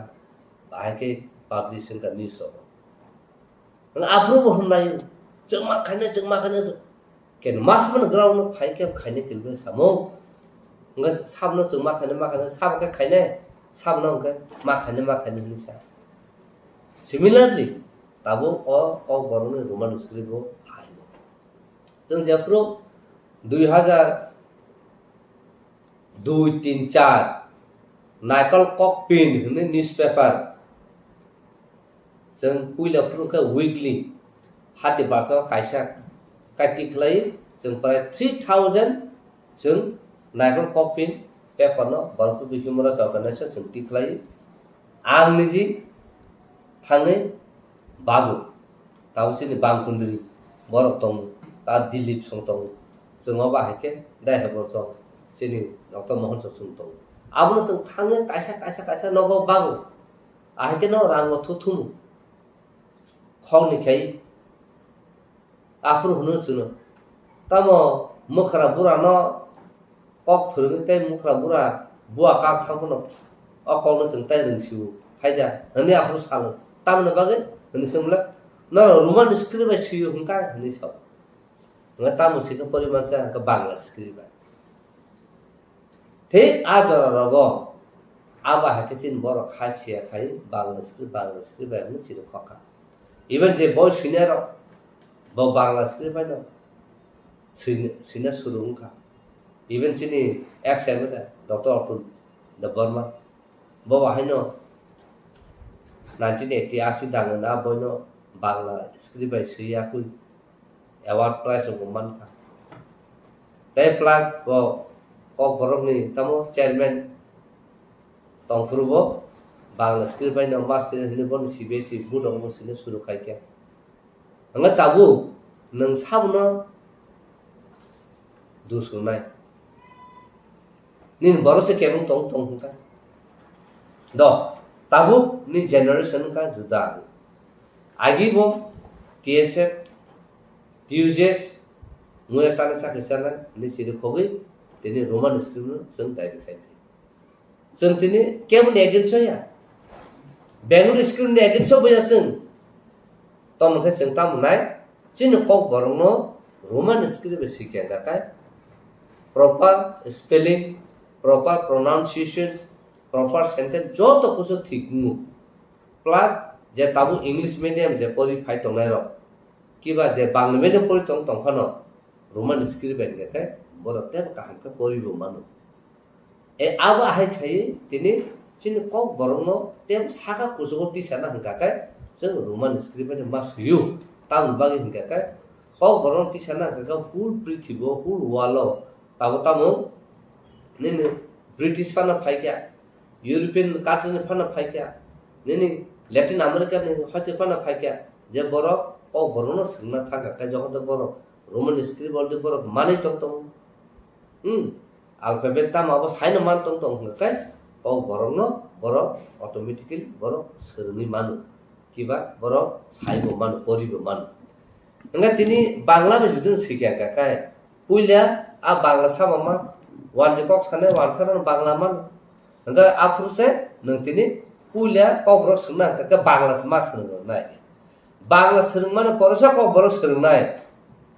बाहायके पाब्लिशिंग का न्यूज़ हो नों आफ्रोबो होननाय जोंमा खायनो केन मासमन ग्राउन्ड फाइके खायनो किलबे सामो नगा साबनो जोंमा खायनो साबके खायनो साबनो के मा खायनो निसा सिमिलारलि ताबो KOKBOROK रोमान स्क्रिप्टो हायो जों जेफ्रो 2002-3-4 नायकल KOKPIN होनो न्यूज़पेपर जों पुइलाफोरखौ वीकली हाति बासा कायसा काटिक्लाई जों प्राय 3000 जों नायकल KOKPIN पेपरनो बरफु बिखिमरा सरकारनासो जों टिक्लाई आं निजि थाङै बाबु तावसिनि बांकुन्द्रि बरफ दं ता दिलीप सं दं जोंहा बाहायके दायहबर दं सिनि डॉक्टर मोहन ससुं दं आबनो जों थाङै कायसा नगो बाबु आहायके न रांगो थुथुम खावनिखाय आफुर हुनु सुनो तमो mukhra bura no kok phurung tai mukhra bura bua kak thangno o kok no sing tai ring siu haida hani apru sal tam na bage hani semla no roman script ba siu hungka hani so nga tam si ka poriman sa ka bangla script ba thế a jora rogo aba hakesin boro khasia khai bangla script ba no chi ro khaka even je boy sinero bo bangla script ba no sina surung ka even sini XM da Dr. Atul the Burma bo wa haino 1980 dang na bo no bangla script ba siya ku award prize of man ka te plus bo KOKBOROK ni tamo chairman tong purbo bangla script ba no master ni bon CBC budong bo sini suru khai kya anga tabu nang sabno dusunai nin borose kemung tong ka do tabu ni generation ka juda agi bo TSF TUJS muya sana sa kisana ni siri khogi tini roman script no sung dai khai sung tini kemun again so ya bangalore script ni again so boya sung tom kha sung tam nai chin KOKBOROK no roman script sikya ka kai proper spelling proper pronunciation proper sentence joto kuso thiknu plus je tabu english medium je pori phai tongnai ro kiba je bangla medium pori tong khano roman script ben ge kai borok te ka han ka pori bo manu e aba hai khai tini chin KOKBOROK no tem saka kuso ti sana hangka kai jeng roman script ben mas yu tam bagi hangka kai KOKBOROK ti sana ka full prithibo full walo tamu nini British fana phaikya European country fana phaikya nini Latin America ni hote fana phaikya je borok KOKBOROK no singna thaka ka jogot borok roman script bol de borok mani tong alphabet tam abo saina man tong kai KOKBOROK no borok automatically borok serni manu kiba borok saibo manu poribo manu nga tini bangla me judun sikya ka kai puila a bangla sama wan je kok sane wan sana bangla man nga afru se nang tini pulia KOKBOROK sungna ka bangla mas sung nai bangla sung man porsa KOKBOROK sung nai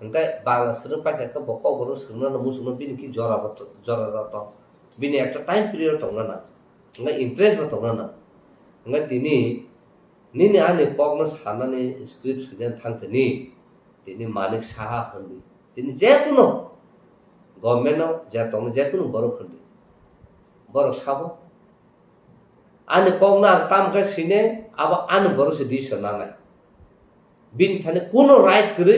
nga bangla sung pa ka KOKBOROK sung na musung bin ki jora to bini একটা time period tong na nga interest ba tong na nga tini nini ane KOKBOROK sana ni script sudan thang tini tini manik saha handi tini je kuno government no jatong je kuno borok handi borok sabo ane kongna tam ka sine aba ane borok se disho na nai bin thane kuno right kri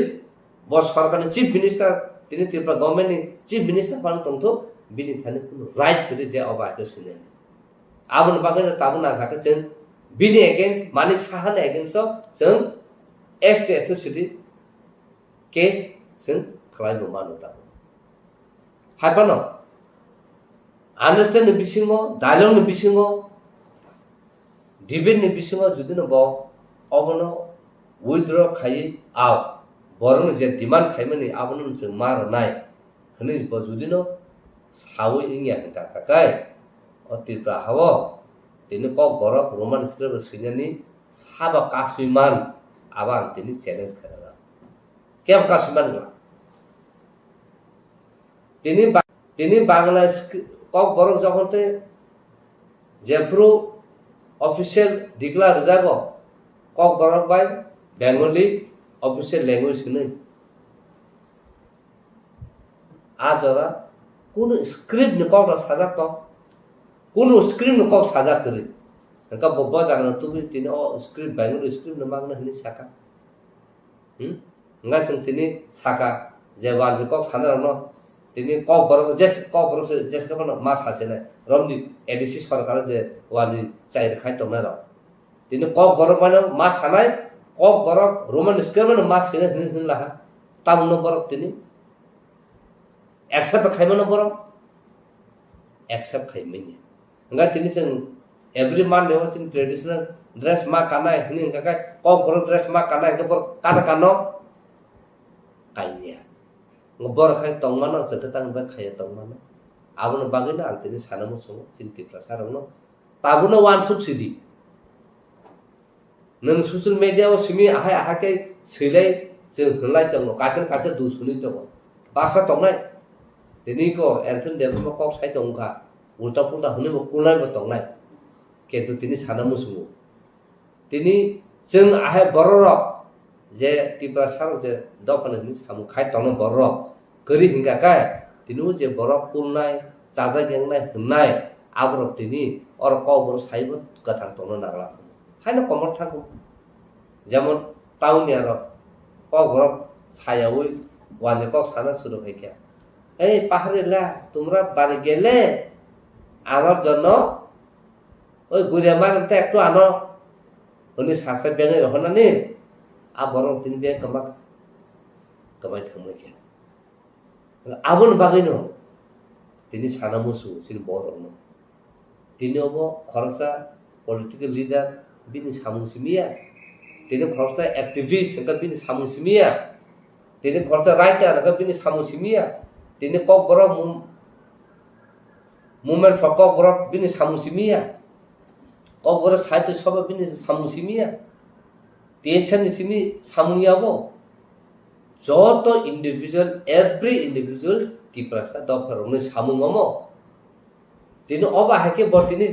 bo sarkar ni chief minister tini Tripura government ni chief minister pan tong tho bini thane kuno right kri je aba ke sine abun bagan tabuna khaka chen bini against manik sahan against so chen state atrocity case chen khlai bo manu ta haipano understand ni bisingo dialogue ni bisingo debate ni bisingo judino bo obono withdraw khai out borong je demand khaimani abono jeng mar nai khani bo judino sawi ingya ka kai o Tripura hawo tini KOKBOROK roman script sinani saba kaswiman abang tini challenge khara kem kaswiman ga tini bangla KOKBOROK jokhonte jefru official declare jago KOKBOROK by Bengali official language nei ajora কোন script ni kok saja to কোন script ni kok saja kri ka bobba jagna tumi tini o script Bengali script na magna hini saka nga sing tini saka je wan je kok sana no tini KOKBOROK just ka na mas hasene romni ADC sarkar je wani chai khai to na ro tini KOKBOROK bana mas hanai KOKBOROK roman script na mas hine hine la tam no borok tini accept khai mana borok accept khai meni nga tini sing every man lewa sing traditional dress ma kanai hine ka KOKBOROK dress ma kanai ka bor kana kano kainya बर खाय तंगमानो जोंखौ तांबा खाया तंगमानो आबनो बागैनो आं दिनै सानामो सङो चिन्तिफ्रा सारावनो ताबुनो वान सुबसिडि नों ससियेल मिडियायाव सिमी आहाय आहाके सैलाय जों होनलाय दङ कासे दुसुनि दङ बासा दंनाय दिनैखौ एन्थन देबो कक साइ दंखा उल्टा पुल्टा होनोबो कुलायबो दंनाय किन्तु दिनै सानामो सङो दिनै जों आहाय बर'रक जे त्रिपुरा सार जे दखाननि सामु खाय दङ बर'रक गरि हिंगाखाय दिनै जे बर'क कुलनाय जाजा गेंनाय होननाय आबरक दिनै अर कबर साइबो गथां दङ नागला हायनो कमर थागौ যেমন টাউনিয়ার কবরক ছায়াওই ওয়ানে কক সানা শুরু হয়ে গিয়া এই পাহাড়িলা তোমরা বাড়ি গেলে আমার জন্য ওই গুড়িয়া মারতে একটু আনো উনি সাসে বেঙে রহনানি আর বরং তিনি বেগ কমাই থামে গিয়া আবন বাগাইনো তিনি সানা মুসু তিনি বড় তিনি হব খরচা পলিটিক্যাল লিডার বিনি সামুসিমিয়া তিনি খরচা অ্যাক্টিভিস্ট হঙ্কা বিনি সামুসিমিয়া তিনি খরচা রাইটার হঙ্কা বিনি সামুসিমিয়া তিনি ককবরক মুভমেন্ট ফর ককবরক বিনি সামুসিমিয়া ককবরক সাহিত্য সভা বিনি সামুসিমিয়া তেসানি সিমি সামুইয়াবো যত ইন্ডিভিজুয়াল এভরি ইন্ডিভিজুয়াল ত্রিপুরা দফার উনি সামুমম তিনি অবাহাকে বর তিনি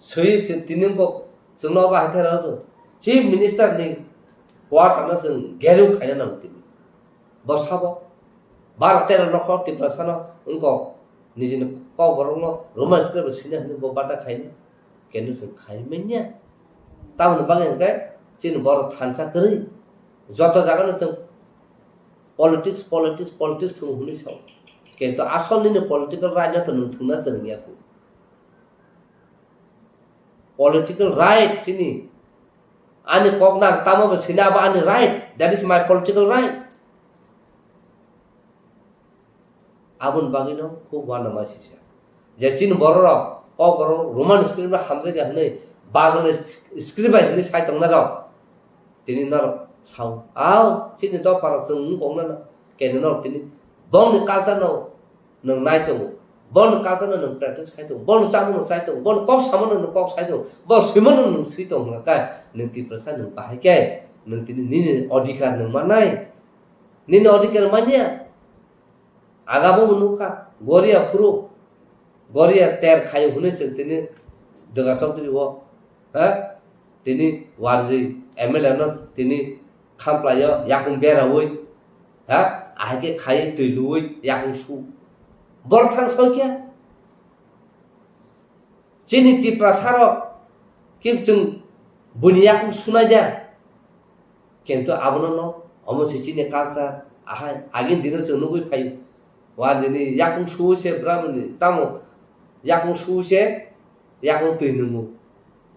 সই তিনি जोंनो बाहायथाय रावो चिफ मिनिस्टार नि क्वार्टारनो जों गेरु खायना नांगौ दिनै बसाबो 12-13 नखर त्रिपुरा सानो उनको निजिनो कबरनो रोमान स्क्रिप्ट सिना हनो बाटा खायनो केनु जों खायमेन्या ताउन बागैनखाय चिन बर थानसा करै जत जागानो जों पलिटिक्स थुं हुनि साव किन्तु आसलनिनो पलिटिकल राजनीति नोंथुंना जोंनियाखौ political right sini ani kokna tamo sinaba ani right that is my political right abun bagino khub wana masisa je sin bororo ko bororo roman script ba hamje ga nei bagone script ba ni sai tong na ro tini na sau ao sini do par sung kong na ke no tini bong ni ka sa no nang nai to bon kaltana nang practice khai to bon samu sai to bon kok samu nang kok sai to bon simon nang sri to nga ka nang ti prasa nang bahai kai nang tin ni odikar nang manai ni odikar mania agabo munuka goria furu goria ter khai hune se tin daga chowdhury wo ha tini wanji mla no tini khamplayo yakung bera oi ha age khai tui yakung su বরথাং সকিয়া চিনি ত্রিপুরা সার কি जों বুনিয়াকু শুনাই যা কিন্তু আবনন অমসি চিনি culture আহাই again দিনে जों नुगै फाय वादिनि याकुं सुसे ब्राह्मणी तामो याकुं सुसे याकुं तैनुमु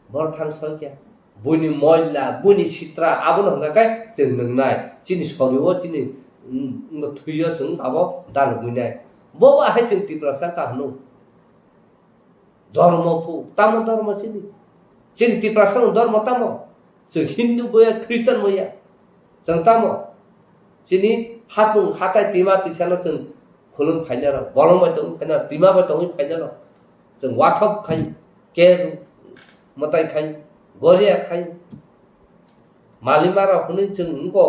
बरथां सकिया बुनि मयला बुनि सित्रा आबन हंगाखाय जों नोंनाय चिनि सरियो चिनि थुयो जों आबो दान बुनाय बोबा है जों त्रिपुरा साका हनु धर्म फु तामो धर्म चिनि चिनि त्रिपुरा सा धर्म तामो जों हिन्दु बया ख्रिस्टान बया जों तामो चिनि हापुं हाताय तिमा तिसानो जों खुलुम फाइनार बलंबाय दं फाइनार तिमाबाय दं फाइनार जों वाथब खाय के मताय खाय गरिया खाय मालिमारा हुनै जों उनको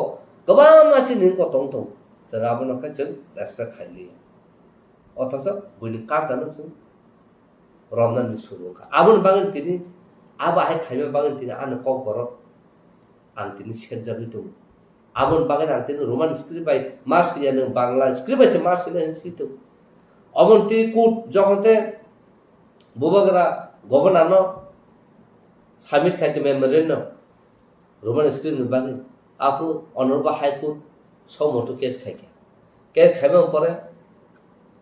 गोबां मानसि निको दं जों आबनखा जों रेसपेक्ट खायनि অথচ বইনি কাজ জানোছো রমজান শুরুকা আবন বাগান তিনি আবাহাই খাইমা বাগান তিনি আন কক বরক আন তিনি সেট যাবি তো আবন বাগান আন তিনি রোমান স্ক্রিপ্ট বাই মাস ইয়ানো বাংলা স্ক্রিপ্ট আছে মাস ইয়ানো সিতো অবন তিনি কোট যখনতে বুবাগরা গভর্নর সামিট খাইতে মেমোরেন্ড রোমান স্ক্রিপ্ট বাগান আপু অনরবা হাইকোর্ট সমটো কেস খাইকে কেস খাইবা পরে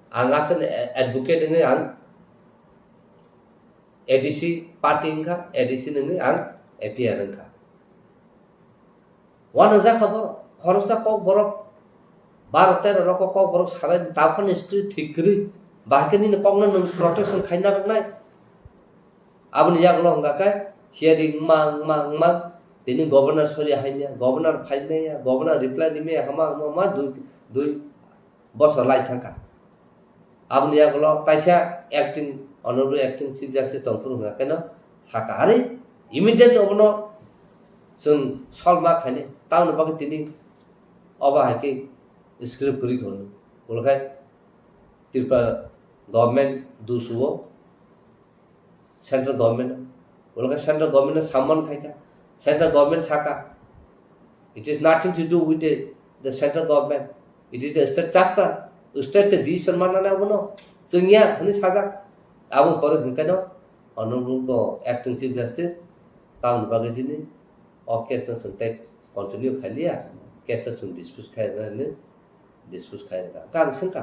ang asan advocate ngi ang ADC party nga ADC ngi ang APR nga wana za khabar khoroksa KOKBOROK 12-13 rok KOKBOROK sarai tapon street thikri bahkeni ne kongna nang protection khaina nai abun yak lo nga ka hearing mang tini governor sori haimya governor phaimya governor reply dime hama dui বছর লাই থাকা আপনি এগুলো তাইসা acting honourable acting chief justice দंफोर होगा কেন সাকা আরে immediate অবন जों सल्भ मा खायने टाउन बाकी तिनी अबा हाके स्क्रिप्ट करी खनो उलखाय त्रिपुरा गवर्नमेंट दुसुओ सेंट्रल गवर्नमेंट उलखाय सेंट्रल गवर्नमेंट सामान खायका सेंट्रल गवर्नमेंट साका it is nothing to do with the central government it is the state चाप्टा स्टेट से डिसीजन मानना बनो जोंनिया हनि साजा आबो पर हनकानो अनरबल को एक्टिंग चीफ जस्टिस टाउन बाकी जिनि केस संtek continue खालिया केस सुन डिस्प्यूट खायने डिस्प्यूट खायने का संका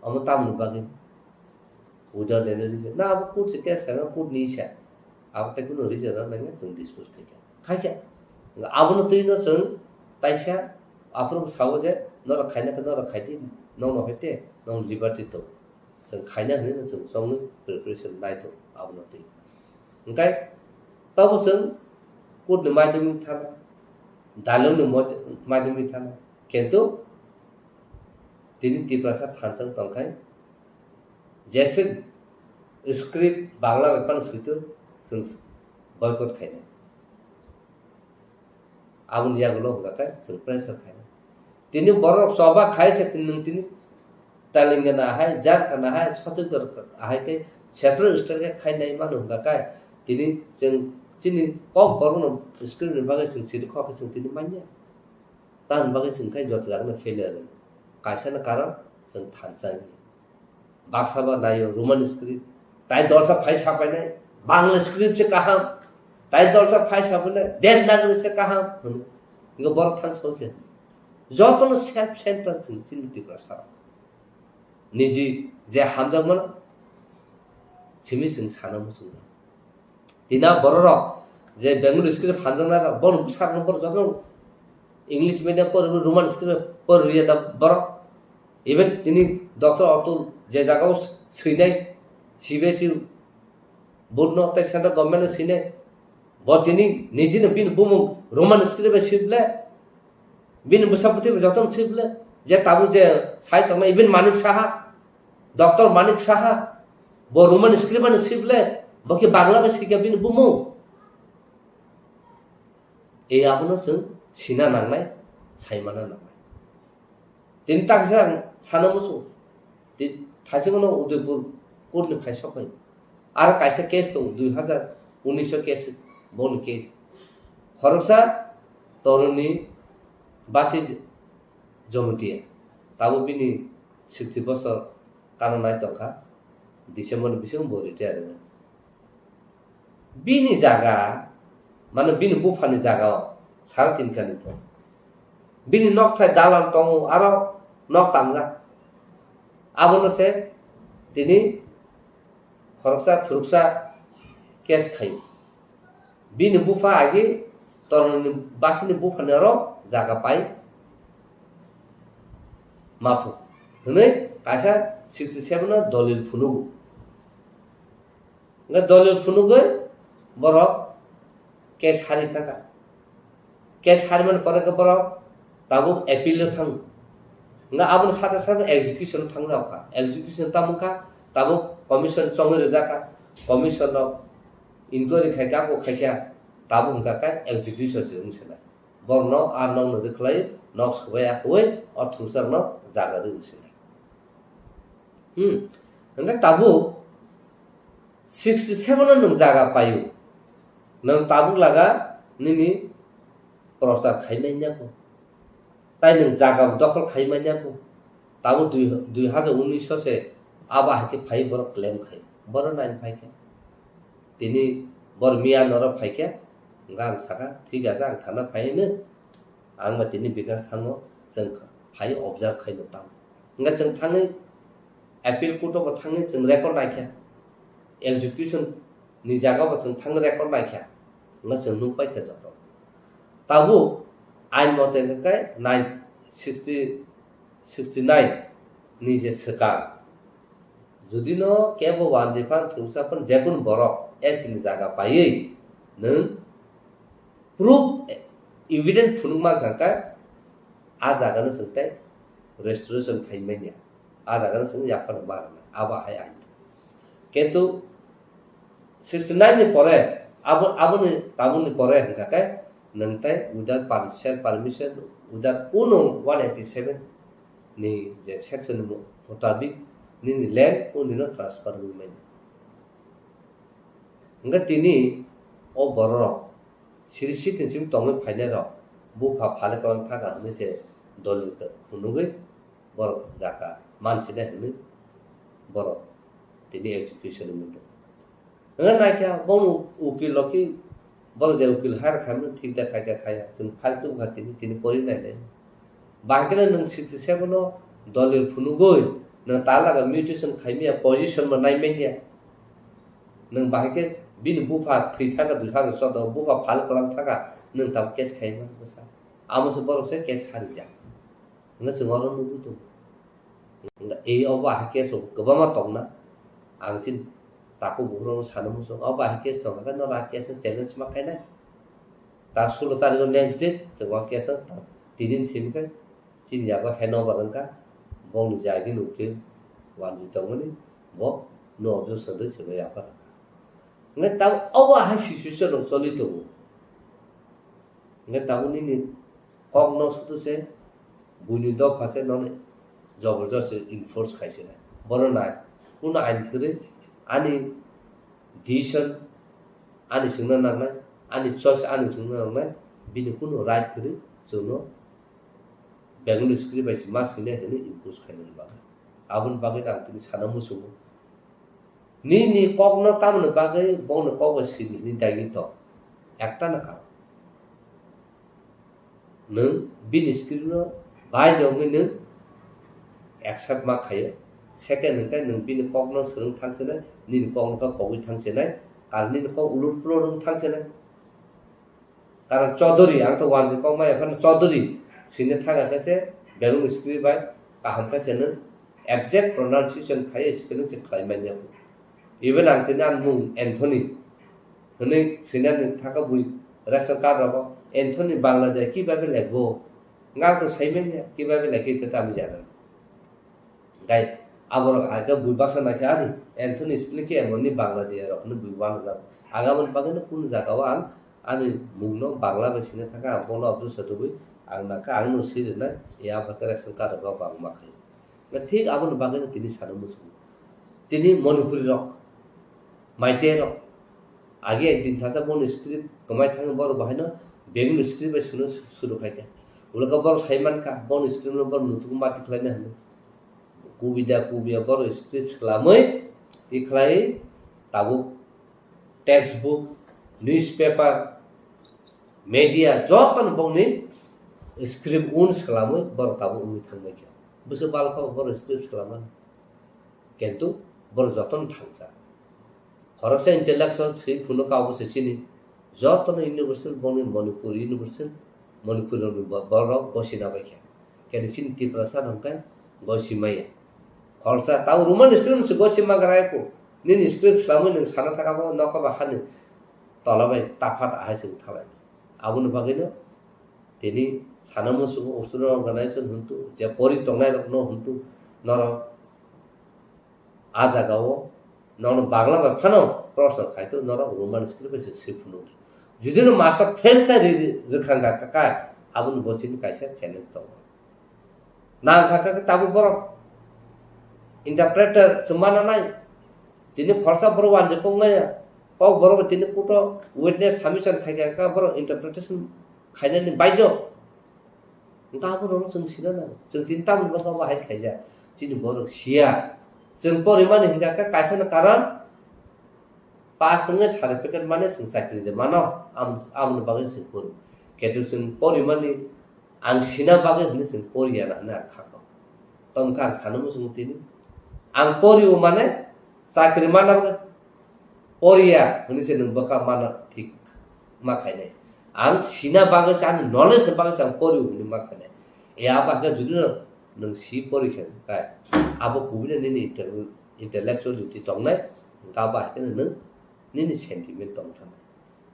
हम ताम बागे उधर लेने रीजन ना अब कुछ केस खाना कुछ नहीं से अब तक नो रीजन नहीं जों डिस्प्यूट खाया अब न तई न जों ताइसा आपन साव जे न खायने न खायदि न हेते न लिबर्टी तो जों खायना होनो जों संग प्रिपरेशन नायतो अब न तई ओंखाय तब जों कोड माध्यमिक थाना दालम माध्यमिक थाना किंतु तिनी त्रिपुरा थानसंग तंखाय जैसे स्क्रिप्ट बांग्ला में सुइतो जों बयकट खायना आबुन यागलो होगाखाय जों प्रेसार खायना तिनी बरफ सभा खायसे तिनी तालिंगना हाय जारखाना हाय छतुगर हाय के क्षेत्र स्टेट के खायनाय मान होगाखाय तिनी जों जिनि KOKBOROK स्क्रिप्ट बागै जों सिरि खौ जों तिनि मानिया तान बागै जों खाय जत जागनो फेलियर कायसाना कारण जों थानसाय बाक्साबा नायो रोमान स्क्रिप्ट ताइ दलसा फाइ सापायनाय बांग्ला स्क्रिप्ट से कहा ताइ दलसा फाइ सापायनाय देन नागरि से कहा इगो बर थान्स होके जतन सेल्फ सेंटर जों चिन्ति प्रसा निजि जे हामजामन सिमि जों साना मुसुं दिना बरर जे बेंगलुरु स्क्रिप्ट हामजाना बन सार नम्बर जतन इंग्लिश मीडियम पर रोमान स्क्रिप्ट पर रिया बर इवन तिनी डॉक्टर अतुल जे जागाव सैनाय सीबीएसई बोर्ड न तै सेंट्रल गवर्नमेंट सैनाय ब तिनी निजिनो बिन बुमु रोमान स्क्रिप्ट सिबले बिन बसापति जतन सिबले जे ताबु जे साहित्य में इवन मानिक साहा डॉक्टर मानिक साहा ब रोमान स्क्रिप्ट ने सिबले बके बांग्ला में सिके बिन बुमु ए आबनो जों सिना नांनाय सायमाना नांनाय तिन ताकसा सानो मुसु ति थासिगनो उदयपुर कोर्ट ने फाइसा पाइ आरो कायसा केस दं 2019 केस बन केस खरकसा तरुणी बासि जमतिया ताबो बिनि 60 बছর कानो नाय तखा डिसेम्बर बिसं बरिते आरो बिनि जागा माने बिनि बुफानि जागा 3.5 खानि तो बिनि नकथाय दालान दं आरो नक तामजा आबनो से तिनी खरकसा थुरकसा केस खाय बिनि बुफा आगे तरुणी बासिनि बुफानि आरो जागा पाइ माफु हनै कायसा 67 ना दलिल फुनुगु nga दलिल फुनुगु बरफ केस हारि थाका केस हारिमन परके बरफ ताबु एपिल थां nga आबन साथे साथे एग्जीक्यूशन थां जावका एग्जीक्यूशन तामुका ताबु कमिशन चंगरे जाका कमिशन इनक्वायरी खायका को खायका ताबु हुनका का एग्जीक्यूशन जों सेना बरनो आ नंग देखलाय नक्स होया होय और थुसर न जागा जों सेना nga tabu 67 nung jaga payu nang tabu laga nini prosa khaimanya ko tai nung jaga dokol khaimanya ko tabu 2019 se aba hake phai bor claim khai bor nain phai ke tini bor miya nor phai ke ngang saka thik asa ang khana phai ne ang ma tini bikas thango jeng phai observe khai no tam nga jeng thangai appeal court को थांगे जों record नायखा execution नि जागाव जों थांग record नायखा न जों नु पाइखा जत ताबु आइन मते काय 69 नि जे सरकार जुदि न केबो वानजेफान थुसापन जेकुन बरक एस नि जागा पायै नों प्रूफ एविडेंस फुनुमा गाका आ जागानो सोंताय restoration खाइमानिया ajagan sing yapan mar aba hai ai কিন্তু 69 ni pore abun ni pore hingkakai nangtai without permission without unung 187 ni je section mutabik ni land unino transfer women hingga tini o borok siri sitin sim tongme phaine ro bu pha phale kalang thaka ni se dol hunugui borok jaka mansine hini borok tini education mutu nggak naik ya bong ukil loki bol je ukil har kami tidak kaya jeng faltu hati tini pori nai bahkan nang sisi sebono dolil punugoi nang tala ga mutation khaimia position ma nai menya nang bahkan bin bufa frita ga duha ga sodo bufa phal kalang thaka nang tam kes khaima basa amos borok se kes hari ja nang sungoro nugu tu nggak oba kes gobama tongna angsin taku burung sana musuh oba kes tong kan ora kes challenge makanya ta sulo ta next day sebuah kes tidin sim kan sin ya ba hanover ka bong jagi nukil wanji tong ni bo no objo sadu sebe ya pa ngai tahu oba ha situation no soli tu ngai tahu ni kog no sutu se buni do phase no जबरदस्त enforce खाइसेना बरना कुन आइन करे आनि decision आनि सिंना नांनाय आनि choice आनि सिंना नांनाय बिनि कुन राइट करे जोनो बेंगल स्क्रिप्ट बाइस मास किने हेनि इम्पोज खाइनो बागै आबुन बागै आं तिनि साना मुसु नि कगनो तामनो बागै बनो कग स्क्रिप्ट नि दाइनि त एकटा ना का नों बिनि स्क्रिप्ट नो बाय दङै नों accept ma khayo second ntai nung bin kok no surung thangsena ni kok no ka pogui thangsena kal ni kok ulur pro rung thangsena karan chaudhary ang to wan kok mai phan chaudhary sine thaga ka se belung script by kaham ka se exact pronunciation khai spelling se khai manya even ang tinan mung anthony hone sine thaga bui rasa ka rabo anthony bangladesh ki babe legbo ngang to saimenya ki babe leki ta tam jana gai aborok aga buibasa na khari anthony split ke amoni bangladesh rokno buiban ja agaman bagene kun jagawa ani mungno bangla basine thaka bono abdu satubui angna ka angno sirna ya bakara sarkar ro bangma khai na thik abon bagene tini sanu musu tini manipuri rok maite rok age ekdin thata bon script kamai thang bor bahino bengal script ba suno suru khai ulaka bor saiman ka bon script no bor nutu mati khlaina hanu kubia bor script klamai tikhlai tabu textbook newspaper media joton bongni script un klamai bor tabu umi thangmai kya busu bal kha bor script klaman kentu bor joton thangsa Khoroktham intellectual sei phuno ka obose chini joton university bongni manipur university manipur bor gosina bai kya kedi chin TRIPURA sa hangkai gosimaya Khorsa tahu rumah script segosi magarai ko nin script selama ning sana takabo naka bahani tolabai tafat ahasing thalai abun bagino tini sana musu ustura organization huntu je pori tongai no huntu noro ajagao non bangla ba phano prosa khaito noro rumah script se sifnu judino master fail ka rekhanga ka abun bochin kaisa challenge to nang kaka tabu borok interpreter semana nai tini khorsa boro wanje ko ngaya kok boro tini kuto witness submission thaiga ka boro interpretation khaina ni baido ngka boro sung sina na sung tin tam ba ba hai khaija sini boro sia sung poriman hinga ka kaisa na karan pas nge certificate mane sung sakri de mano am bagai sing pur ketu sung poriman ni ang sina bagai ni sung poria na khako tom kan sanu sung tini ang poriu mane sakri mana poria ini se nung baka mana thik makai nei ang sina baga san knowledge baga san poriu ni makai nei ya ba ga judu nung si pori khen kai abo kubine ni intellectuality tong nei ka ba ke nung ni sentiment tong tham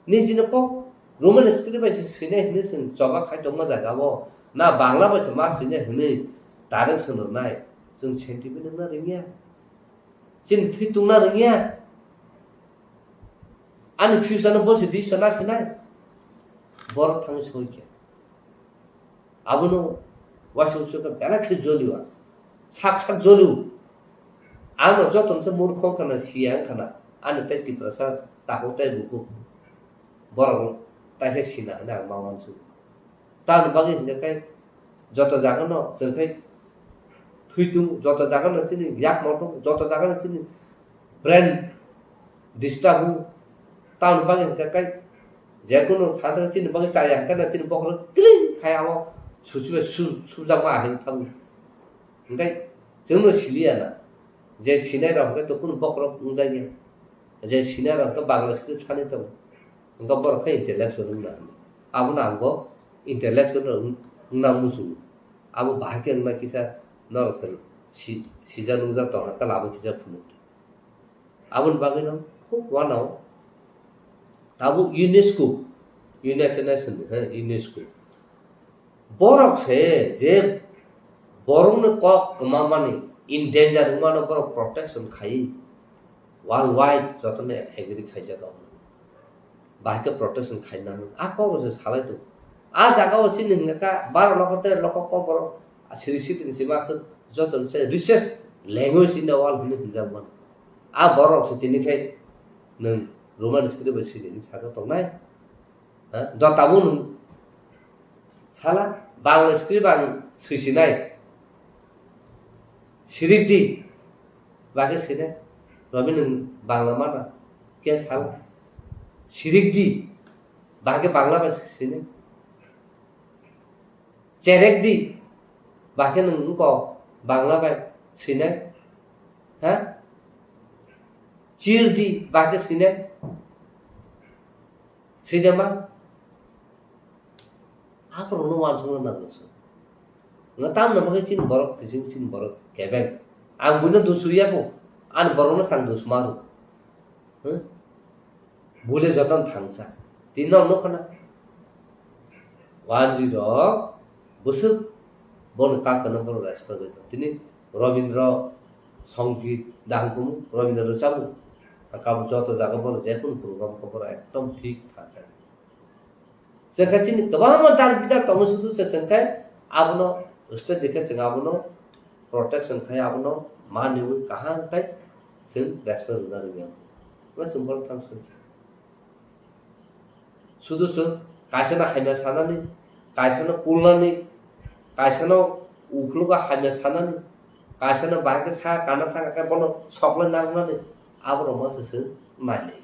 ni jino ko roman script ba sine ni sen choba khai tong ma jaga bo na bangla ba ma sine ni tarang sun nai जों sentiment नोंना रोङिया जों थैतुंना रोङिया आंनि फिउचारनो बसे दी सना सिनाय बरक थाङो सयखे आबुनो वासुसुका बेलाखे जलिवा साक्षात जलिउ आंनो जतनसे मूर्ख खाना सिया खाना आंनो ताइ तिप्रसा ताको ताइ बुकु बरक ताइसे सिना ना मावानसु तान बागे हिंगाखाय जत जागोन जोंखाय थैतुं जत जागोन सिनि याक मतो जत जागोन सिनि ब्रेन डिस्टार्ब तान बागे हिंगाखाय जेकुनु सादा सिनि बागे साया खाना सिनि बखर क्लिं खायाव सुसुबे सुजामा हिं थां ओंखाय जोंनो सिलियाना जे सिनाय रावखौ तो कुनु बखर उजायो जे सिनाय रावखौ बांला स्क्रिप्ट थाने दं ओंखा बरखा इंटेलेक्चुअल ना आबुना आंबो इंटेलेक्चुअल ना मुसु आबो बाहाके ना किसा नरसल सिजा नुजा तो का लाबो किसा फुनु आबुन बागे न खूब वानाव आबो यूनेस्को यूनाइटेड नेशन है यूनेस्को बरक से जे बरंनो कक मामानि इन डेंजर मानो बरक प्रोटेक्शन खाई वर्ल्ड वाइड जतने एग्री खाइजा गाव बाहाके प्रोटेक्शन खाइना आ को जे सालाय तो आ जागाव सिन हिंगा 12 लाख 13 लाख को बरक सिरिसित सिमास जतन से research language in the world हुने हिंजामन आ बरक से तिनिखाय नों रोमान स्क्रिप्ट सिनि साजा तंनाय ह जताबो नों साला बांला स्क्रिप्ट आं सैसिनाय सिरिति बागे सिने रबि नों बांला माना के साला सिरिति बागे बांला बा सिने चेरेक दी बागे नों को बांला बा सिने ह चिर दी बागे सिने cinema apa rono wan sunga na dosu ngatam na magai sin borok kising sin borok kebeng ang buno dusuriya ko an borona sang dus maru bule jatan thangsa tinno no khana wanji ro busuk bon ka sana bor respect goito tini Rabindra songit dangkum Rabindra rosabu akabu joto jaga bor jekun program khobor ekdom thik thangsa Sekacini kebanyakan dan kita tahu itu sesentai abuno ustad dekat seng abuno protection kai abuno maniu kahan kai seng respect dari dia. Macam berapa tahun sudah seng kaisana hanya sana ni kaisana kulna ni kaisana ukluga hanya sana ni kaisana bahkan saya karena tak akan bono soklan nangna ni abuno masih seng mali.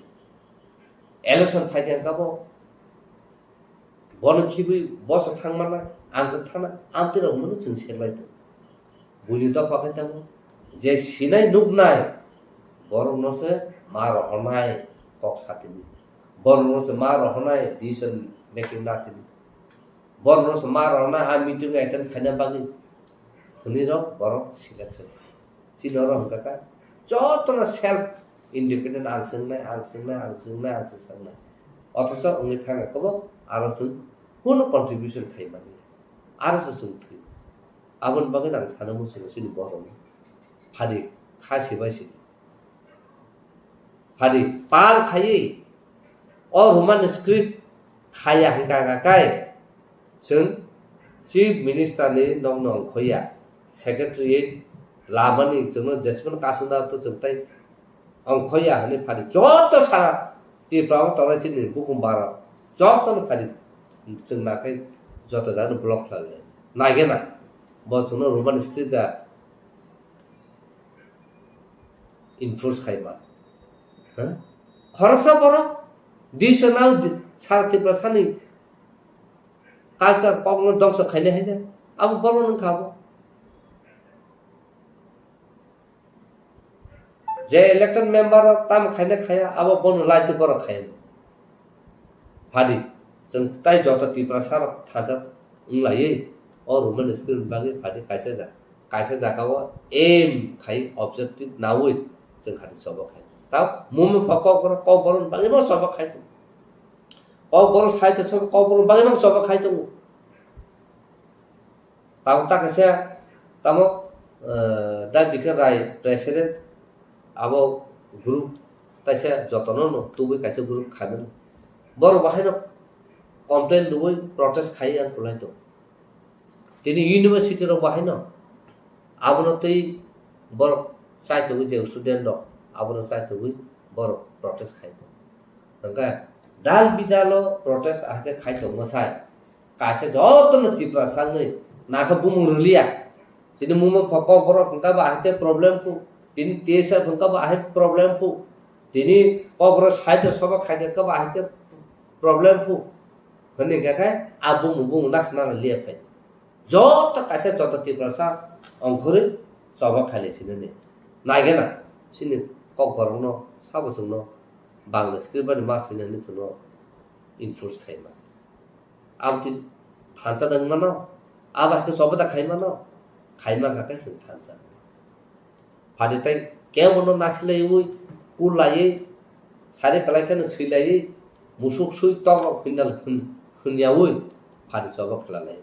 Election fight yang kamu बन खिबि बस थांमाना आंसो थाना आंतिर हमनो जों सेरलायदों बुलिद पाखायदों जे सिनाय नुगनाय बरनोसो मा रहनाय कक साथिनि बरनोसो मा रहनाय डिसिजन मेकिं नाथिनि बरनोसो मा रहनाय आ मीटिंग अटेंड खाना बागि हुनिर बरक सिलेक्शन सिनर हंकाका जतना सेल्फ इंडिपेंडेंट आंसंनाय अथच उनि थांगाखौबो आरो जों কোনো কন্ট্রিবিউশন খাই মানে आरो जों थै आबन बागै आं सानो मोसौ सिनि बरम फारि खासेबायसि फारि पाल खायै अ रोमान स्क्रिप्ट खाया हंगागाकाय जों चिफ मिनिस्टारनि नंनं खया सेक्रेटारियेट लामानि जोंनो जेसेबां कासुना तो जोंताय अंखया हने फारि जत सारा त्रिपुरा तलायसिनि बुकुमबारा जतन फारि जों नाखाय जत जानो ब्लक लागे नागेना बसनो रोमान स्क्रिप्टआ इनफोर्स खायमा ह खरसा बरो दिसनाव सारा त्रिपुरा सानि कालचार पगनो दंस खायने हैने अब बरो नों खाबो जे इलेक्टेड मेंबर ताम खायने खाया अब बनो लाइट बरो खायने फारि जों ताइ जत त्रिपुरा सारा थाजा उंलायै अ रोमान स्क्रिप्ट बागै फारि कायसे जागाव एम खाय ऑब्जेक्टिव नावै जों खादि सब खाय ता मुमु फकबर कबर बागै न सब खाय कबर साइते सब कबर बागै न सब खाय ता ता कासे तामो दा बिखौ राय प्रेसिडेंट आबो ग्रुप ताइसे जतन न तुबे काइसे ग्रुप खामन बर बाहायनो कमप्लेन दुबई प्रोटेस्ट खाइ आं खुलाइतो तिनी यूनिवर्सिटी रो बाहायनो आबनो तै बर चाइतो जे स्टूडेंट रो आबनो चाइतो बर प्रोटेस्ट खाइतो नंगा दाल बिदालो प्रोटेस्ट आके खाइतो मसाय कासे जतन त्रिपुरा सांगै नाखा बुमुरलिया तिनी मुमो फको बरो फंका बाहाके प्रॉब्लम फु तिनी तेसा फंका बाहाके प्रॉब्लम फु तिनी कब्र साइतो सब खाइके का बाहाके प्रॉब्लम फु हने गाखाय आबु मुबु नाखना लिया फै जत कासे जत त्रिपुरा सा अंखरे सब खाले सिने नागेना सिने ककबरनो साबसंनो बांग्ला स्क्रिप्ट मासिने निसनो इनफोर्स खाइमा आबति थांसा दंमनो आबाखौ सबदा खाइमा गाखाय जों थांसा फादिताय केवनो नासिलाय उइ कुलायै सारे कलायखनो सैलायै मुसुक सुइ तग फिनाल खुनियावै फादि सब खलालाय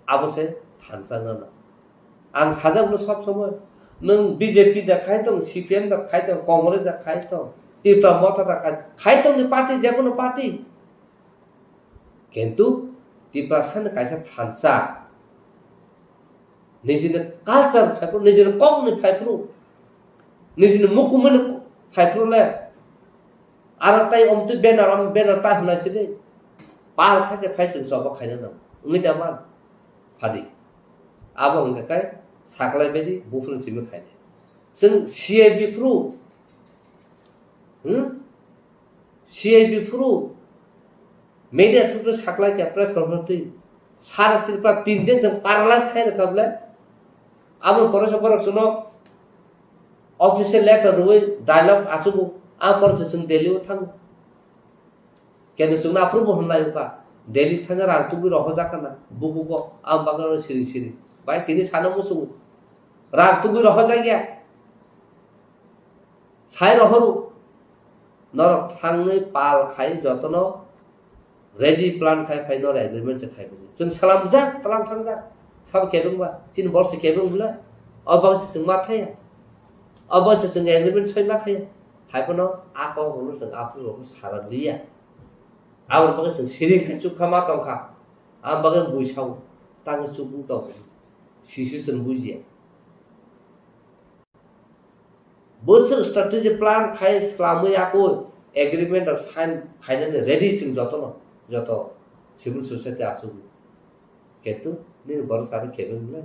आबसे थांसा ना आं साजाबनो सब समय नों बीजेपी दा खाइतो सीपीएम दा खाइतो कांग्रेस दा खाइतो त्रिपुरा मथा दा खाइतो नि पार्टी जेकोनो पार्टी किन्तु त्रिपुरा सान काइसा थांसा निजिनो कल्चर फाइफ्रु निजिनो कमनि फाइफ्रु निजिनो मुकुमनि फाइफ्रुले आरो ताइ अमति बेनार ता होनासिले पाल खासे फाइसिन सब खाइना न उमि दामान फादि आबो हंखाय साखलाय बायदि बुफुर सिमे खाइने जों सीआईबी फ्रु मेडिया थुप्रो साखलाय के प्रेस कॉन्फ्रेंस सारा त्रिपुरा 3 दिन जों पारालाइज खाइ रखबले आबो परस सुनो ऑफिशियल लेटर रुइ डायलॉग आसुगु आ परस जों दिल्ली थांग केने जों अप्रूव होननायका दिल्ली थांग रा तुबि रह जाखाना बुहुको आम बागर सिरि बाय तिनि सानो मुसु रा तुबि रह जागिया साइ रहरु नरक थांनै पाल खाइ जतन रेडी प्लान खाइ फाइनल एग्रीमेंट से खाइ जों सलाम जा तलां थांग जा सब केबंबा चिन वर्ष केबंबला अबंस जों माथाया अबंस जों एग्रीमेंट सैमा खाय हाइपनो आको होनो जों आफु सारलिया आवर बगे जों सिरिं चुखा मा तंखा आ बगे बुइसाव तांग चुबु दं सिसुसन बुजिया बोसोर स्ट्रेटेजी प्लान खाइ स्लामै आको एग्रीमेंट अफ साइन खाइने रेडी जों जत सिविल सोसाइटी आसु केतु नि बर सारि केबंला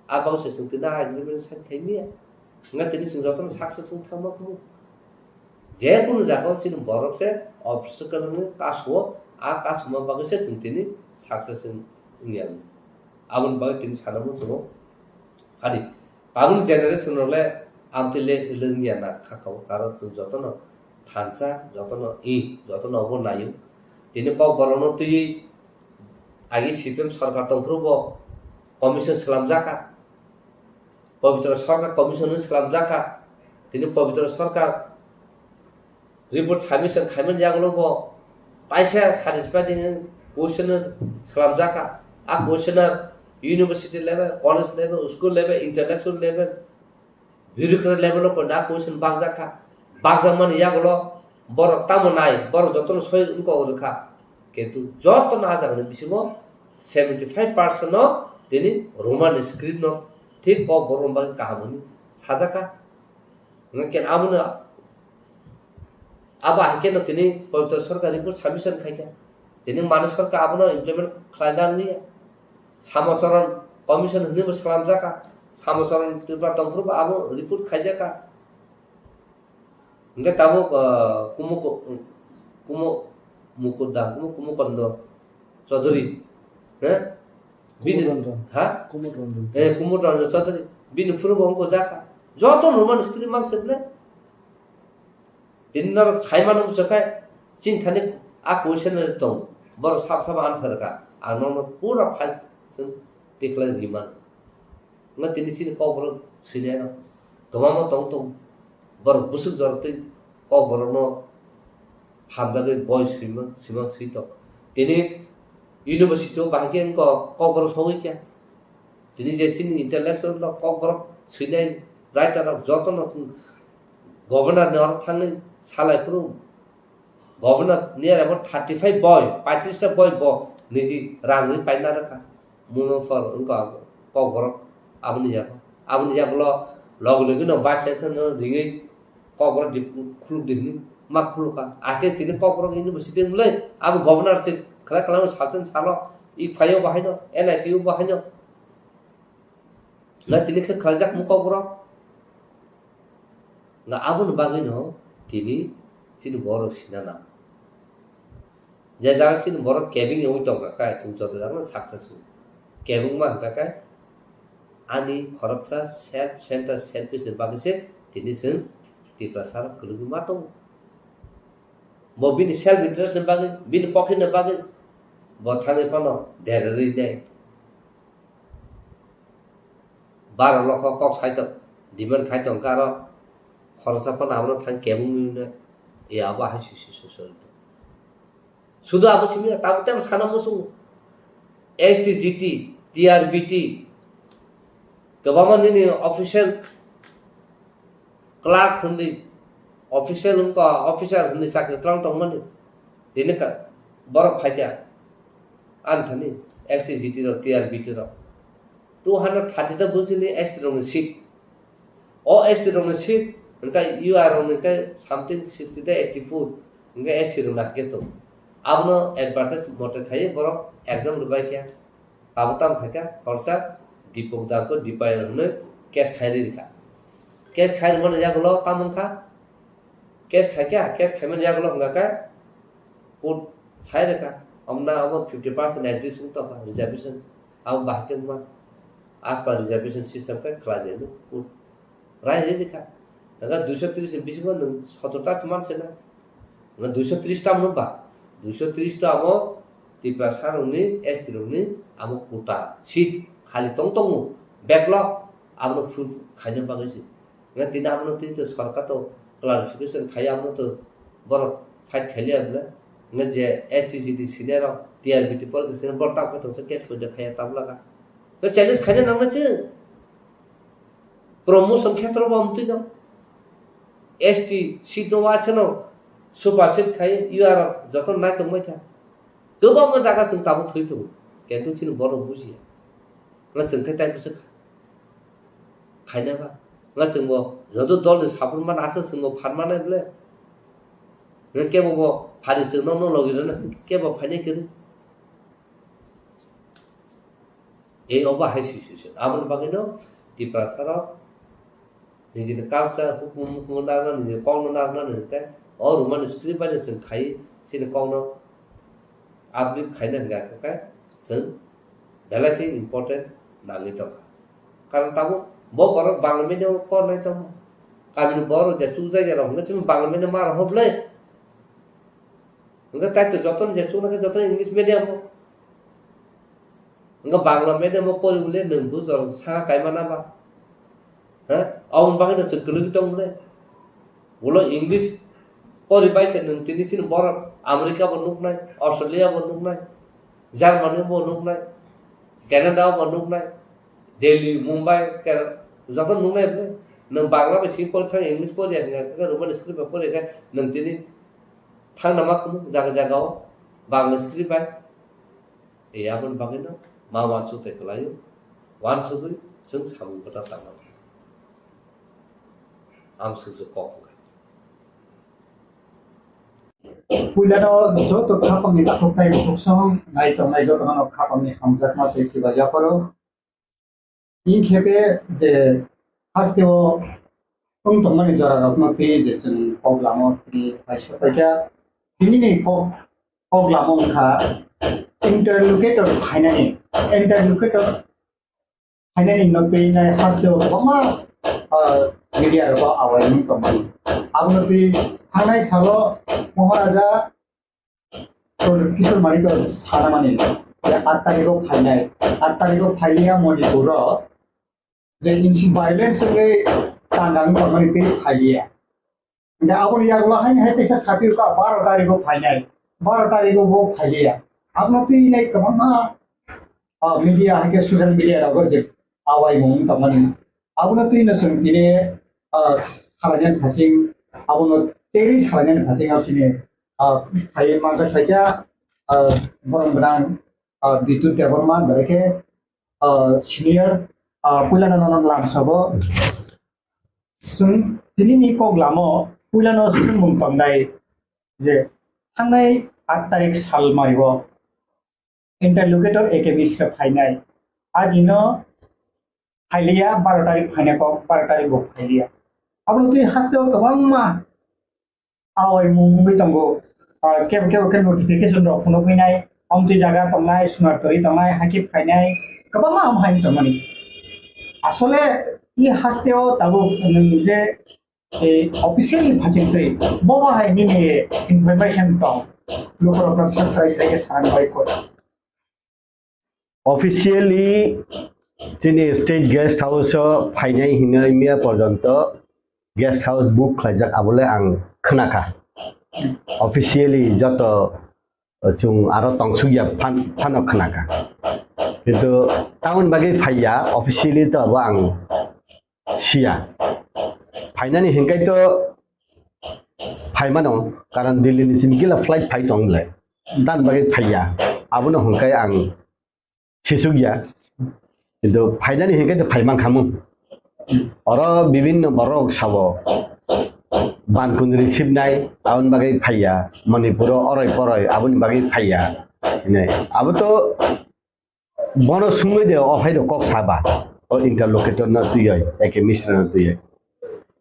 आ बावसे जों तिना एग्रीमेंट साइन खाइमिया nga tini sing joton success sing thama ku je kun jago chin borok se obstacle ni kaswo a kasma bagse sing tini success sing ngiam abun bag tini sanamu sumo hari babun generation role amtile ilengya na khakau karo chung joton thansa joton joton obo nayu tini ko borono tui agi CPM सरकार तंफ्रुबो commission सलामजाका पवित्र सरकार commission सलामजाका तिनी Pabitra Sarkar report submission खाइमन जागलोबो ताइसा satisfied question सलामजाका आ question university level college level school level intellectual level bureaucrat level को दा क्वेश्चन बागजामन यागलो बर तामनाय बर जतन सय उनको रखा किन्तु जतन आजागन बिसिमो 75% न तिनी रोमान स्क्रिप्ट न ठीक को बरोमबा कहामनि साजाका नकेन आमुना आबा हाके न तिनी पवित्र सरकार रिपोर्ट सबमिशन खाइका तिनी मानस सरकार आबनो इम्प्लिमेंट खालायनानि सामसरन कमिशन हनिबो सलामजाका सामसरन त्रिपुरा तंफ्रुबा आबो रिपोर्ट खाइजाका नगे ताबो कुमो मुकुंद चौधरी कुमुद रंजन चौधरी बिन फुरबंको जाका जतो रोमान स्क्रिप्ट मांगसेबले दिनर छाइमानो सखाय चिन्थाने आ क्वेश्चन तो बर साफ आंसर का आनो पूरा फाइल जों देखलाय रिमान न तिनि सिन कबर सिनेन गमामो तंग बर बुसुक जरते कबरनो हाबलागे बय सिमा सितो तिनि यूनिवर्सिटी बाहागेन को कबर सौइका তিনি যে চিনি ইন্টারন্যাশনাল ককবরক সৈনাই রাইটার যতন গভর্নর নেওয়ার থাঙে সালাইफोर governor near about 35 boy 35 boy निजी रांगै पाइना रखा मुनफर उनका ककबरक आबनि जागलो लग लगे न वाइस चांसलर रिङै ककबरक खुलुक दिनि मा खुलुका आके तिनि ककबरक यूनिवर्सिटी मुलै अब गवर्नर से खला खला सासन सालो इ फायो बाहायनो एनआईटी बाहायनो ना तिनि खे खलजाक मु ककबरक ना आबुन बागैनो तिनि सिनि बर सिनाना जे जागा सिनि बर केबिं एवै दंगा काय जों जत जागा सक्सेसफुल केबिं मा थाखाय आनि खरकसा सेल्फ सेंटर सर्विस बागैसे तिनि जों तिप्रासार गलुगुमा दं मो बिनि सेल्फ इंटरेस्ट बागै बिनि पकेट बागै बथानै पनो देररै नै 12 लाख कक साइट डिमान्ड खाइतं कारो खरसा पन आबनो थां केबिं ने ए आबा हासिसुसुसु শুধু আবশ্যক তাবতে সানা মুসু एसटीजीटी टीआरबीटी गवर्नमेंट ऑफिशियल क्लार्क हुंदी ऑफिशियल उनका ऑफिसर हुंदी साख्रि त्रंग तंगमनि दिने का बरफ फाइया आनथनि एसटीजीटी र टीआरबीटी र 230 दा बुजिनि एसटी रंग सीट ओ एसटी रंग सीट उनका यूआर रंग का समथिंग 60 दा 84 उनका एसटी रंग केतो आपनो एडवर्टाइज मोटे खाए बरो एग्जाम रुबाय क्या पाबताम खाका खरसा दीपक दा को दीपाय रंग कैश खाइरि रिखा कैश खाइर मन जागलो कामखा कैश खाक्या कैश खाइमन जागलो हंगाका कोड साइरका हमना अब 50% एग्जिस्ट तो रिजर्वेशन अब बाकी मा आस पर रिजर्वेशन सिस्टम का खला दे कोड राय रे रिखा अगर 230 20 को 17 समान से ना 230 टा मन बा 230 टा आमो तिप्रासार उनि एसटी उनि आमो कोटा सीट खाली तंग तंग बैकलॉग आमनो फुल खाइनो बागैसि न दिन आमनो ति तो सरकार तो क्लारिफिकेशन खाइ आमनो तो बर फाइट खेलिया बले न जे एसटीजीडी सिनियर टीआरबीटी पर सिनियर बर्ता को तो केस को देखाया तब लगा तो चैलेंज खाने नंग छ प्रमोशन क्षेत्र बमति न एसटी सीट नो वाछनो सुपारसिट खाइ यूआर जतो नाय तो मै था गोबां म जागा जों ताबो थैथौ केन्तु थिन बर बुजिया न जों थे टाइम सो खाइनाबा न जों जदो दल साफुन मान आसे जों फानमानाय बले न केबो फारि जों न लगिनो न केबो फाइनाय करे ए अबा हाइसिसुस आमन बागैनो तिप्रासार निजिन कालचार हुकुम हुकुमदार निजिन कौनदार न और मन स्क्रिप्ट बाने जों खाइ सिन कौनो आबरि खाइना गाखा जों बेलाखि इम्पोर्टेन्ट नागै दं कारण ताबो बो बर बांग्ला को नै त कामिन बर जे चु जायगा रहने जों बांग्ला मार हबले उनका ताइ तो जतन जे चु न जतन इंग्लिश मीडियम उनका बांग्ला मीडियम परिबले नों बुझर सा कायमाना बा ह आउन बागै जों गलुग दंले बोलो इंग्लिश परिबायसे नों तिनिसिन बर अमेरिका बनुकनाय अस्ट्रेलिया बनुकनाय जार्मानी बनुकनाय कनाडा बनुकनाय दिल्ली मुंबई जत नुनाय नों बांग्ला बेसि परि इंग्लिश परि का रोमान स्क्रिप्ट परि का नों तिनि थां नामा खम जागा जागाव बांग्ला स्क्रिप्ट बाय ए आबन बागैनो मा मा सुते कलायो वान सुदुइ जों साबुन बता तामा आम सुसु कफ पुइलानो जो तो खापमनि थाखाय फक्सम नाय तो नाय जो तनो खापमनि हमजाकमा सैथि बाजा परो इन खेबे जे हास्तेओ उन तो माने जरा रत्न पे जे जों पगलामो नि फाइसपाया तिनि नै पगलामो खा इंटरलोकेटर फाइनानि नते नाय हास्तेओ बमा मीडिया रो आवाजनि कमानि आबनति थानाय सालो महाराजा और किशोर मानिक साना मानि 8 तारिखो फाइनाय 8 तारिखो फाइलिया मणिपुर जे इनसि वायलेंस के तांदां कमानि पे फाइलिया दा आबन यागला हाइन है तेसा साथिर का 12 तारिखो फाइनाय 12 तारिखो वो फाइलिया आबनति नै कममा मीडिया है के social media row J awai mung tamani abuna tui na sung tine salayan phasing abuna teri salayan phasing ab tine thai mangsa saja borong benang bitu teborma bereke senior pulana non lam sabo sung tini ni kok lamo pulana sung mung tamdai je thangai 8 tarik sal maibo interlocutor ekemis ka phainai agino phailiya 12 tarik phaine ko 12 tarik bo phailiya ablo tui haste kabang ma awai mumbai tango ke notification ro phono pinai amti jaga tamnai smart tori tamnai hakip phainai kabang ma am hain tamani asole I hasteo tabu je officially phajin tui boba hai ni information to lokor professor sai ke saran bai ko officially তিনি state guest house ফাইনাই হিনাইমিয়া পর্যন্ত guest house বুক খাইজাক আবলে আং খনাকা officially যত চুং আরো তংসুগিয়া Fanon খনাকা কিন্তু town বাগে ফাইয়া officially তো আবো আং সিয়া ফাইনানি হিংকাই তো ফাইমানো কারণ দিল্লি নিসিম গিলা ফ্লাইট ফাই দংলে দান বাগে ফাইয়া আবনো হংকাই আং Sisugia itu faida ni hingga itu faimang kamu orang বিভিন্ন borok sabo ban kundri sibnai abun bagai faya manipuro oroi poroi abun bagai faya ini abu to bono sumai de ofai do kok saba o interlocutor na tuyai eke misra na tuyai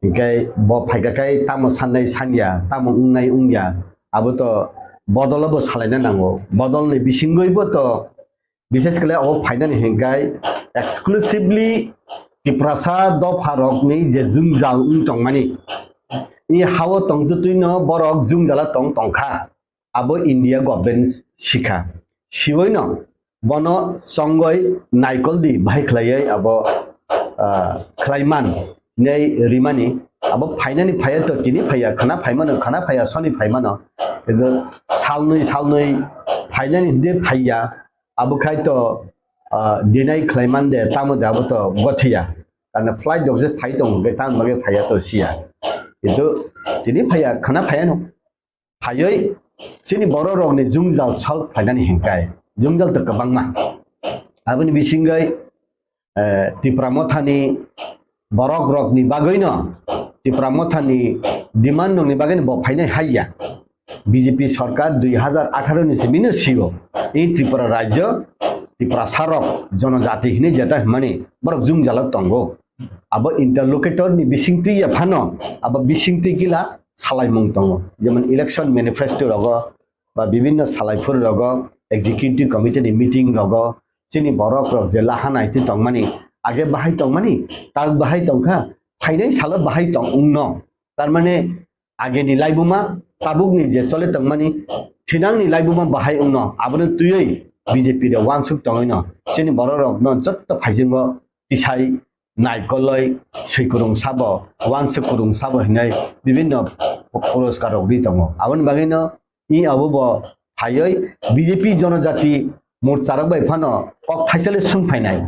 hingga bo faiga kai tamo sanai sanya tamo ungnai ungya abu to bodolo bo salai nango bodol ni bisingoi bo to বিশেষ করে ও final হেঙ্গাই exclusively Tiprasa দ ফারক নেই যে Jung জাল টং মানি ই হাও টং তুই ন বরক Jung জালা টং টংখা আবো ইন্ডিয়া গভর্নমেন্ট শিখা শিবই ন বন সঙ্গই নাইকল দি ভাই খলাই আবো খলাইমান নেই রিমানি আবো ফাইনালি ফাইয়া তো তিনি ফাইয়া খানা ফাইয়া সনি ফাইমানো কিন্তু সালনই ফাইনালি দে ফাইয়া abu kai to dinai klaiman de tamu de abu to gothia karena flight dog je phai tong ge tam bage phaya to sia itu tini phaya khana phaya no phayoi sini boro rog ni jungjal sal phaidani hengkai jungjal to kabang ma abuni bisingai tipramothani borok rog ni bagoi no tipramothani demand no ni bagoi bo phainai haiya BJP সরকার 2018 নিচে বিনো CO এই ত্রিপুরা রাজ্য ত্রিপুরা সারক জনজাতি হিনে যেটা মানে বড় Jung জালক তঙ্গ আবো ইন্টারলোকেটর নি বিসিংতি ফানো আবো বিসিংতি কিলা সালাইমুং তঙ্গ যেমন ইলেকশন ম্যানিফেস্টো রগ বা বিভিন্ন সালাইফুর রগ এক্সিকিউটিভ কমিটি নি মিটিং রগ চিনি বরক রগ যে লাহানাইতি তংমানি আগে বাহাই তংমানি তাক বাহাই তংখা ফাইনাই সালত বাহাই তং উন্ন তার মানে আগে নি লাইবুমা tabuk ni je sole tangmani thinang ni laibuma bahai ungno abone tuyei BJP de wansuk tangino cheni bororok no jotta phaijingo tisai naikoloi suikurung sabo wansuk kurung sabo hinai bibinno পুরস্কার ri tango abon bagino I abubo phaioi BJP jonojati morcharok bai phano ok phaisale sung phainai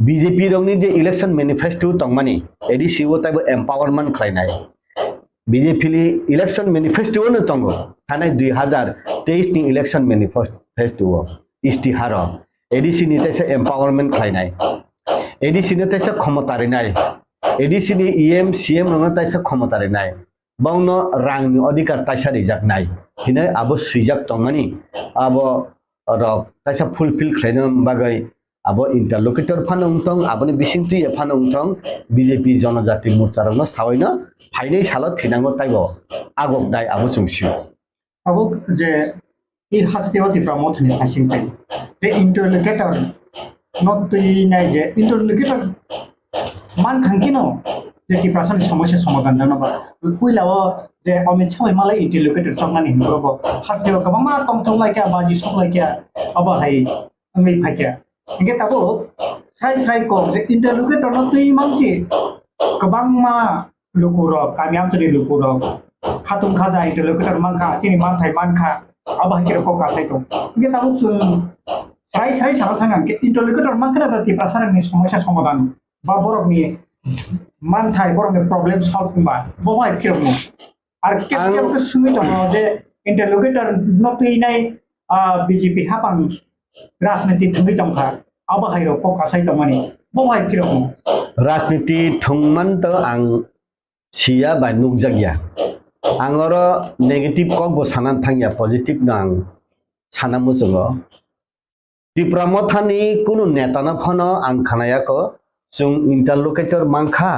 BJP rongni de election manifesto tangmani ADC o taibo empowerment khlainai BJP election manifesto no tongo thanai 2023 ni election manifesto istihar ADC ni taisa empowerment khlainai ADC ni taisa khomotari nai ADC ni EM CM no taisa khomotari nai bangno rang ni adhikar taisa rijak nai hinai abo suijak tongmani abo rok taisa fulfill khlainam bagai abo interlocutor phanung tong aboni bisingti phanung tong BJP jonojati morcharokno sawaino phainai salot thinango taibo agok dai abo sungsi abo je I hasteo tipramothni hasingtai je interlocutor not tui nai je interlocutor man khangkino je tiprasani সমস্যা সমাধান জানাবা কইলাও যে অমিত শাহ মালাই interlocutor chongmani hingrobo hasteo kabama tongtong laikya baji sok laikya aba hai ngai phakya Hingga tahu, saya kok interlocutor nanti mangsi kebangma lukurok, kami am tadi lukurok, katung kaza interlocutor mangka, sini mantai mangka, abah kira kok kasih tu. Hingga tahu sun साराय साराव थांनांगौ interlocutor मा खोनादों त्रिपुरा सारनि समस्या समाधान बा बरकनि मानथाय बरकनि problem solve खालामबा बहाय किरमु आरो केपकेपखौ सुङै दङ जे इंटरलोकेटर नतैनाय बीजेपी हापां राजनीति थुङै दंखा आबाहायरो फकासाय दंमानि बहाय किरमु राजनीति थुंमान तो आं सिया बा नुकजागिया आंगर नेगेटिव कक बो सानान थांगिया पॉजिटिव ना आं सानामु जोङो त्रिपुरा मथानि कुनु नेताना फनो आं खानायाको जों इंटरलोकेटर मांखा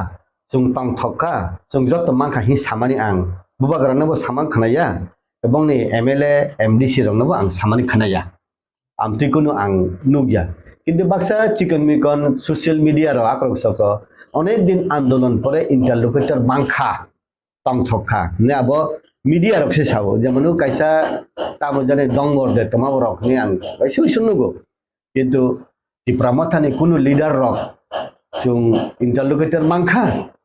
जों पांथका जों जत मांखा हि सामानि आं बुबाग्रानोबो सामान खानाया एबं नि एमएलए एमडीसी रंनोबो आं सामानि खानाया आमति कुनु आं नुगिया किन्तु बाक्सा चिकन मिकन सोशल मीडिया रो आक्रमसको अनेक दिन आंदोलन परे इंटरलोकेटर मांखा पांथका ने अब मीडिया रखसे सावो जेमनु कायसा ताबो जने दंगर दे तमाबो रक नि आं कायसा सुनुगो किन्तु त्रिपुरा मथानि कुनु लीडर रक जों इंटरलोकेटर मांखा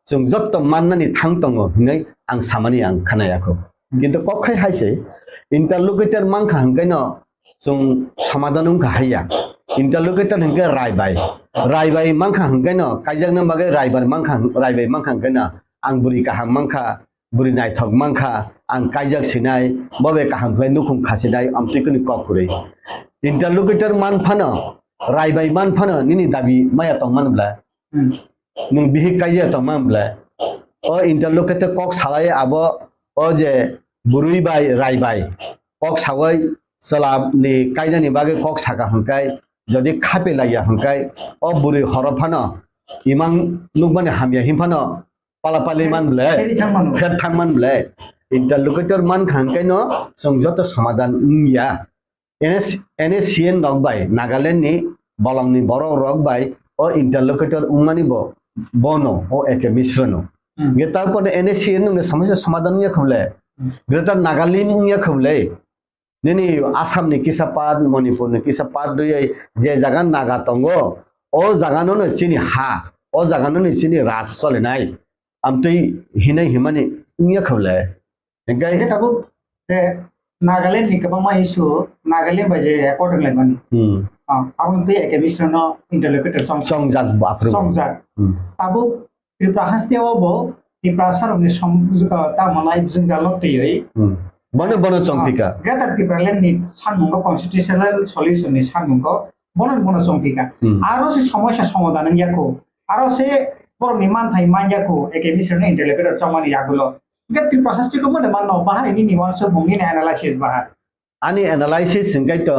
जों जत माननानि थांतंगो नै आं सामानि आं खानायाखौ किन्तु कखै हायसे इंटरलोकेटर मांखा हंगायनो जों समाधान उनखा हाया इंटरलोकेटर हंगे रायबाय मांखा हंगायनो कायजांनो बागे रायबाय मांखा हंगायनो आं बुरि काहां मांखा बुरि नायथक मांखा आं कायजाक सिनाय बबे काहांफ्राय नुखुम खासिनाय आमतिकुनि कपुरै इंटरलोकेटर मानफानो रायबाय मानफानो निनि दाबि माया तंमानब्ला नों बिहि कायजा तंमानब्ला ओ इंटरलोकेटर कक सालाय आबो ओ जे बुरुइबाय रायबाय कक सावै सलाबनि कायजानि बागे कक साका हंकाय जदि खापे लाया हंकाय ओ बुरि हरफानो इमां नुबाने हामिया हिमफानो पालापाली मानब्ले फेर थांमानब्ले इंटरलोकेटर मान खांकायनो जों जत समाधान उमिया NSCN रकबाय नागालैंड नि बलंनि बरक रकबाय ओ इंटरलोकेटर उमानि बनो ओ एके मिश्रनो गेता पर NSCN ने समस्या समाधान या खबले ग्रेटर नागालैंड या खबले नेनि आसाम नि किसापात मणिपुर नि किसापात दुयै जे जागा नागा तंगो ओ जागानो ने सिनि हा ओ जागानो ने सिनि राज चलेनाय आमतै हिनाय हिमानि उया खबले गाय ताबो जे नागालैंड नि गोबां मा इसु नागालैंड बाजे एकॉर्डिंग लाइमानि आबो ते एके मिश्रनो इंटरलोकेटर संजाक बाफ्रु संजाक ताबो त्रिपुरा हास्तेवाबो त्रिपुरा सारनि ता मनाय जोंजालो तैयै बनो चंपिका ग्रेटर त्रिपुरा लैंड नि सानमुंगो कन्स्टिट्यूशनल सल्यूशन नि सानमुंगो बनो चंपिका आरो से समस्या समाधान याको आरो से बरनि मानथाय मानयाको एके मिश्रनो interlocutor चमानि यागुलो get the process to come on baha ini wants to bungin analysis baha ani analysis singkai to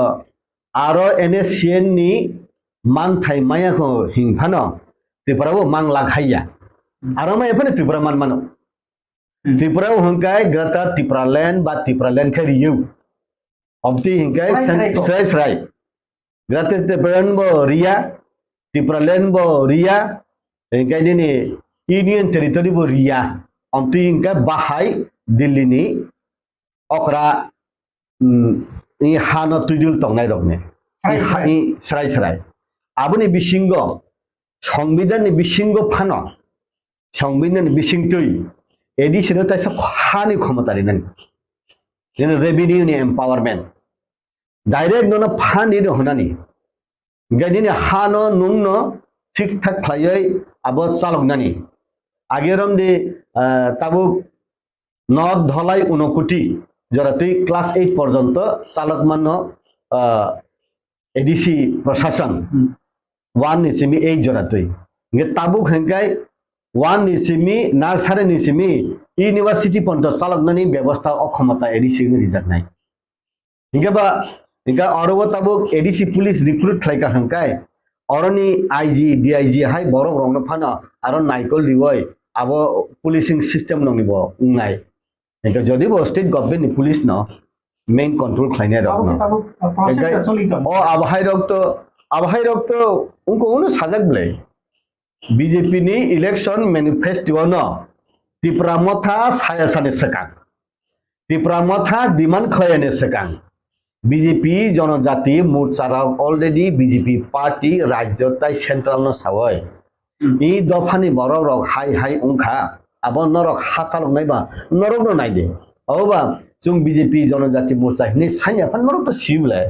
aro NSCN ni man thai maya ko hingphano tripura bo mang laghaiya aro ma epane tripura man mano tripura hongkai grata tripura land ba tripura land khari yu opti hingkai sai grata tripura bo ria tripura land bo ria hingkai ni union territory bo ria Amti ingka bahai Delhi ni okra ini hana tujuh tongnai dogne ini serai abuni bisingo সংবিধান ni bisingo phano সংবিধান ni bisingtui edi sino ta sa khani khomotari nan ini revenue ni empowerment direct no phani ni honani gani ni hano nungno ঠিক ঠাক khlaioi abo chalok nani আগেরম দে তাবু নদ ধলাই 29 কোটি যারা তুই class 8 পর্যন্ত চালক মান এডিসি প্রশাসন 1 নিসিমি 8 জরা তুই গে তাবু হেঙ্গাই 1 নিসিমি নার্সারি নিসিমি ইউনিভার্সিটি পর্যন্ত চালক নানি ব্যবস্থা অক্ষমতা এডিসি নি রিজার্ভ নাই ইঙ্গা অরব তাবু এডিসি পুলিশ রিক্রুট খাইকা হেঙ্গাই অরনি আইজি ডিআইজি হাই বড় রং ফানা আর নাইকল রিওয় abo policing system nong nibo ungai eka jodi bo state government ni police no main control khlaine rok no o abhai rok to unko uno sajak ble BJP ni election manifesto no Tripura motha sayasane sekang Tripura motha demand khlaine sekang BJP jonojati morcha rok already BJP party rajyo tai central no sawai I dofani borok rok hai ungkha abo norok hasalok naiba norok no naide oba chung BJP jonojati morcha ni sanya phan norok to sible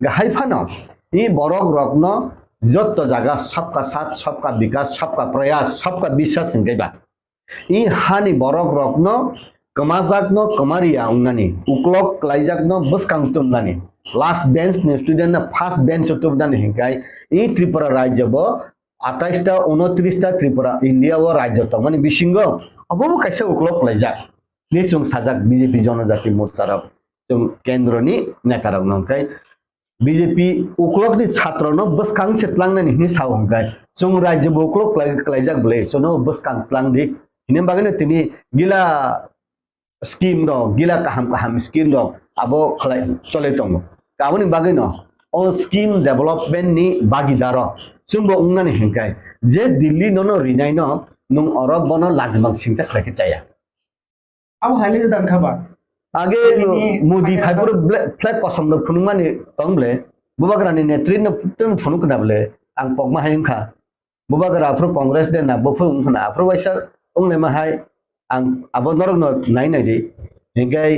ga hai phano ই বরক রত্ন যত জায়গা সবকা সাথ সবকা বিকাশ সবকা প্রয়াস সবকা বিশ্বাস হিংগাইবা ই হানি বরক রত্ন কমাজাকনো কমারিয়া উন্নানি উকলক লাইজাকনো বসকাং তুমনানি last bench নি স্টুডেন্ট না ফার্স্ট বেঞ্চ তুমনানি হিংগাই ই ত্রিপুরা রাজ্য ব 28টা 29টা ত্রিপুরা ইন্ডিয়া ও রাজ্য তো মানে বিশিঙ্গ অবব কাইসা উকলক লাইজাক নিসুং সাজাক বিজেপি জনজাতি মোর্চার जों केन्द्रनि नेकारक नंखाय बीजेपी उक्लकनि छात्रनो बसखां सेतलांनानै हिनि सावंखाय जों राज्य उक्लक क्लाइजाक बले जोनो बसखां तलांदि हिनि बागैनो तिनि गिला स्कीम रो गिला काहाम स्कीम रो आबो खलाय चले दङ गाबोनि बागैनो अ स्कीम डेभलपमेन्ट नि भागीदार जोंबो उंनानै हिंखाय जे दिल्ली ननो रिनायनो नों अरब बनो लाजमां सिंजा खलायके जाया अब हाले गोदान खबर आगे मोदी फाइबर फ्लैग कसम न फुनुमानि तंबले बुबागरानि नेतृत्व तुम फुनु कनाबले आं पगमा हायंखा बुबागरा आफ्रो कांग्रेस दे ना बफु उंखना आफ्रो वाइसा उंले माहाय आं आबो नरक न नाय नाय दे हेगाय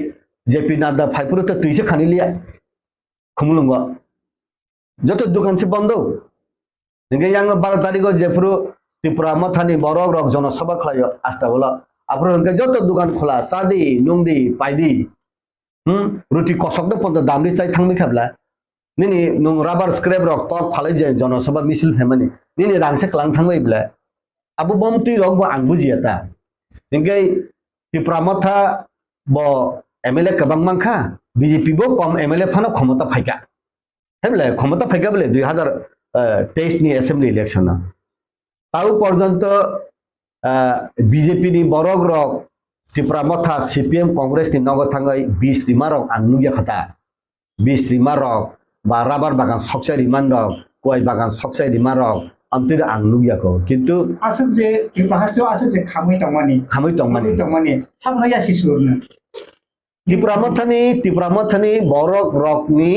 जेपी नादा फाइबर तो तुइसे खानिलिया खुमलुंग जत दुकान से बंद हेगाय आं 12 तारिख जेफ्रो त्रिपुरा मथानि बरक रक जनसभा खलायो आस्था बोला आपरो जत दुकान खोला सादी नुंदी पाइदी रुटी कसक दे पन्द दामनि चाइ थांनि खाबला निनि नुं राबार स्क्रैप रक टक फालै जे जनसभा मिसिल फेमानि निनि रांसे क्लां थांबायब्ला आबो बमति रक बो आं बुजियाता इंगै त्रिपुरा मथा ब एमएलए कबां मांखा बीजेपी बो कम एमएलए फानो क्षमता फाइका हेबले क्षमता फाइका बले 2023 नि असेम्बली इलेक्शन ताउ पर्यन्त बीजेपी नि बरक रक त्रिपुरा मथा सीपीएम कांग्रेस नि नगद थांगाय 20 रिमा रक आं नुगिया खता 20 रिमा रक बा राबार बागान सकसाय रिमान रक गय बागान सकसाय रिमा रक अंतिर आं नुगिया को किन्तु आसुक जे बाहासो आसुक जे खामै तंमानि सामनाया सिसुरनो त्रिपुरा मथानि बरक रक नि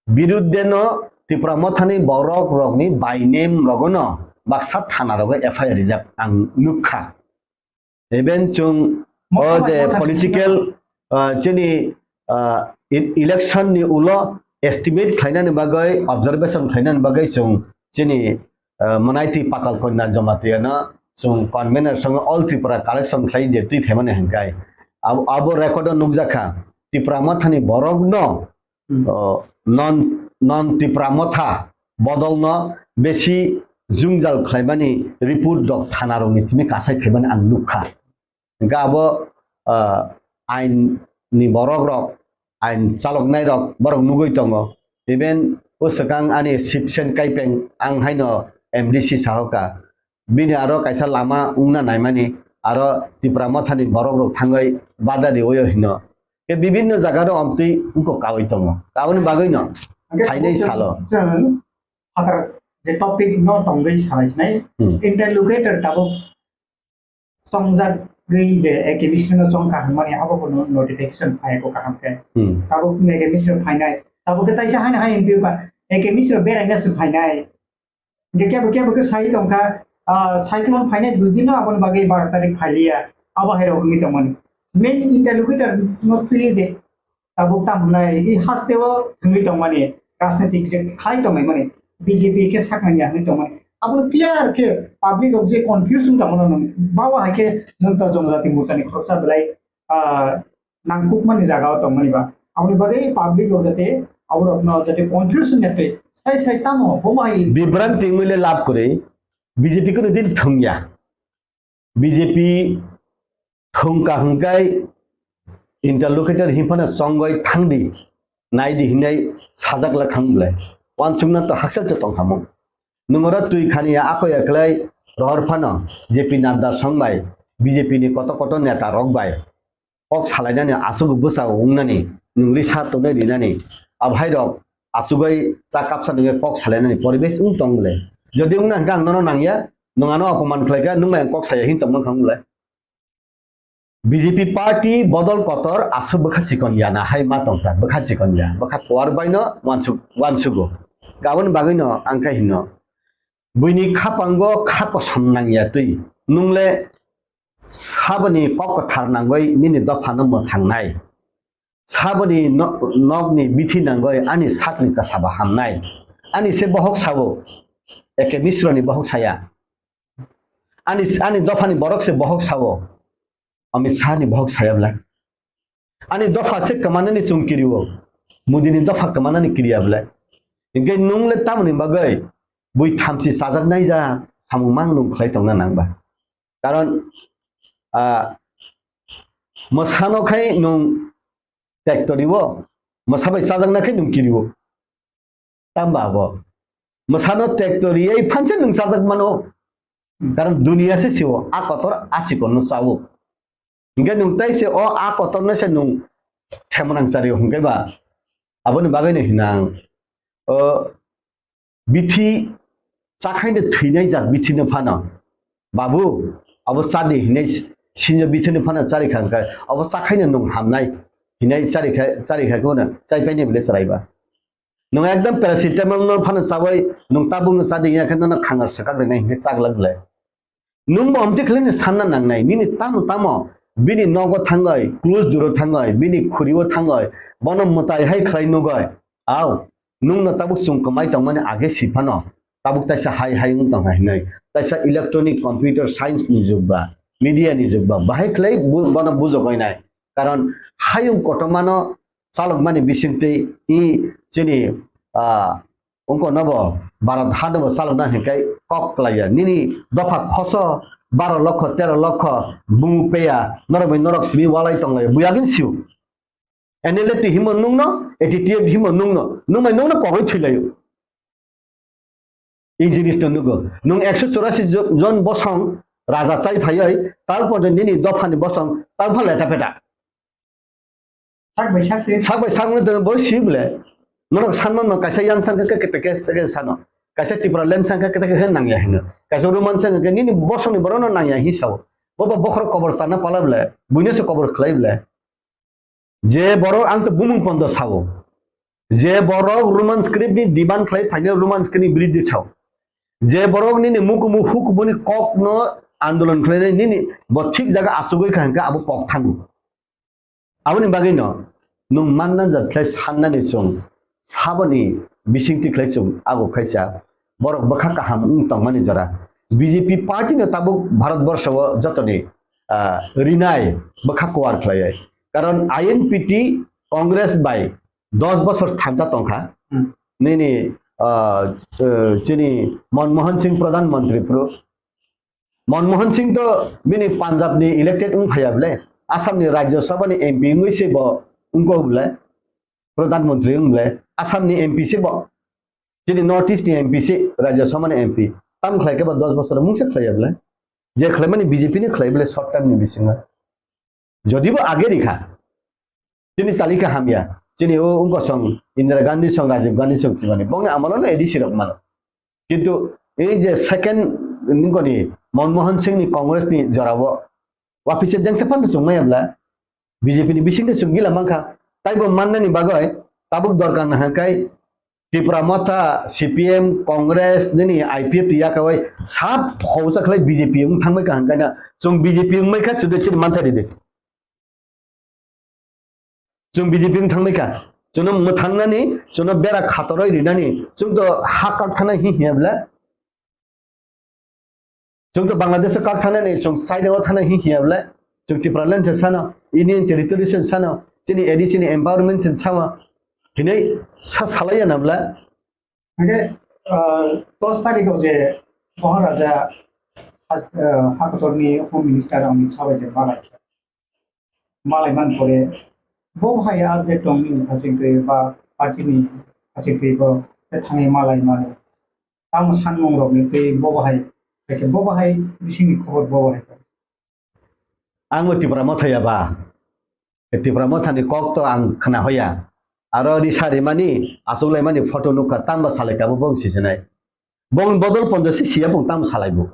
बिरुद्धेनो त्रिपुरा मथानि बरक रक नि बाय नेम रगनो बाक्सा थाना रग एफआईआर रिजार्व आं नुखा इभेन जों जे पलिटिकल जोंनि इलेक्शन नि उलो एस्टिमेट खायनानै बागै ऑब्जर्वेशन खायनानै बागै जों जोंनि मनाइति पाकाल कन्या जमातियानो जों कन्वेनर संग ऑल त्रिपुरा कलेक्शन खाय जे तुइ फेमाने हंगाय अब रेकर्ड नुकजाखा त्रिपुरा मथानि बरक न नन त्रिपुरा मथा बदल न बेसी जुंजाल खायबानि रिपोर्ट डक थाना रंनि सिमि कासाय खायबानि आं नुखा गाबो आइन नि बरक रक आइन चालकनाय रक बरक नुगै दङ इभेन उसकां आनि शिबसेन काइपें आं हायनो एमडीसी साहका बिनि आरो कायसा लामा उंना नायमानि आरो त्रिपुरा मथानि बरक रक थांगै बादारि ओयो हिनो के विभिन्न जागारो अम्ति उको कावै दङ गाबोनि बागैनो फाइनै सालो the topic not on this हाइसनाय इंटरलोकेटर ताबो संजाक गई जे एक्टिविशन चंका माने आबो नोटिफिकेशन फायको कामके ताबो एक्टिविशन फाइनाय ताबो के ताइसा हाय हाय एमपी का एक्टिविशन बेरांगास फाइनाय के बके साइ दंका साइक्लोन फाइनाय दुदिनो आपन बागै 12 तारिख फाइलिया आबो हेरो नि तमन मेन इंटरलोकेटर नोटिफिकेशन जे ताबो तामनाय इ हास्तेव थंगै तमने राजनीतिक जे खाइ तमै माने बीजेपी के साखनाया हमें तो मैं अब क्लियर के पब्लिक ऑफ जे कंफ्यूजन का मन बावा है के नंतर जनजाति मोर्चा ने खरसा बलाई नांकुक माने जागा तो मनी बा आउनी बगे पब्लिक ऑफ जते और अपना जते कंफ्यूजन नेते साइ तामो बोमाई विभ्रांति मिले लाभ करे बीजेपी को दिन थंगया बीजेपी थंका हंगाय इंटरलोकेटर हिफाना संगय थांदी नायदि हिनाय साजाकला खांबले वानसुंना तो हाक्सल चतong हामो नंगरा तुइ खानिया आखय एकलाय रहरफानो जेपी नादा संबाय बीजेपी नि कत नेता रगबाय पक सालायनानै आसुगु बोसा उंनानै नंगलि सातने दिनानै आभाय रक आसुगै चा कापसानि पक सालायनानै परिबेस उं तंगले जदि उंना गां ननो नांगिया नङानो अपमान खलायगा नंमाय पक साया हिन तंमन खांगले बीजेपी पार्टी बदल कतर आसु बखा सिकनिया ना हाय मा तंता बखा सिकनिया बखा तवार बायनो वानसुगु गावन बागैनो आंखा हिनो बुइनि खापांगो खाको समनांगिया तुइ नुंले साबनि पक थारनांगै मिनि दफानो म थांनाय साबनि नगनि बिथि नांगै आनि सातनि कासाबा हामनाय ani se bohok sawo eke misroni bohok saya ani dofani borok se bohok sawo amit sah ni bohok saya bla ani dofa se kamana ni sungkiriwo mudini dofa kamana ni kiriya bla inge nungle tamni bagai bui thamsi sajak nai ja samung mang nung khlai tongna nangba karon masano khai nung tektoriwo masabai sajak na khai nung kiriwo tamba bo masano tektori ei phanse nung sajak mano karon dunia se siwo a kotor achi konno sawo inge nung tai se o a kotor na se nung themonang sari hungke ba aboni bagai ne hinang bithi চাখাইনে থৈনাই যা বিথিनो ফাना बाबु अब सादि हिनै सिनो बिथिनो फाना चारिखांका अब चाखाइने नं हामनाय हिनै चारिखाखौ न चाइपाइने बिले सराइबा नं एकदम पेरासिटामल न फाना साबै नं ताबुनो सादि याखन न खांगार सकाग्रेनाय हिनै चागलागले नं बमते खलेने सानना नांनाय निनि तामो बिनि नगो थांगाय क्लोज दुरो थांगाय बिनि खुरिवो थांगाय बनम मताय हाय खलाइ नगय आव नं न ताबुक सुं कमाय तंमाने आगे सिफानो tabuk taisa hai ungtang hai nai taisa electronic computer science ni jugba media ni jugba bahai klai bana bujo koi nai karon hayung kotomano salok mani bisingte I chini ungko nabo barat hadabo salok na hekai kok klaya nini dofa khoso 12 লক্ষ 13 লক্ষ bungu peya norok norok sibi walai tonglai buyagin siu eneleti himo nungno etitiye himo nungno numai nungno kogoi thilayo এই জিনিসটা নুগো নুং 184 জন বসং রাজা চাই ভাইয়াই তারপর নিনি দফানি বসং তারপর লেটা পেটা সাকবাই সাকনে তো বসি বলে নরক সানমান কাইসা ইয়ান সানকা কেতে সানো কাইসা ত্রিপুরা লেন সানকা কেতে হেন নাংয়া হেন কাইসা রোমান সানকা নিনি বসংনি বরন নাংয়া হিসাব বাবা বখর কবর সানা পালা বলে বুইনেসে কবর খলাই বলে যে বড় আং তো বুমুং পন্দ সাবো যে বড় রোমান স্ক্রিপ্ট নি দিবান খলাই ফাইনাল রোমান স্ক্রিপ্ট নি বিরুদ্ধে ছাও যে বরং নিনি মুকুমু হুকবনি কক ন আন্দোলন খলে নিনি বঠিক জায়গা আসুগই খানকা আবু কক থাঙ্গু আবনি বাগै ন নুং মাননা জাতলাই সাননানি চং সাবনি बिसिंति खलै चं आगो खाइसा बरक बखा काहाम तंगमानि जरा बीजेपी पार्टी न ताबु भारत वर्ष जतनि रिनाय बखा कोवार खलाय कारण आईएनपीटी कांग्रेस बाय 10 बছর थांजा तंखा नेनि चिनी मनमोहन सिंह प्रधानमंत्री प्रो मनमोहन सिंह तो बिनि पंजाब नि इलेक्टेड भायाबले आसाम नि राज्यसभा नि एमपी ngैसे ब उनको बले प्रधानमंत्री उंगले आसाम नि एमपी से ब चिनी नॉर्थ ईस्ट नि एमपी से राज्यसभा नि एमपी ताम खलायके बा 10 বছর मुंगसे खलायबले जे खलायमानि बीजेपी नि खलायबले शॉर्ट टाइम नि बिसिंगा जदिबो आगे रिखा चिनी तालिका हामिया चिनी उनको संग इंदिरा गांधी संग राजीव गांधी संग चिमानि बंगे आमरन एडीसी रक मानो किंतु ए जे सेकेंड निकोनि मनमोहन सिंह नि कांग्रेस नि जराबो वापिसे जंगसे फान सुंगमायब्ला बीजेपी नि बिसिंग सुंगिला मंखा ताइबो माननानि बागय ताबुक दरकार नहाकाय त्रिपुरा मथा सीपीएम कांग्रेस नि आईपीएफ तिया कावै साब हौसा खलाय बीजेपी उं थांबाय का हांकायना जों बीजेपी उं मैखा सुदे चिन मानथारि दे जों बीजेपी उं थांबाय का जों मोथांनानि जों बेरा खातरय रिनानि जों तो हाका थाना हियाब्ला जों तो बांग्लादेश का थानानि जों साइडआव थाना हियाब्ला जों त्रिपुरा लेन से सानो इंडियन टेरिटरी से सानो चिनि एडीसी नि एम्पावरमेंट से सावा हिनै सालाया नाब्ला आगे 10 तारिखआव जे महाराजा हाकतरनि होम मिनिस्टार अमित शाह जे मालायमान करे बहाय आपडेट दं नि फासिंकै बा पार्टीनि फासिंखैबो थाङै मालायमान ताम सानमंरबनि फै बहाय बिसिनि खबर बहाय आंबो त्रिपुरा मथायाबा त्रिपुरा मथानि कक तो आं खोना होया आरो रिसारि मानि आसुगलाय मानि फटो नुखा तामबा सालायकाबो बंसि जनाय बं बदल पन्दसि सिया बं ताम सालायबो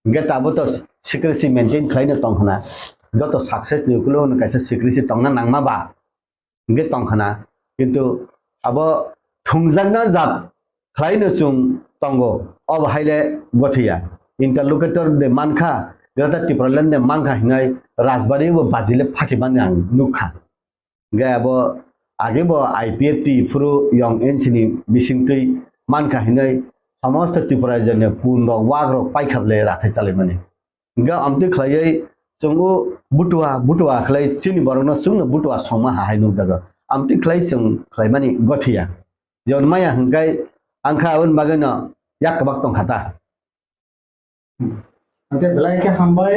गेटाबो तो सिक्रेसी मेंटेन खायनो तंखना जत सक्सेस निकुलो न कायसे सिक्रेसी तंगना नांमाबा गे तंखना किंतु अब थुंजांना जाब खायनो सुं तंगो अब हाइले गथिया इंटरलोकेटर दे मानखा गता त्रिपुरालेन दे मानखा हिनाय राजबारी वो बाजिले फाटिबान आं नुखा गे अब आगे बो आईपीएफ टी फुरु यंग एनसीनि बिसिंकै मानखा हिनै समस्त त्रिपुरा राज्यनि पुन रक वाग रक पाइखाबले राथाय चाले माने गा आमते खलायै जोंगु बुटुवा खलाय चिनि बरनो सुंनो बुटुवा समा हाय नु जागा आमते खलाय जों खलाय माने गथिया जन माया हंगाय आंखा उन बागैनो याक बाक तं खाता Nanti belai ke hambai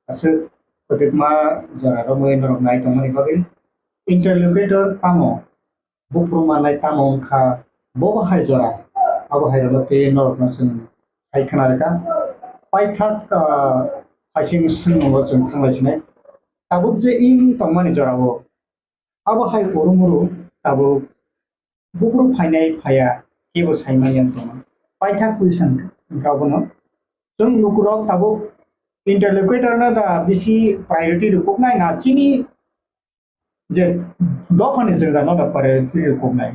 asu petikma jara romoi norok nai tongmani bagi interlocutor tamo bukruma nai tamo kha boba hai jara abo hai rote norok nasun hai khana reka paithak haising sungo chung thanglai sinai tabuk je in tongmani jara bo abo hai urumuru tabu bukru phainai phaya kebo saimai yang tong paithak position gabono जों नुकुरक ताबो इंटरलोक्युटर ना दा BC priority रुपक नाय ना चिनी जे दफानि जों जानो दा प्रायोरिटी रुपक नाय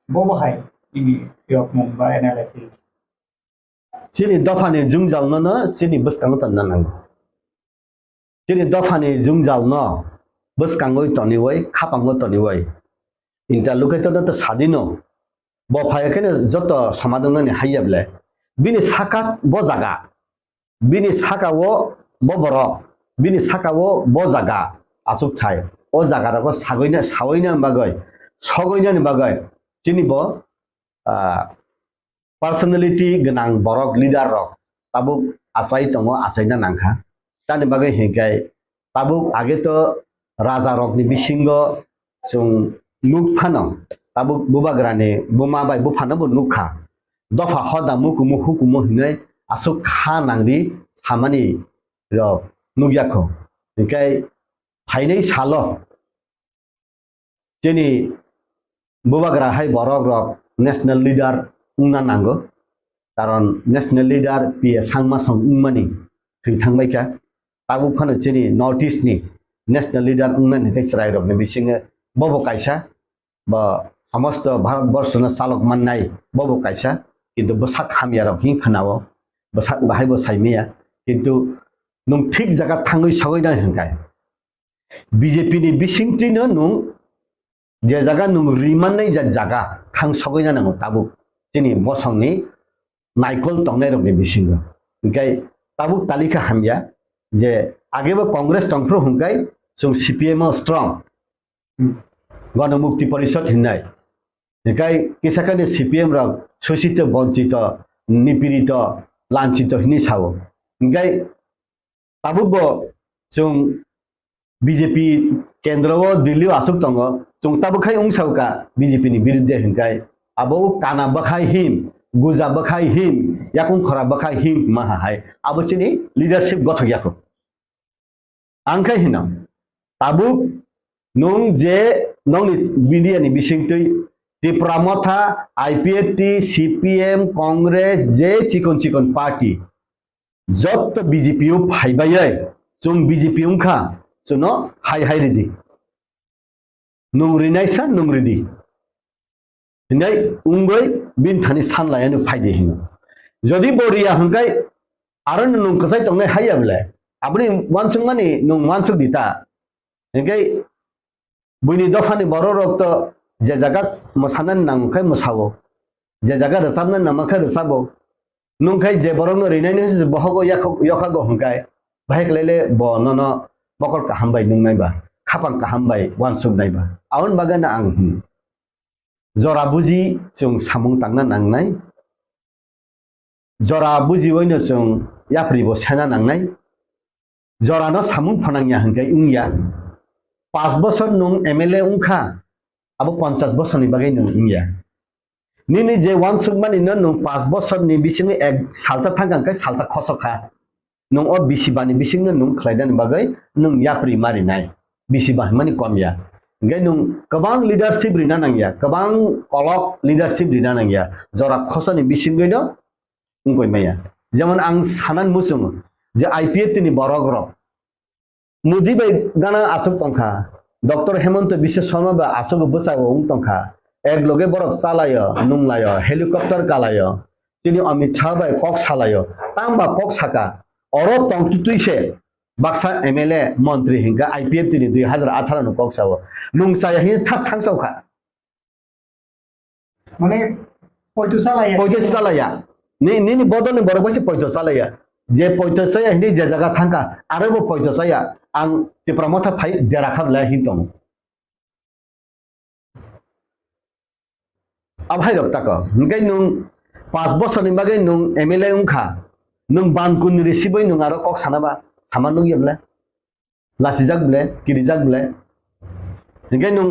बो हाय इनि डेवलपमेंट बा एनालिसिस चिनि दफानि जुं जालनो न चिनि बसकांगो तन्ना नांगो चिनि दफानि जुं जालनो बसकांगो तनिवै खापांगो तनिवै इंटरलोक्युटर त सादिनो बो फायकेने जत समाधान नि हायब्ले बिनि साकात बो जागा बिनि साकावो बो बरक बिनि साकावो बो जागा आसुक थाय ओ जागाराखौ सावैनो बागै सगैनो बागै चिनि बो पर्सनालिटी गोनां बरक लिडार रक ताबुक आसाय तंगो आसायना नांखा तानि बागै हेगाय ताबुक आगे तो राजा रकनि बिसिंगो जों नुक फानो ताबुक बुबाग्रानि बुमा बाय बुफानो बो नुखा दफा हदा मुकुमु हुकुमु हिनै आसुक खा नांदि सामानि र नुगियाखौ ओंखाय फाइनै साल जेनि बुबाग्रा हाय बरक रक नेशनल लिडार उंना नांगो कारण नेशनल लिडार पि सांमा सं उंमानि थैथांबायखा ताबुक फानो जेनि नर्थ ईस्टनि नेशनल लिडार उंनानि तेसराय रकनि बिसिङे बबो कायसा बा समस्त भारतवर्षनो चालक माननाय बबो कायसा किन्तु बसाक हामियाराव हिं खोनावो बसाक बाहायबो साइमिया किन्तु नों ठीक जागा थाङै सगैना हंगाय बीजेपी नि बिसिंथिनो नों जे जागा नों रिमाननाय जागा थां सगैना नांगौ ताबुक जोंनि बसंनि नायकल तंनाय रकनि बिसिङो ओंखाय ताबुक तालिका हामिया जे आगेबो कांग्रेस तंफ्रो हंगाय जों सीपीएम स्ट्रं गणमुक्ति परिषद हिन्नाय ओंखाय किसाकानि सीपीएम रक शोषित वंचित निपीड़ित लांछित हिनि सावो ओंखाय ताबुकबो जों बीजेपी केन्द्रआव दिल्ली आसुक दङ जों ताबुखाय उंसावका बीजेपी नि बिरुद्धे हिंखाय आबो काना बखाय हिम गुजा बखाय हिम याकुं खरा बखाय हिम माहाय आबोसिनि लीडरशिप गथयाखो आंखाय हिना ताबुक नों जे नंनि बिडियानि बिसिंतै त्रिपुरा मथा आईपीएफटी सीपीएम कांग्रेस जे चिकन चिकन पार्टी जत बीजेपी फाइबायै जों बीजेपी उंखा जोंनो हाय हाय रेडी नंरिनायसा नंरिदि हिनै उंगै बिनथानि सानलायानो फायदे हिनो जदि बरिया हंगाय आरो नों कसाय तंनाय हायाबले आपनि वानसुं माने नों वानसुं दिता हंगाय बुनि दफानि बर रक्त जे जागा मोसानान नांखाय मोसावो जे जागा रोजाबनान नामाखाय रोजाबो नंखाय जे बरनो रिनायनो बहगो यखागो हंगाय बाहेकलेले बनन बकल काहामबाय नंनायबा खापां काहामबाय वानसुं नायबा आउन बागाना आं जरा बुजि जों सामुं तांना नांनाय जरा बुजि वयनो जों याफ्रिबो सेना नांनाय जरानो सामुं फनांया हंगाय उंया 5 बছর नों एमएलए उंखा अब 50 बছरनि बागै नों उंया निनि जे वानसुं मानि नों 5 बছरनि बिसिङै एक सालसा थांगांखाय सालसा खसखा नों अ बिसिबानि बिसिङै नों खलायदानि बागै नों याफ्रि मारिनाय बिसिबा मानि कमया ओंखाय नों गोबां लिडारशिप रिना नांया गोबां कलक लिडारशिप रिना नांया जरा खसनि बिसिङैनो उंगय माया जेमन आं सानान मुसुं जे आईपीएफ नि बरग्र मुदी बाय गाना आसुक तंखा डॉक्टर हेमंत विश्व शर्मा बा आसुक बसावो उं तंखा एक लगे बरक चालायो नुंलायो हेलिकप्टर कालायो तिनि अमित शाह बाय कक सालायो तांबा कक साका अरो तंतुइसे बाक्सा एमएलए मंत्री हिंगा आईपीएफ तिनि 2018 नो कक सावो नुंसाया हि थाक थांसावखा माने পয়তো চালায়া পয়তো চালায়া ni bodol ni borok baisi pয়তো চালায়া যে পয়তো চায়া hindi je jaga thangka arebo pয়তো চায়া ang Tripura motha phai dera khabla hintong abhai rok tako ngai nung 5 বছর ni bagai nung MLA ungkha nung bankun receive nung aro kok sanaba saman nung yebla lasijak ble kirijak ble ngai nung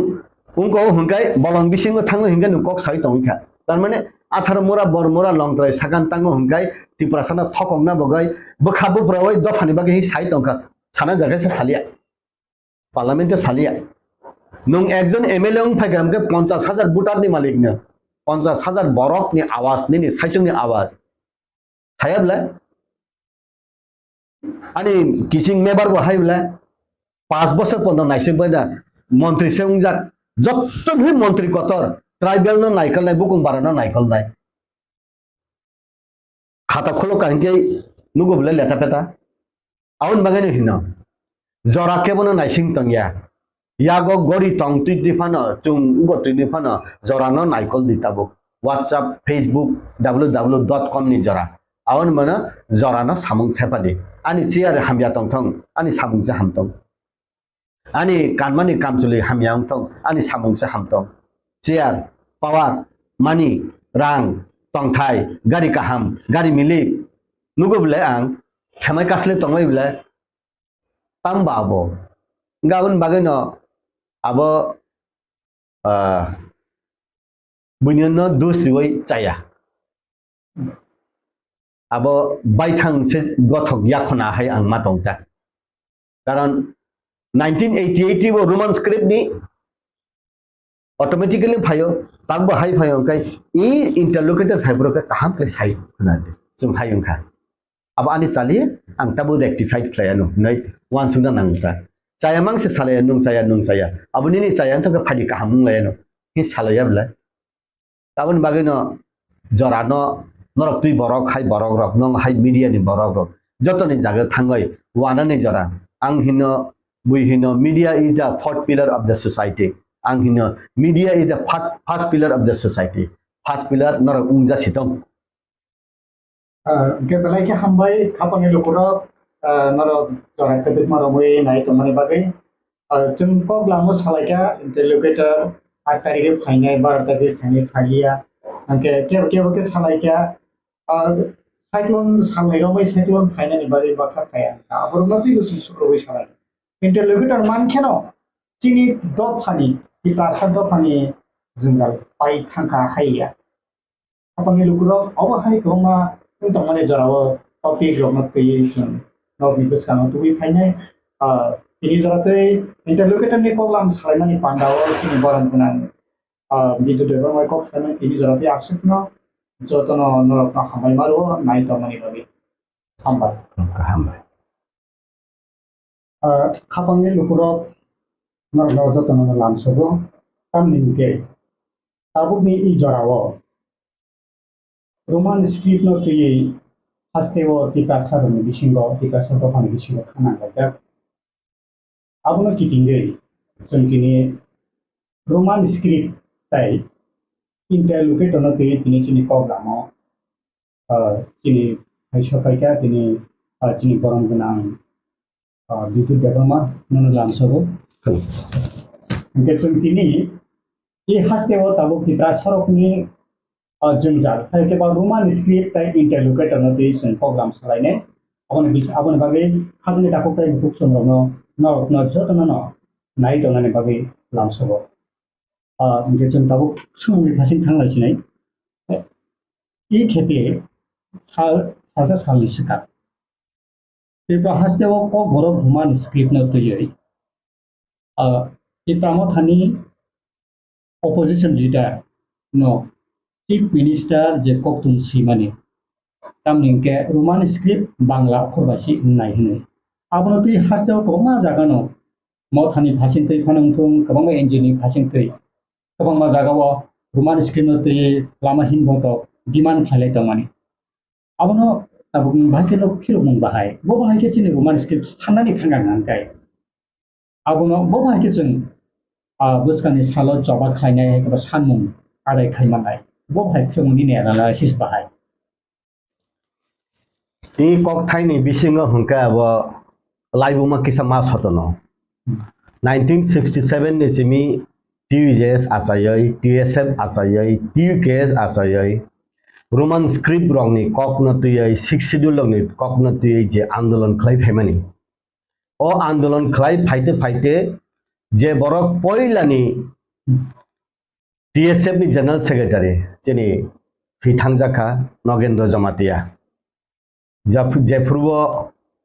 ungko hungkai bolong bisingo thango hingai nung kok sai tongkha tar mane 18 mora bor mora longtrai sakan tango hungkai Tripura sana thokok na bogai bokhabu prawai dofani bagai sai tongkha sana jaga sa salia parliament salia nung ekjon MLA ungphai gamke 50,000 voter ni malik na 50,000 borok ni awaz ni saisung ni awaz sayabla ani kising member bo haibla 5 বছর পর্যন্ত নাইসে Bruyne মন্ত্রী সেউংজাক যতই মন্ত্রী কতর tribal না নাইকল নাই বুকুম বারানো নাইকল নাই খাতা খোলো কাহিনকে নুগো বলে লেটা পেটা আউন বাগানে হিন জরা কেবনো নাইসিং তংয়া ইয়াগো গরি তং তুই ফানো চুং উগো তুই Fanon জরানো নাইকল দিতাবো WhatsApp Facebook www.com ni jora aun mana jorano samung thepadi ani siar hamya tongthong ani samung ja hamtong ani kanmani kamchuli hamyang tong ani samung ja hamtong siar power money rang tongthai gari kaham gari milik nugo bile ang khamai kasle tongbai bile tambabo gaun bageno abo bunyono dusriwai chaya abo baithang se gothok yakhona hai ang matongta karon 1988 bo roman script ni automatically phayo tangbo hai phayo kai e interlocutor phaibro ka kaham kle sai khuna de sum hayung kha abo ani sali ang tabu rectified playano nai wan sunda nangta chaya mang se sale nung saya abo ni chaya to ka phadi kaham layano hi salaya bla tabun bagino jorano norok tui borok hai borok rok nong hai media ni borok rok joto ni jaga thangai wana ni jora ang hino bui hino media is the fourth pillar of the society ang hino media is the first pillar of the society first pillar norok ungja sitong ke belai ke hambai khapani lokurok norok jora kedik maromoi nai to mani bagai jung ko glamo salaika interlocutor atari phainai bar tari phainai phagia angke ke salaika cyclone salai romai cyclone phainani bagai baksa khaya aborna ti lusi sukroi salai interlocutor man kheno chini do phani ti prasad do phani jungal pai thangka haiya apani lukurok oba hai goma tongmane jorao topic rokna creation no because kano tu phainai ini jorate interlocutor ni program salaimani pandao chini boran kunan bidu development kok salaimani ini jorate asukno jotono norokna hamai maro nai tongmani bagai hambai khapangni lukurok norok jotono lamsogo tamningke tabukni I jorao roman script no tui hastewo tikasa roni bisingo tikasa to phani bisingo khana gajak abono kitingei jonkini roman script tai interlocutor no tui tini chini programo chini haisakaika tini chini borom gunang bidu development nono lamsogo jonkini I hastewo tabuk Tripura sorokni jungjal hai ke ba roman script tai interlocutor no tui program salaine abon bagai khadni dako kai buk somrono no jotono no nai tonane bagai lamsogo ngejun tabuk sumuni phasin thanglai sinai I khepe salta salni sika Tripura hastewo KOKBOROK roman script no tui Tripura mo thani opposition leader no chief minister je koktum simani tamningke roman script bangla khorbasi nai hinai abono tui hastew koma jagano mo thani phasin tei phanangthung kabangma engineering phasin tei kabangma jagao roman script no tei lama hin bhoto demand phalai tamani abono tabuk bhake no phirung bahai bo bahai ke chini roman script thanani khangang nangkai abono bo bahai ke chung buskani salo joba khainai ka sanmung adai khaimanai bo hai khyo ni ne analysis bahai এই ককথাইনি বিসিং হুঙ্কা আব লাইবুমা কিসা মাস হতনো 1967 ni simi TUJS asayai TSF asayai TUKS asayai Roman script rong ni kok na tuyai 6 schedule rong ni kok na tuyai je আন্দোলন খাই ফেমানি ও আন্দোলন খাই ফাইতে ফাইতে যে বরক পয়লানি TSF ni general secretary যিনি Chongjakha Nagendra Jamatia যে পূর্ব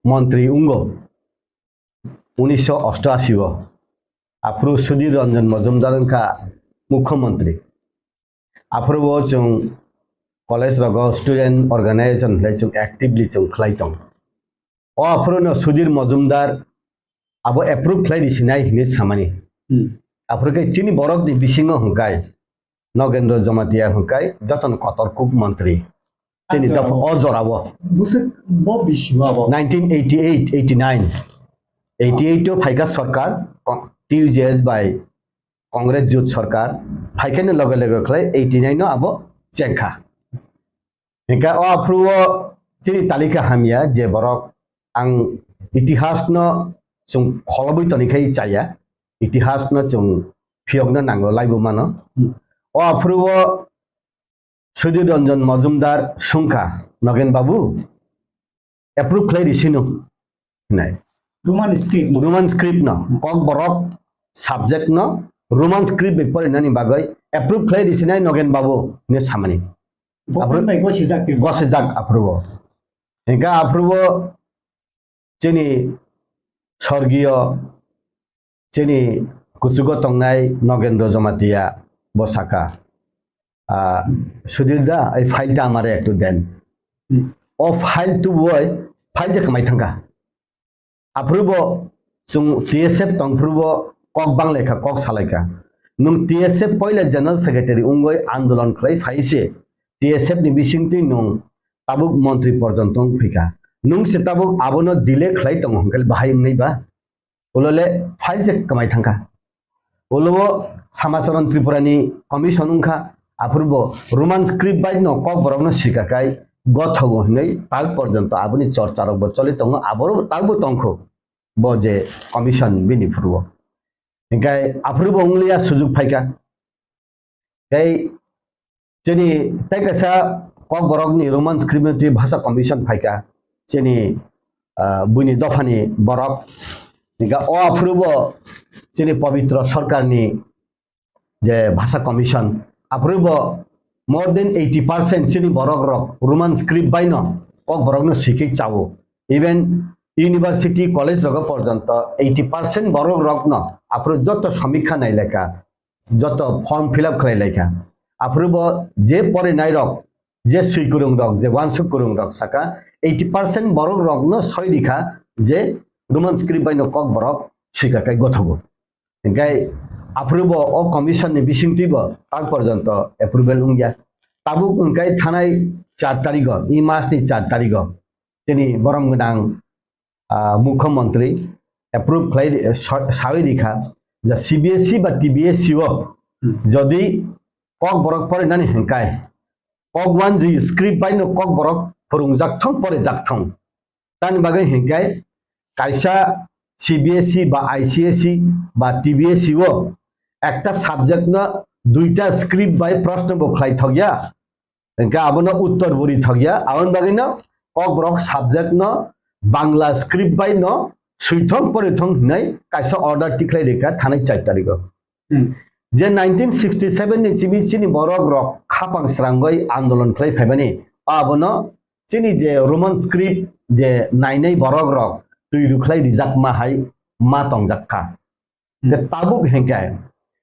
মন্ত্রী উঙ্গ 1988 আফ্রু সুধীর রঞ্জন মজুমদারকা মুখ্যমন্ত্রী আফ্রু जों কলেজ রগ স্টুডেন্ট অর্গানাইজেশন লাইসুং অ্যাক্টিভলি जों খাইতং ও আফ্রু ন সুধীর মজুমদার আবো অ্যাপ্রুভ খাইদি সিনাই হিনে সামানি আফ্রুকে চিনি বরক দি বিসিং হুঙ্কাই নগেন্দ্র জমাতিয়া হুঙ্কাই যতন কতরকুক মন্ত্রী চিনি দফ অজরাবো বুসে bo bisiwa bo 1988 89 88 ফাইকা সরকার TUJS বাই কংগ্রেস জুট সরকার ফাইকানে লগে লগে খাই 89 নো আবো চেংখা একা ও আফ্রুও চিনি তালিকা হামিয়া যে বরক আং ইতিহাস ন जों খলবই তনিখাই চাইয়া ইতিহাস ন जों ফিয়গনা নাঙ্গো লাইবো মানো ও আফ্রুও সুধীর রঞ্জন মজুমদার সংখ্যা নগেন বাবু অ্যাপ্রুভ খাই দিছিনো নাই Roman script no KOKBOROK subject no Roman script bepor nani bagai approve clay disinai nogen babu ne samani gosijak approve enka approve chini sorgiyo chini kusugo tongnai nogendro jomatia bosaka sudilda ei file ta amare ekটু দেন ও file two বয় file যে কামাই থাকা Approvo जों TSF tongprubo kok banglaika kok salaika nung TSF poila general secretary ungoi আন্দোলন clai faise TSF ni bisingti nung tabuk মন্ত্রী পর্যন্তং ফিকা nung se tabuk abono dile clai tong hongkel bahai nei ba olole file je kamai thangka olobo samacharon tripurani commission ungkha approvo roman script by no kok borok no sikakai গথগো নেই তাল পর্যন্ত আপনি চর্চারক চলে তং আবর তালবো তংখো বজে commission বিনি ফুরব একাই আফ্রুব উংলিয়া সুযোগ ফাইকা এই যেনি তাইকাসা KOKBOROKনি রোমান স্ক্রিপ্টনি ভাষা কমিশন ফাইকা যেনি বুনি দফানি বরক নিকা ও আফ্রুব যেনি পবিত্র সরকারনি যে ভাষা commission আফ্রুব more than 80% chini borok rok roman script by no KOKBOROK no sikhi chao even university college rok porjonto 80% borok rok no apro joto samikha nai lekha joto form fill up khlai lekha apro je pore nai rok je suikurung rok je wansukurung rok saka 80% borok rok no soi dikha je roman script by no KOKBOROK sikha kai gothobo engai approval o commission ni bisingtibo tak porjonto approval ungya tabuk ungkai thanai 4 tarikh ei mas ni 4 tarikh tini boromgodang মুখ্যমন্ত্রী approve clai sawi dikha ja CBSE ba TBSE o jodi KOKBOROK pore nani hengkai KOK1 ji script by no KOKBOROK phurungjak thong pore jak thong tani bagai hengkai kaisa CBSE বা ICSE বা TBSE ও একটা subject না দুইটা script by প্রশ্ন বখাই থগিয়া এনকা আবনো উত্তর বরি থগিয়া আউন বাগিনা KOKBOROK subject না বাংলা স্ক্রিপ্ট বাই ন সুইথং পরিথং নাই কাইসা অর্ডার টিকলাই রেখা থানাই 4 তারিখ যে 1967 ni চিনি বরক রক খাপাং স্রাঙ্গই আন্দোলন খাই ফাইবানি আবনো চিনি যে রোমান স্ক্রিপ্ট যে নাইনাই বরক রক তুই রুখলাই রিজাক মা হাই মা টংজাখা যে তাবুক হেঙ্কায়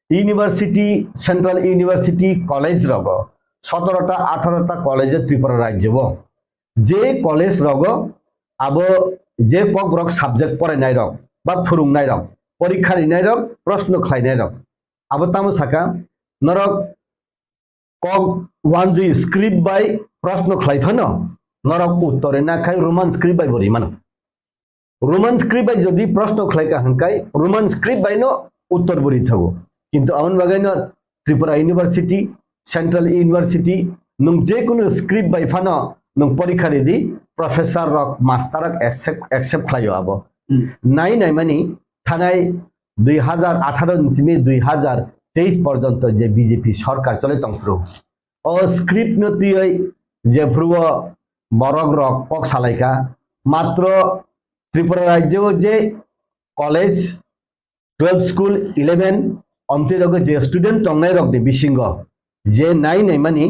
ইউনিভার্সিটি সেন্ট্রাল ইউনিভার্সিটি কলেজ রগ 17টা 18টা কলেজে ত্রিপুরা রাজ্য যে কলেজ রগ আব যে KOKBOROK সাবজেক্ট পড়ে নাই রক বা ফুরুং নাই রক পরীক্ষা নাই রক প্রশ্ন খাই নাই রক আব তাম সাকা নরক KOK1 জি স্ক্রিপ্ট বাই প্রশ্ন খাই ফানো নরক উত্তরে না খাই রোমান স্ক্রিপ্ট বাই বরি মানো रोमान स्क्रिप्ट बाय जदि प्रश्न खलाइका हंकाय रोमान स्क्रिप्ट बाय नो उत्तर बरी थगो किंतु आवन बागायनो त्रिपुरा यूनिवर्सिटी सेंट्रल यूनिवर्सिटी नों जे कुनु स्क्रिप्ट बाय फानो नों परीक्षा रेडी प्रोफेसर रक मास्टर रक एक्सेप्ट खायो आबो नाई नाई मानी थानाय 2018 निसिमि 2023 पर्यंत जे बीजेपी सरकार चले तंफ्रु ओ स्क्रिप्ट नतियै जे फ्रुव बरक रक पक सालायका मात्र त्रिपुरा राज्य जे कॉलेज 12 स्कूल 11 अंतिरग जे स्टूडेंट तंगनाय रक नि बिसिंग जे नाई नाई मानी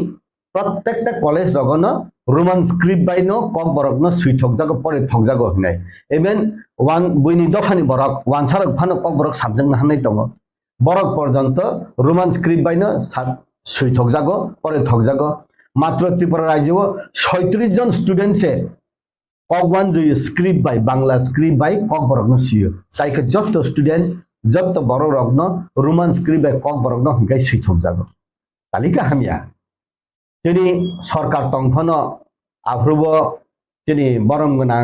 प्रत्येकटा कॉलेज रगन रोमान स्क्रिप्ट बायनो कक बरक न सुइ थकजागो परे थकजागो हनाय इभेन वन बुइनि दफानि बरक वन सारक फानो कक बरक साबजों हामनाय दङ बरक पर्यंत रोमान स्क्रिप्ट बायनो सुइ थकजागो परे थकजागो मात्र त्रिपुरा राज्यव 36 जन स्टूडेंट से कक वन जो script bye Bangla script bye कक बरक न सुइयो ताइके जत स्टूडेंट जत बरक रक न रोमान स्क्रिप्ट बाय कक बरक न हंगाय सुइ थकजागो तालिका हामिया जेनी सरकार तंफनो आफ्रुबो जेनी बरम गोनां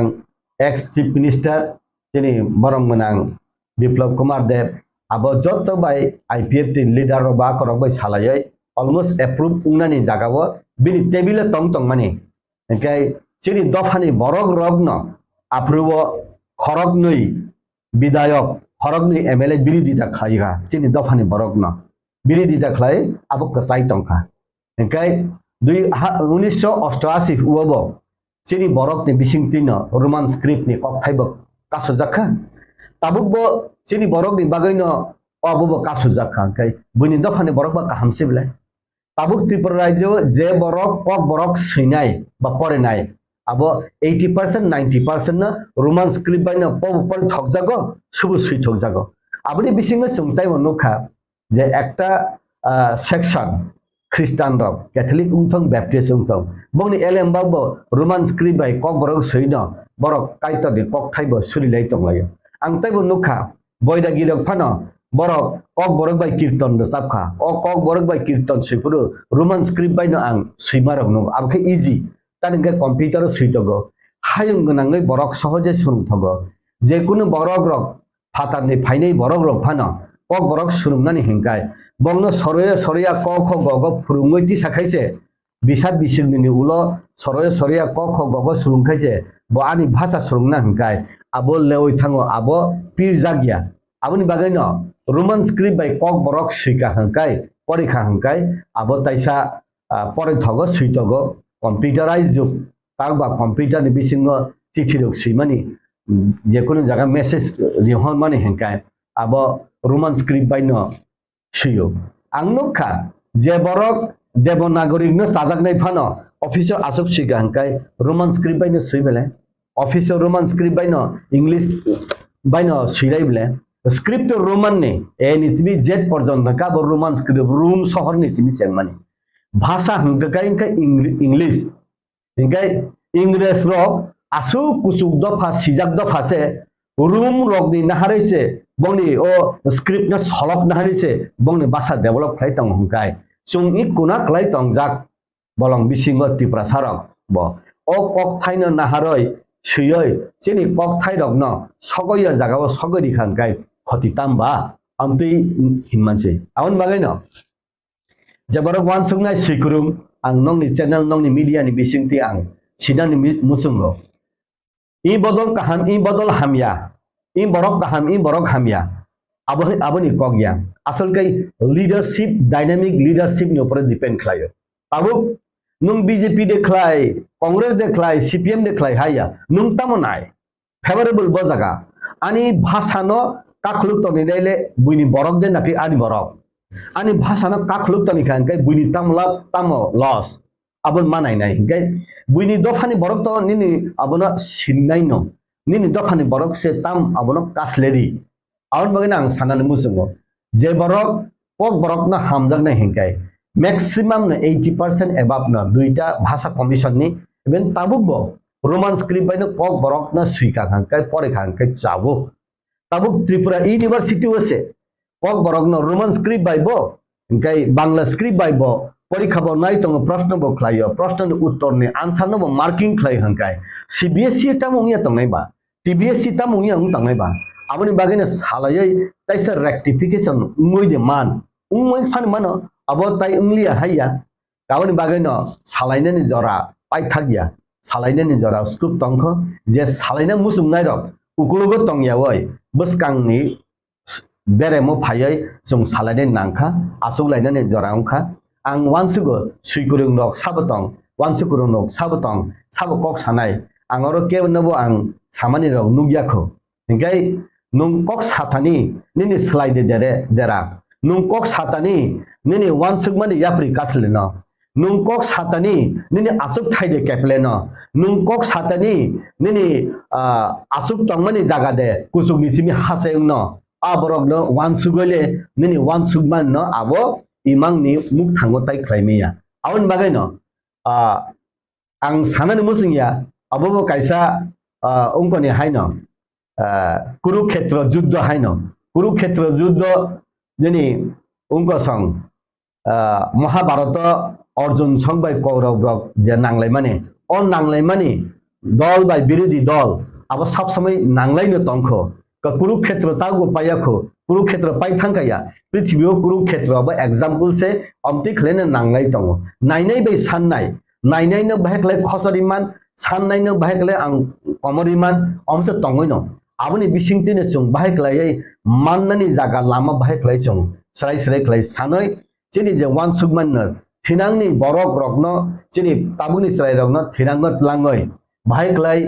एक्स चीफ मिनिस्टर जेनी बरम गोनां बिप्लब कुमार देव आबो जत बाय आईपीएफ टी लीडर बा करक बाय सालायै अलमोस्ट एप्रूव उंनानि जागावो बिनि टेबिल तंग तंग माने ओंखाय जेनी दफानि बरक रगनो आफ्रुबो खरकनै विधायक खरकनै एमएलए बिरिदिता खायगा जेनी दफानि बरकनो बिरिदिता खाय आबो कसाय तंखा ओंखाय 1988 उवबो सिनि बरक नि बिसिंतिन रोमान स्क्रिप्ट नि ककथाइबो कासुजाखा ताबुबो सिनि बरक नि बागैनो अबुबो कासुजाखा ओंखाय बुनि दफानि बरक बा काहामसे बिलाय ताबुक त्रिपुरा राज्य जे बरक कक बरक सैनाय बा परेनाय आबो 80% 90% न रोमान स्क्रिप्ट बायनो पपर थकजागो सुबु सुइ थकजागो आबनि बिसिंनो सुंताय वनुखा जे एकटा सेक्शन ख्रिस्टान रक कैथोलिक उंथं बैप्टिस्ट उंथं बंनि एलएम बाबो रोमान स्क्रिप्ट बाय कक बरक सैनो बरक काइतर नि कक थाइबो सुलिलाय तंलायो आं ताइबो नुखा बयदा गिरक फानो बरक कक बरक बाय कीर्तन द साबखा ओ कक बरक बाय कीर्तन सुइपुरु रोमान स्क्रिप्ट बायनो आं सुइमारक नु आबखे इजी तानिके कम्पिउटार सुइतगो हायं गनाङै बरक सहजे सुनथगो जे कुनु बरक रक फातारनि फाइनै बरक रक फानो कक बरक सुरुमनानि हिंकाय बंनो सरया सरया क ख ग ग फुरुंगैति साखायसे बिसाद बिसिंनि उलो सरया सरया क ख ग ग सुरुंखायसे ब आनि भाषा सुरुंना हिंकाय आबो लेवै थाङो आबो पीर जागिया आबोनि बागैनो रोमान स्क्रिप्ट बाय कक बरक सुइका हिंकाय परीक्षा हिंकाय आबो ताइसा परे थगो सुइतगो कम्पिउटाराइज जुग तागबा कम्पिउटार नि बिसिंगो चिठी रक सुइमानि जे कुनु जागा मेसेज रिहन माने हिंकाय आबो रोमान स्क्रिप्ट बायनो सुयो आंनुखा जे बरक देवनागरिक न साजागनाय फानो अफिसो आसुक सिगा हंकाय रोमान स्क्रिप्ट बायनो सुइबेले अफिसो रोमान स्क्रिप्ट बायनो इंग्लिश बायनो सुइलाइबेले स्क्रिप्ट रोमान ने ए नितिबि जेट पर्यंत का रोमान स्क्रिप्ट रूम शहर निसिमि सेमानि भाषा हंकाय इंग्लिश हंकाय इंग्रेज रक आसु कुसुक दफा सिजाक दफा से रूम रगनि नाहारैसे बंनि ओ स्क्रिप्ट न सलक नाहारैसे बंनि भाषा डेभलप खाइ तंग हंकाय जों इ कुना खाइ तंग जाक बलं बिसिंग त्रिपुरा सारक ब ओ कक थाइनो नाहारै सुयै जेनि कक थाइ रगनो सगय जागाव सगरि खांकाय खतितामबा आमतै हिनमानसे आवन बागैनो जेबरक वान सुंनाय सिकुरुम आं नंनि चैनल नंनि मीडिया नि बिसिंति आं सिदानि मुसुंगो इ बदल हामिया इ बरक हामिया आबोनि कगया असल कई लीडरशिप डायनामिक लीडरशिप नि ऊपर डिपेंड खायो आबो नुं बीजेपी देखलाय कांग्रेस देखलाय सीपीएम देखलाय हाया नुं तामनाय फेवरेबल बजागा आनी भाषानो काखलुक तो निले बुइनि बरक दे नाखि आनि बरक आनी भाषानो काखलुक तो निखान कई बुइनि तामला तामो लॉस आबन मानाय नाय गय बुइनि दफानि बरक तो निनि आबना सिननाय न निनि दफानि बरक से ताम आबनो कासलेरी आवन बगैना आं सानानै मुसुङो जे बरक कक बरक न हामजाक नाय हिंकाय मैक्सिमम न 80% एबाब न दुईटा भाषा कमिशन नि इभेन ताबुक रोमान स्क्रिप्ट बायनो कक बरक न सुइका खांकाय परे खांकाय चाबो ताबुक त्रिपुरा यूनिवर्सिटी वसे कक बरक न रोमान स्क्रिप्ट बायबो हिंकाय बांग्ला स्क्रिप्ट बायबो परीक्षा बो नाय तंग प्रश्न बो खलायो प्रश्न उत्तर ने आंसर न मार्किंग खलाय हंकाय सीबीएसई ता मुंगिया तंगनाय बा टीबीएसई ता मुंगिया उं तंगनाय बा आबनि बागैनो सालायै ताइसा रेक्टिफिकेशन उमोय दे मान उमोय फान मानो abo tai unglia haya kawan bagai no salaina ni jora pai thagya salaina ni jora scoop tongkho je salaina musum nai rok ukulugo tongya woi buskang ni bere mo phayai jong salaina nangkha asuk laina ni jora ungkha ang wansugo suikurung rok sabatong wansukurung rok sabatong sabokok sanai angoro ke nabo ang samani rok nugyakho ngai nung kok satani nini slide dera nung kok satani nini wansuk mani yapri kasleno nung kok satani nini asuk thaide kepleno nung kok satani nini asuk tongmani jaga de kusuk nisimi haseungno aborok no wansugole nini wansuk man no abo imang ni muk thango tai khlaimiya awon bagai no ang sanani musingya abo kaisa ongkoni haino Khoroktham যুদ্ধ হাইন Khoroktham যুদ্ধ যিনি উঙ্ক song Mahabharata Arjun সংবাই Kaurava rock যে নাংলাই মানে অ নাংলাই মানে দল by বিরোধী দল আবার সব সময় নাংলাইনো তংখ Khoroktham তাগো পাইয়াখো Khoroktham পাই থাঙ্কাইয়া পৃথিবীও Khoroktham আবার एग्जांपल से অমতি খলেনে নাংলাই তং নাইনাই বাই সাননাই নাইনাইনো বাহেকলাই খসরিমান সাননাইনো বাহেকলাই আং কমরিমান অমতে তংগইনো aboni bisingtine chung bahai klai mannani jaga lama bahai klai chung srai klai sanoi chini je wan sugman na thinangni borok rokno chini tabuni srai rokno thinangot langoi bahai klai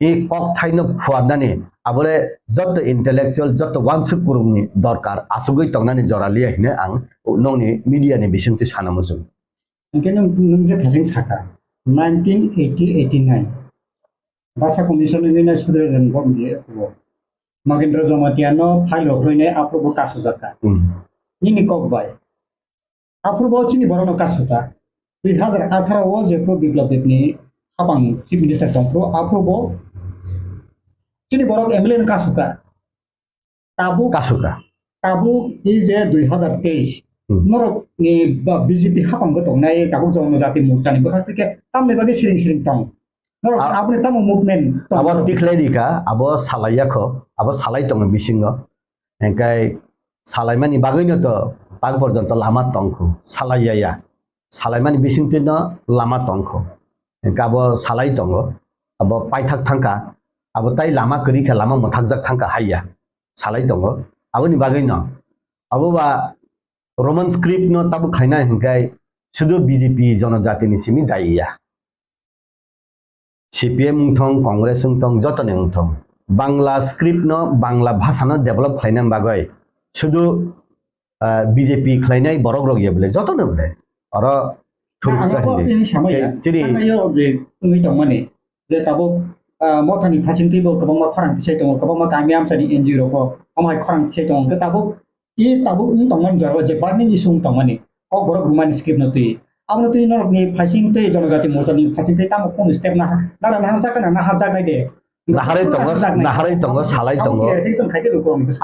e kok thaino phuadani abole jotto intellectual jotto wan sukurumni dorkar asugoi tongnani jorali hine ang nongni media ni bisingti sanamusung engkene nungje thasing saka 1989 Basa Commission ini sudah dan dia Magendra Jomatiano file ini approve kasus jaka. Ini kokbai. Approve ini baru kasuta. 2018 wo je pro biplab ini Haphang chief minister tongpro approve ini baru MLN kasuta. Kabu ini je 2023. Norok ni BJP Haphang gotong nai kabu jono jati murca ni bakal ke tamne bagi siring tong. Abone tamu movement abo tiklai dika abo salaiyakho abo salai tong bisingo engkai salaimani bagoino to pag porjonto lama tongkho salaiyaya salaimani bisingtino lama tongkho engka abo salai tongo abo paithak thangka abo tai lama korika lama mothakjak thangka haiya salai tongo aboni bagoino abo ba roman script no tabu khaina engkai sudu BJP jonojati ni simi daiya CPM ungthong Congress ungthong jotone ungthong Bangla script no Bangla bhasha no develop khlainam bagai শুধু BJP khlainai borok rok yebele jotone bole aro thursa hine chiri ayo je tumi tongmani je tabo mothani phasingti bo kabama khorang pisai tong kabama kamiam sari NGO ko amai khorang pisai tong ke tabo ung tongman jaro je barning isung tongmani KOKBOROK ruman script no tui amno tui norok ni phasingte jonojati mochani phasingte tamo kon step na harjak na harjak nai de naharai tongo salai tongo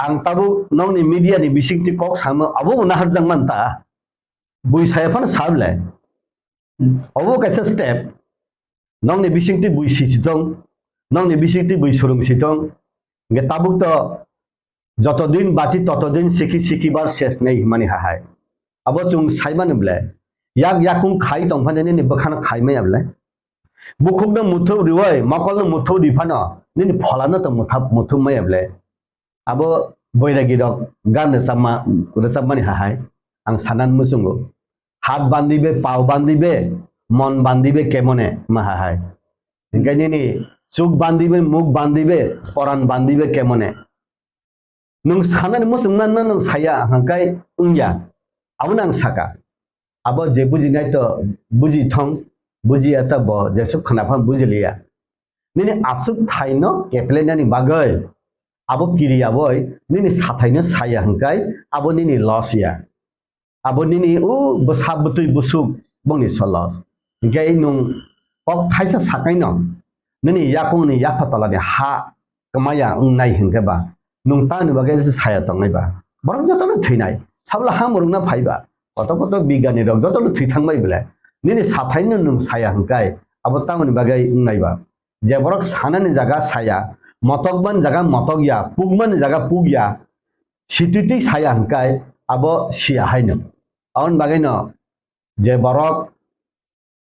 ang tabu nong ni media ni bisingti kok sama abo naharjang manta bui saya pan sable abo kaisa step nong ni bisingti bui sitong nong ni bisingti bui surung sitong nge tabuk to যতদিন বাঁচি ততদিন শিখি বার শেষ নেই মানে হাহাই abo chung saiman ble yak yakung khai tongphane ni bakhana khaimai able bukhuk na muthu riwai makol na muthu difana ni pholana to muthu mai able abo boiragi rok gan sama resabmani hahai ang sanan musungo hat bandibe pau bandibe mon bandibe kemone mahahai engkani ni chuk bandibe muk bandibe poran bandibe kemone nung sanan musungman nung saya hangkai ungya abunang saka abo je bujinai to buji thong buji ata bo jesu khanaphan bujiliya nini asuk thaino keplenani bagai abo kiriya boy nini sathaino saya hangkai abo nini losya abo nini besab betui busuk bongni solos gai nung kok thaisa sakaino nini yakung ni yaphatalani ha kamaya ungnai hingka ba nung tanu bagai saya tongai ba borong jotono thinai sabla hamurung na phaiba কত বিজ্ঞানী rock যত থুই থাকবাই বলে নিনি সাফাইনো নং সায়া হংকাই আবো তামনি বাগাই উংনাইবা যে বরক সানানি জায়গা সায়া মতকবান জায়গা মতকয়া পুগমান জায়গা পুগয়া সিতুতি সায়া হংকাই আবো সিয়া হাইনো Awan bagayno je borok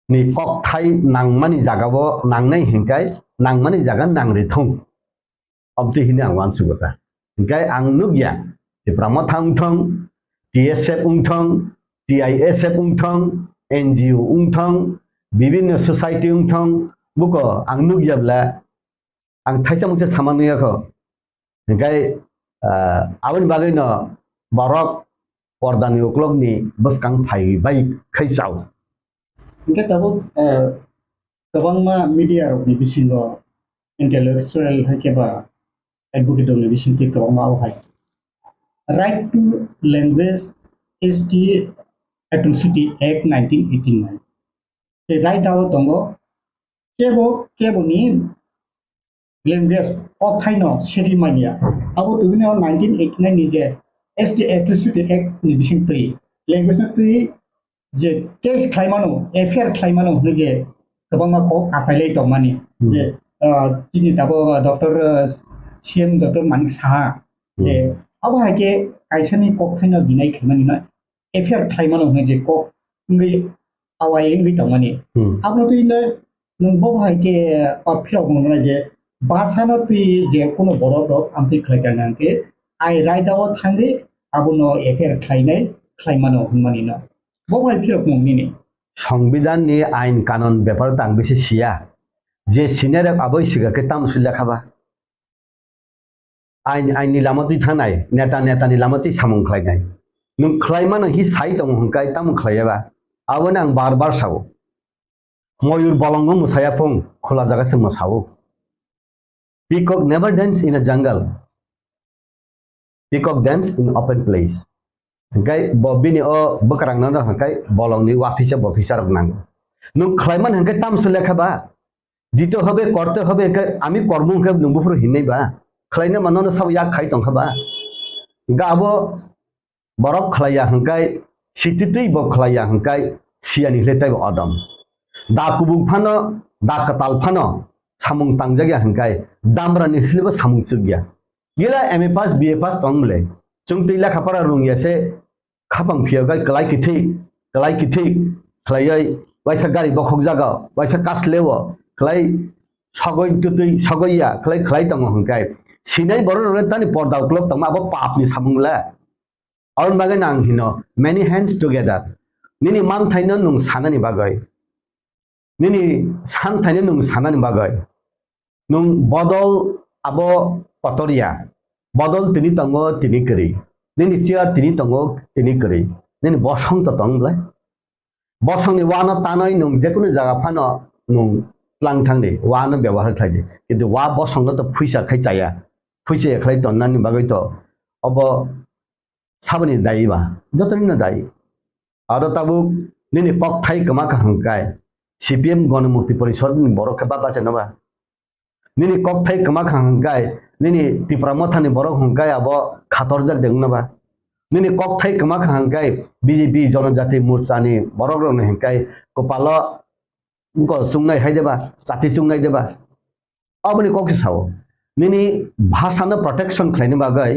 ni kok thai nangmani jagabo nangnai hingkai nangmani jaga nangri thong obti hini angwan sugota hingkai ang nugya ti pramothang thong TSF ungthong TISF ungthong NGO ungthong bibinno society ungthong buko ang nugya bla ang thaisa mungse samanya ko hingkai awan bagayno borok pordani uklogni baskang phai bai khaisau Kita tahu kabang ma media rok ni bisingo intellectual hakeba advocate ni bisin ti kabang ma hai. Right to Language is the Atrocity Act 1989. The right daw tongo kebo ni language othai no seri mania. Abo tu ni 1989 ni je is the Atrocity Act ni bisin ti language na ti je case claimano affair claimano ne je kabanga ko asailai to mani je chini tabo doctor CM doctor manik saha je abo hake kaisani ko khaina binai khamani na affair claimano ne je ko ngi awai ngi to mani abo tu ine nungbo hake apphio mona je basana tu je kono boro dok amti khlaikana ke ai rai dawo thangi abo no affair claimano mani na সংবিধান ni ain kanon ব্যাপার tang bisi sia je senior aboi siga ke tam su lekhaba ain ni lamati thanai neta ni lamati samung khlainai nung khlaimano hi sai tong hungkai tam khlaiaba abona ang bar sao moyur bolongo musaya pong khola jaga se musao peacock never dance in a jungle peacock dance in open place hingkai bobini o bakarang nang hingkai bolong ni wafisa bofisa rok nang nung khlaiman hingkai tam su lekhaba dito hobe korte hobe ami kormu hingkai nungbufor hinai ba khlaina manono sab yak khai tong khaba hingkai abo borok khlaya hingkai sititui bo khlaya hingkai siani hletai bo adam da kubuk phano da katal phano samung tangjagya hingkai damra ni hlibo samung sugya gila MA pass BA pass tongle chung tila khapara rung yase khapang phiagai kalai kithi khlaiai waisa gari bokhok jaga waisa kas lewo khlai sagoya khlai tang hangkai sinai boror re tani porda uklok tang abo pap ni samungla aron bagai nang hino many hands together nini man thaina nung sanani bagai nini san thaina nung sanani bagai nung bodol abo patoria bodol tini tango tini keri nini chair tini tango tini keri nini bosong to tongle bosong ni wana tanoi nung jekono jaga phano nung lang thangde wana ব্যবহার থাকে কিন্তু wa bosong no to phuisa khai chaya phuise khlai to nani bagai to obo sabani dai ba jotoni na dai aro tabu nini pok thai kama ka hangkai CPM গণমুক্তি পরিষদ ni borok khaba ba senaba nini kok thai kama ka hangkai nini Tripura mothani borok hangkai abo khatorjak dengnaba nini kok thai kama ka hangkai BJP জনজাতি মোর্চানি borok rok hangkai kopalo ko sungnai haideba jati sungnai deba aboni kok sao nini bhashano protection khlaini bagai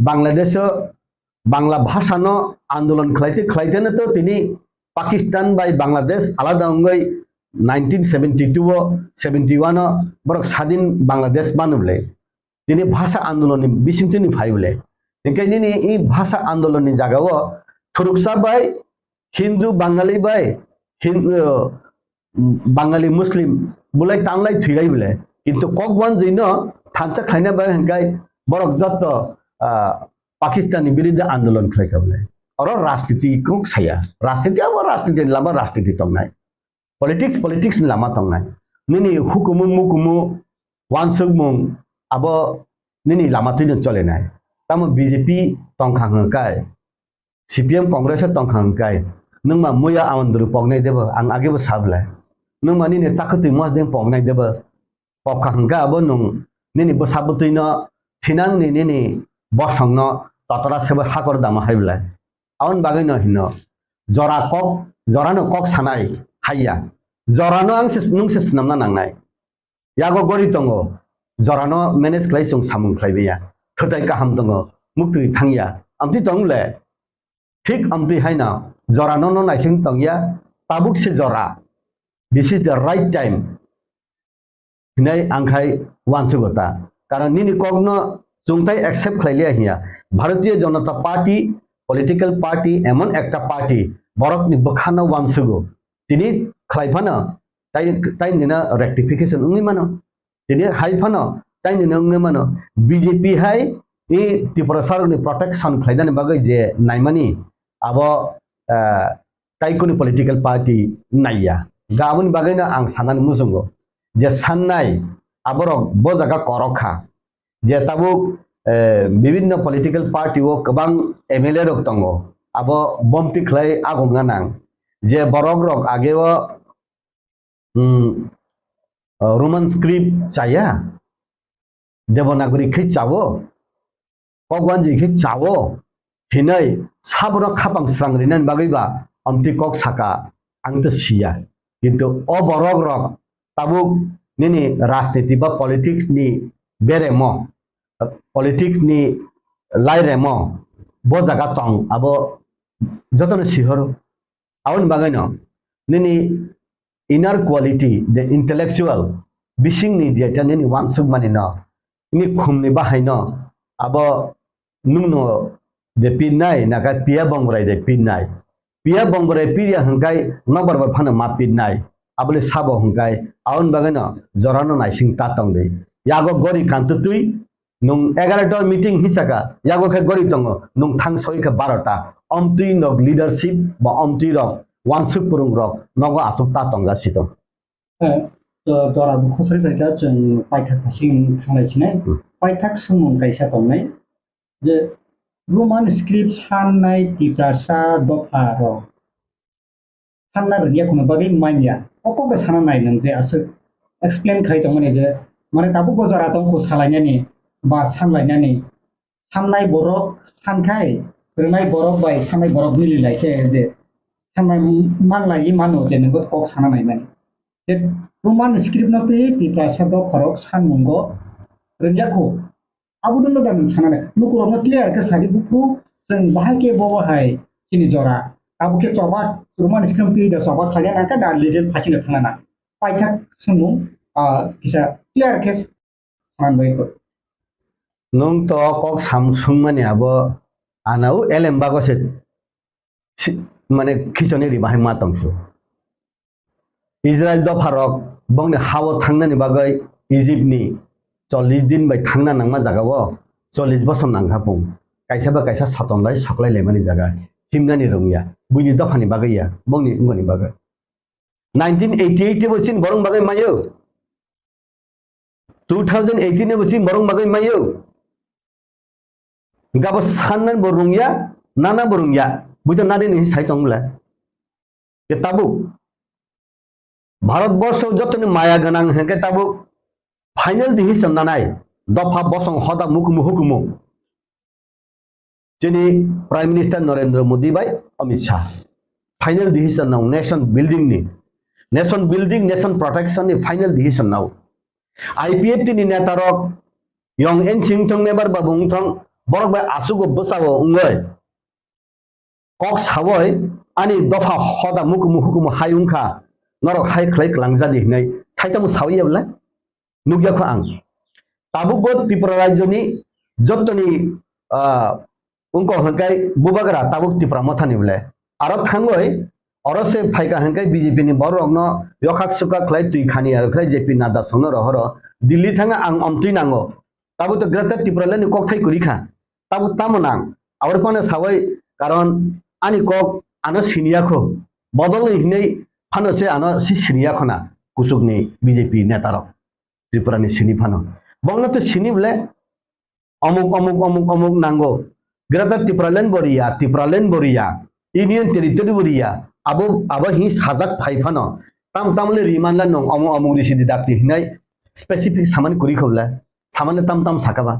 Bangladesh Bangla ভাষানো আন্দোলন খাইতে না তো তিনি Pakistan by Bangladesh আলাদা অঙ্গই 1972 71 বরক স্বাধীন বাংলাদেশ বানবলে তিনি ভাষা আন্দোলন বিসিমতিনি ফাইবলে এখানে এই ভাষা আন্দোলনের জায়গাও থরুকসা বাই হিন্দু বাঙালি বাই বাঙালি মুসলিম বলে টানলাই থুইলাই বলে কিন্তু ককবান জৈন থানসা খাইনা বাই হেনকাই বরক যত পাকিস্তানি বিরুদ্ধে আন্দোলন খাইকাবলে আর রাজনীতি কোক ছায়া রাজনীতি আবার রাজনীতি লামা রাজনীতি তংনাই পলিটিক্স লামা তংনাই নিনি হুকুমু মুকুমু ওয়ানসুকমুং আবো নিনি লামা তুইন চলে নাই তাম বিজেপি তংখাংকাই সিপিএম কংগ্রেস তংখাংকাই नोंमा मुया आमंद्रु पगनाय देबो आं आगेबो साबला नोंमा निने चाखतुइ मसदें पगनाय देबो पखांगा अब नं निने बसाबतुइनो थिनां निने बसंनो ततरा सेबो हाकर दामा हाइबला आउन बागैनो हिनो जरानो कक सानाय हाइया जरानो आं नोंसे नामना नांनाय यागो गरि दंगो जरानो मेनेज क्लाइसं सामुं क्लाइबिया थोटाय गाहाम दंगो मुक्ति थांगिया आमति दंले ठीक आमति हाइना jora no naising tongya tabuk se jora. This is the right time. Hinai angkai wansugota. Karena nini kogno chungtai accept khlailia hiya. Bharatiya Janata Party, political party, emon ekta party. Borok ni bakhana wansugo. Tini khlaifana tai nina rectification ungi mano. Tini haifana tai nina ungi mano. BJP hai ni Tripura Sarok ni protection khlaidani bagai je naimani abo tai kuni political party naiya. Gabun bagai na ang sanan musungo. Je sannai aborok bo jaga korokha. Je tabuk বিভিন্ন political party ও গোবাং MLA rock দङ আবো বমটি খ্লাই আগম গানাং যে বরক rock আগেও Roman script চাইয়া দেবনাগরী খै চাও কগওয়ানজি খै চাও হিनै সাবর খাপাং স্রাংরিনান বাগैबा Amati cock সাকা আংতো সিয়া কিন্তু অ বরক rock তাবুক নিনি রাজনীতি বা politics ni বেরেমো politics ni lai remo bo jaga tong abo jotono sihoro awon bagai no nini inner quality the intellectual bising ni dieta nini wansuk mani no ni khumni bahai no abo nungno de pinai naga pia bongrai de pinai pia bongrai pia hangkai nobar ba phana ma pinai abole sabo hangkai awon bagai no jorano naising ta tong de yago gori kantutui nung 11টা meeting হিসাকা ইয়াগো খে গরি তঙ্গ nung thang soi খে 12টা অমতুই নগ leadership বা অমতুই rock ওয়ানসুক পুরুং rock নগ আসুক তা তঙ্গা সিত তো দরা খসরি ফাইকা जों পাইথাক ফাসিং थांनाय छिनाय পাইথাক सुमुं गायसा तंनाय जे रोमान स्क्रिप्ट साननाय तिप्रासा दफा र सानना रिया कोनो बागै माइया अकबे साननाय नों जे आसो एक्सप्लेन खाय तंगने जे माने ताबु बजारा तंगको सालायनायनि বা সামলাयनानै साननाय बरक सानखाय रोंनाय बरक बाय साननाय बरक मिलिलायखे जे साननाय मानलायि मानो जे नोंखौ कक साननाय माने जे रोमान स्क्रिप्ट नते तिप्रासा द खरक सानमुंगो रोंयाखौ आबुदनो दान साननाय नुकुरनो क्लियर के सारि बुकु जों बाहायके बबाहाय सिनि जरा आबुके चबा रोमान स्क्रिप्ट ति द चबा खाया नाका दा लिगेल फासिनो थांना पाइथाक सुमुं किसा क्लियर के सानबायखौ nung to kok samsung mani abo anau elem bagose mane khichoni ri bahai ma tongsu Israel do pharok bongni hawo thangnani bagai Egypt ni 40 din bai thangna nangma jagao 40 bosor nangkhapung kaisa ba kaisa satonlai saklai lemani jaga himnani rungya buini do phani bagai ya bongni ngoni bagai 1988 bosin borong bagai mayo 2018 bosin borong bagai mayo gabo sanan borungya nana borungya buja nade ni sai tongla ke tabu bharat borsho jotoni maya ganang heke tabu final decision nanai dofa bosong hoda mukmu hukumu jeni prime minister Narendra Modi bai Amit Shah final decision now nation building nation protection ni final decision now IPF ni netarok yong en singtong nebar babung thong borok bai asugo bosawo ungoi kok sawoi ani dofa hoda mukmu hukumu hayungkha norok hai khlai klangjadi nei thaisamu sawiyabla nugya kho ang tabuk bo Tripura rajyoni jotoni ungko hangkai bubagra tabuk Tripura mothani bole aro thangoi orose phaika hangkai BJP ni borok no yokhak suka khlai tui khani ar khlai JP nada songno rohoro Delhi thanga ang omtui nango tabu to greater Tripura leni kok thai kurikha tabu tamonang awar pane sawai karon ani kok ano sinia kho bodol hinei phano se ano si sinia khona kusuk ni BJP netarok Tripura ni sini phano bongna to sini bole amuk nango greater Tripura len boria union territory boria abo hi sajak phai phano tamle rimanla nong amuk risidi dakti hinai specific saman kuri khobla samanle tam sakaba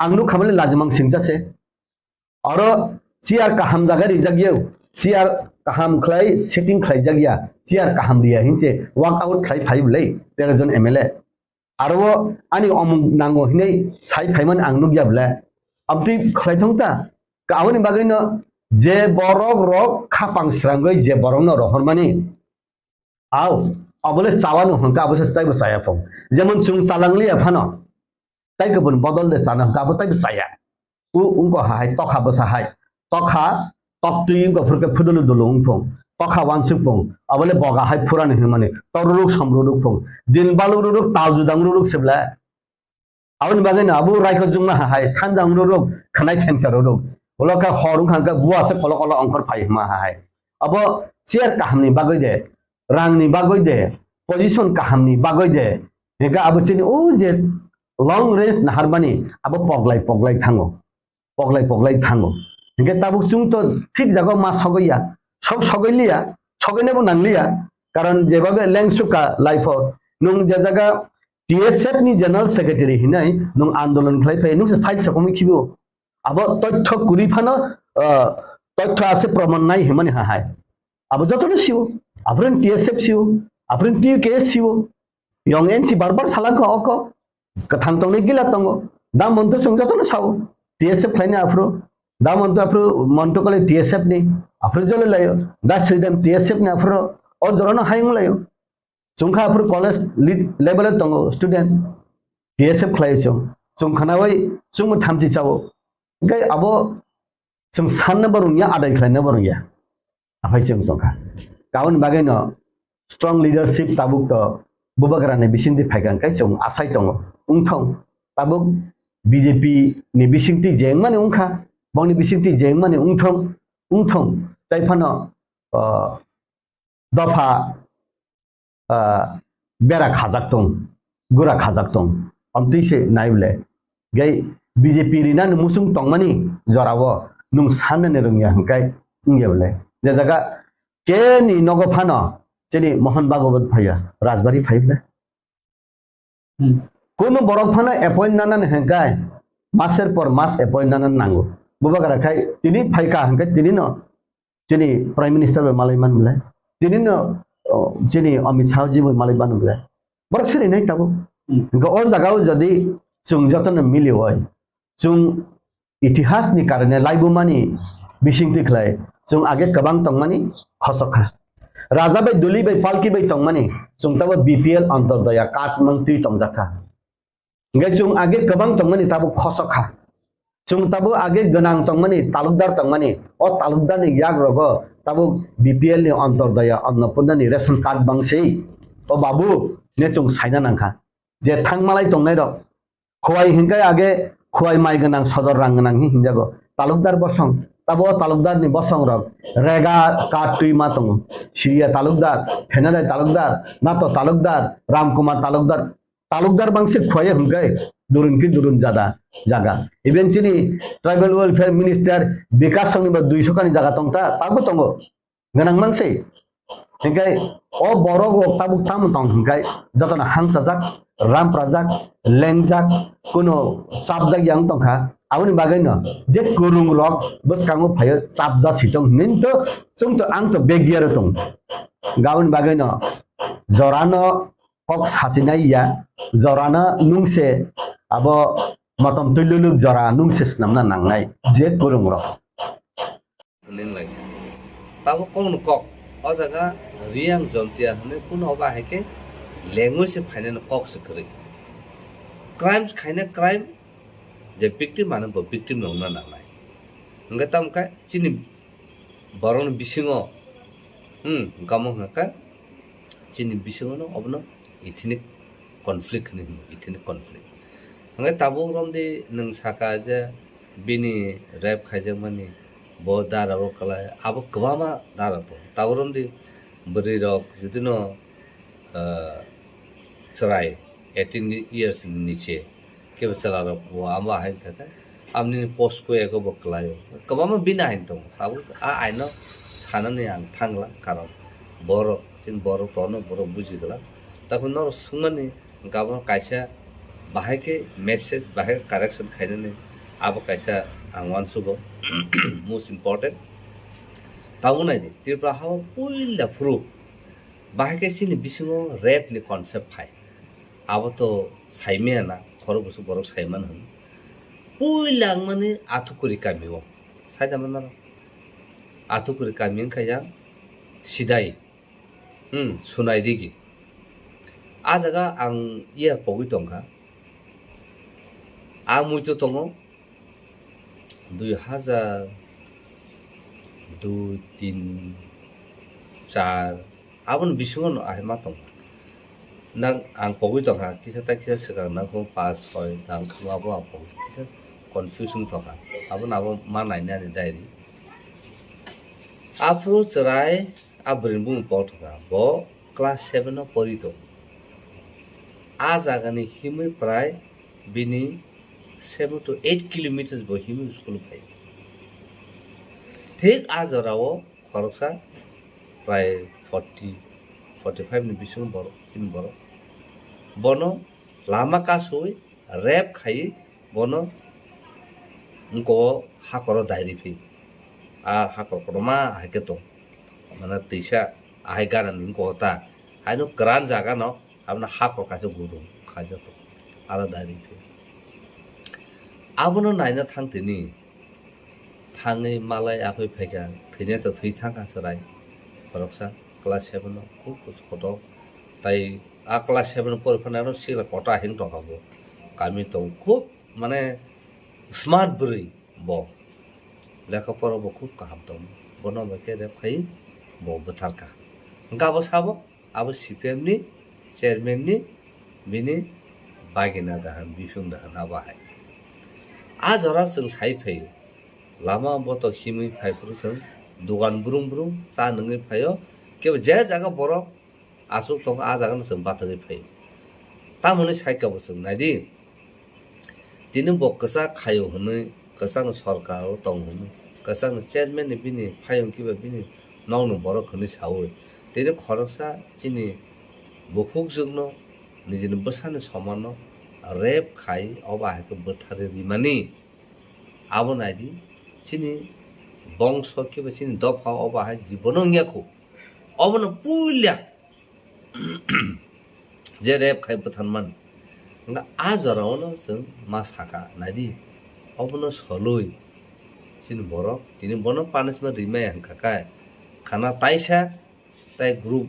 angnu khamle lazimang singjase aro siar kaham jaga rijagyau siar kaham khlai setting khlai jagya siar kaham ria hinche walk out khlai phai blei 13 jon MLA aro ani amuk nango hinai sai phaiman angnu gya bla abti khlai thongta kaawani bagai no যে borok rok khapang srangai je borok no rohormani au abole chawanu hangka abose chaibo saya phong jemon chung salangli aphano tai kebun bodol de sana hangka abo tai saya ungko hai tokha bosa hai tokha tok tuing ko furke phudulu dulung phong tokha wansuk phong abole boga hai purani himani toruruk samruruk phong din baluruk taljudang ruruk sebla abon bagena abu raiko jungna hai sanjang ruruk khanai phengsa ruruk Boloka horung hangga buah se kolok ongkor payah mahai. Abo share kahamni bagoi de, rangni bagoi de, position kahamni bagoi de. Hingga abo sini je long range naharbani abo poglai thango. Hingga tabuk sung to ঠিক jago ma sogoya, sogoilia, sogene bo nanglia. Karon jebabe lengsuka life nung jaga TSF ni general secretary hinai nung andolon khlai phay nung se file sakomi khibo. Abo তথ্য কুরিফানো তথ্য আছে প্রমাণ নাই হিমানি হাহাই আবো যতটা সিও আপরেন টিএসএফ সিও আপরেন টিকেএস সিও ইয়ং এনসি বারবার সালাক অক কথাং তংনি গিলা তঙ্গ দা মন্ত সং যতটা সাও টিএসএফ খাইনি আফ্রো দা মন্ত আফ্রো মন্ত কলে টিএসএফ নি আফ্রো জলে লাयो দা শ্রীদান টিএসএফ নি আফ্রো ও জরনো হাইং লাयो সুংখা আফ্রো কলেজ লেভেল তঙ্গ স্টুডেন্ট টিএসএফ খাইছো সুংখানাওই সুং থামজি চাও Gai abo sung sanna barungya adai khlaina barungya aphai sung tongka kaun bagai no strong leadership tabuk to bubagrane bisingti phaigang kai sung asai tongo ungthong tabuk BJP ni bisingti jengmani ungkha bongni bisingti jengmani ungthong taifano dofa bera khajak tong gura khajak tong amti se naibule gai BJP rina musung tongmani jorawo nung sanna nerungya hangkai ungyable je jaga ke ni nogo phano cheni mohan bhagawat phaya rajbari phaibla kono borok phano appoint nanan hangkai maser por mas appoint nanan nango bubagara khai tini phaika hangkai tini no cheni prime minister be malaiman bla tini no cheni amit shah ji be malaiman bla borok seri nai tabo hangka o jagao jodi chung jotono mili hoy chung ইতিহাস ni karone laibumani bisingti khlai chung age kabang tongmani khosokha raja bai duli bai palki bai tongmani chung tabo BPL antordaya kat mangti tongjakha ngai chung age kabang tongmani tabo khosokha chung tabo age ganang tongmani talukdar tongmani o talukdar ni yak rogo tabo BPL ni antordaya annapurna ni ration card bangsei o babu ne chung saina nangkha je thangmalai tongnai rok khwai hingkai age khwai mai ganang sodor rang ganang hi hinjago talukdar bosong tabo talukdar ni bosong rok rega katui matong siria talukdar phenadai talukdar nato talukdar ramkumar talukdar bangse khwai hingkai durun jaga eventually tribal welfare minister bikas songni ba 200 kani jaga tongta tabu tongo ganang mangse hingkai o borok rok tabuk tam tong hingkai jotona hangsajak ram prajak lengjak kono sabjak yang tongkha aboni bagai no je kurung rok bos kango phayo sabja sitong nin to chung to ang to begiar tong gaun bagai no jorano kok hasinai ya jorana nungse abo matom tululuk jora nungse snamna nangnai je kurung rok nin lai tabo kon kok o jaga riang jomtia hne kuno ba heke language se final कॉक से करे crimes खाइने crime जे victim माने बो victim नंगना नालाय हंगा तम का चिनि बरन बिसिङो गामो हंगा चिनि बिसिङो न अबनो इथिनिक कन्फ्लिक्ट हंगा ताबो रमदे नों साका जे बिनि रेप खाइजे माने बो दारारो कलाय आबो गबामा दारातो ताबो रमदे बरि रक जुदिनो चराई 18 years नीचे के चला रहा वो आम है कहता है आमने पोस्ट को एको बकलायो कब हम बिना है तो अब आई नो साना ने आं थांगला कारण बोरो चिन बोरो तो न बोरो बुझी गला तब न सुमने गाबो कैसा बाहे के मैसेज बाहे करेक्शन खाइने ने अब कैसा आं वानसुगो मोस्ट इम्पोर्टेंट ताऊ नहीं दे त्रिपुरा हाउ पुइला फ्रू बाहे के चिनि बिसिङो रेप नि कन्सेप्ट फाइ अब तो साइमेना खर बसु बरक साइमान हन पुइलां माने आथुकुरि कामिओ साइदामन Atukuri kaming kaya sidai. Sunai digi. Ajaga ang iya pogi tongka. Ang muito tongo 2000 2, 3, 4 abon bisungon ahma tong nang ang pogi tong ha kisa sekarang nang kong pas koi nang kong apa kisa confusion tong ha abon mana ini ada diary apu cerai abrin bung pot ha bo class 7 no porito azagani himi prai bini 7 to 8 kilometers bo himi school pai ठीक आज रावो खरकसा प्राय 40-45 नि बिसुं बर चिन बर बनो Lama कासुई rap खाई बनो उनको हाकर दायरी फी हाकर करमा हाके तो माने तैसा आहाय गारन उनको होता हायनो ग्रान जागा न आपना हाकर कासो गुदु खाजा तो आला दायरी फी आबनो नायना थांतिनि थाङै मालाय आखै फैगा थैनाय तो थै थांगा सराय खरकसा क्लास 7 नो खूब फट ताई आ क्लास 7 परफनानो सिला कटा हिं टकाबो कामी तो खूब माने स्मार्ट बुरै बो लेखा परबो खूब काहाम दं बनो बके रे फै बो बथारका गाबो साबो आबो सीपीएम नि चेयरमैन नि बिनि बागिना दाहान बिफुं दाहान आबाहाय आ जरा जों साइ फै लामा बतो हिमै फाइफोर जों दुगान ब्रुं चा नङै फायो के जे जागा बरफ आसुक दं आ जागा जों बातै फायो तामने साइकाबो जों नायदि दिनो बकसा खायो हनै कसानो सरकार दं हनै कसानो चेयरमैन नि बिनि फायं किबा बिनि नावनो बरफ खनै सावो दिनो खरकसा चिनि बुखुक जोंनो निजिनो बसानो समानो रेप खाइ अबा हायको बोथारे रिमानि आबो नायदि चिनी बंश के चिनी दफा अबा है जीवन याखो अबन पुल्या जे रेप खाइ बथानमान nga a jarawono जों मा साका नायदि अबनो सलुइ चिन बरक तिनि बनो पानिसमा रिमाय हंखाकाय खाना ताइसा ताइ ग्रुप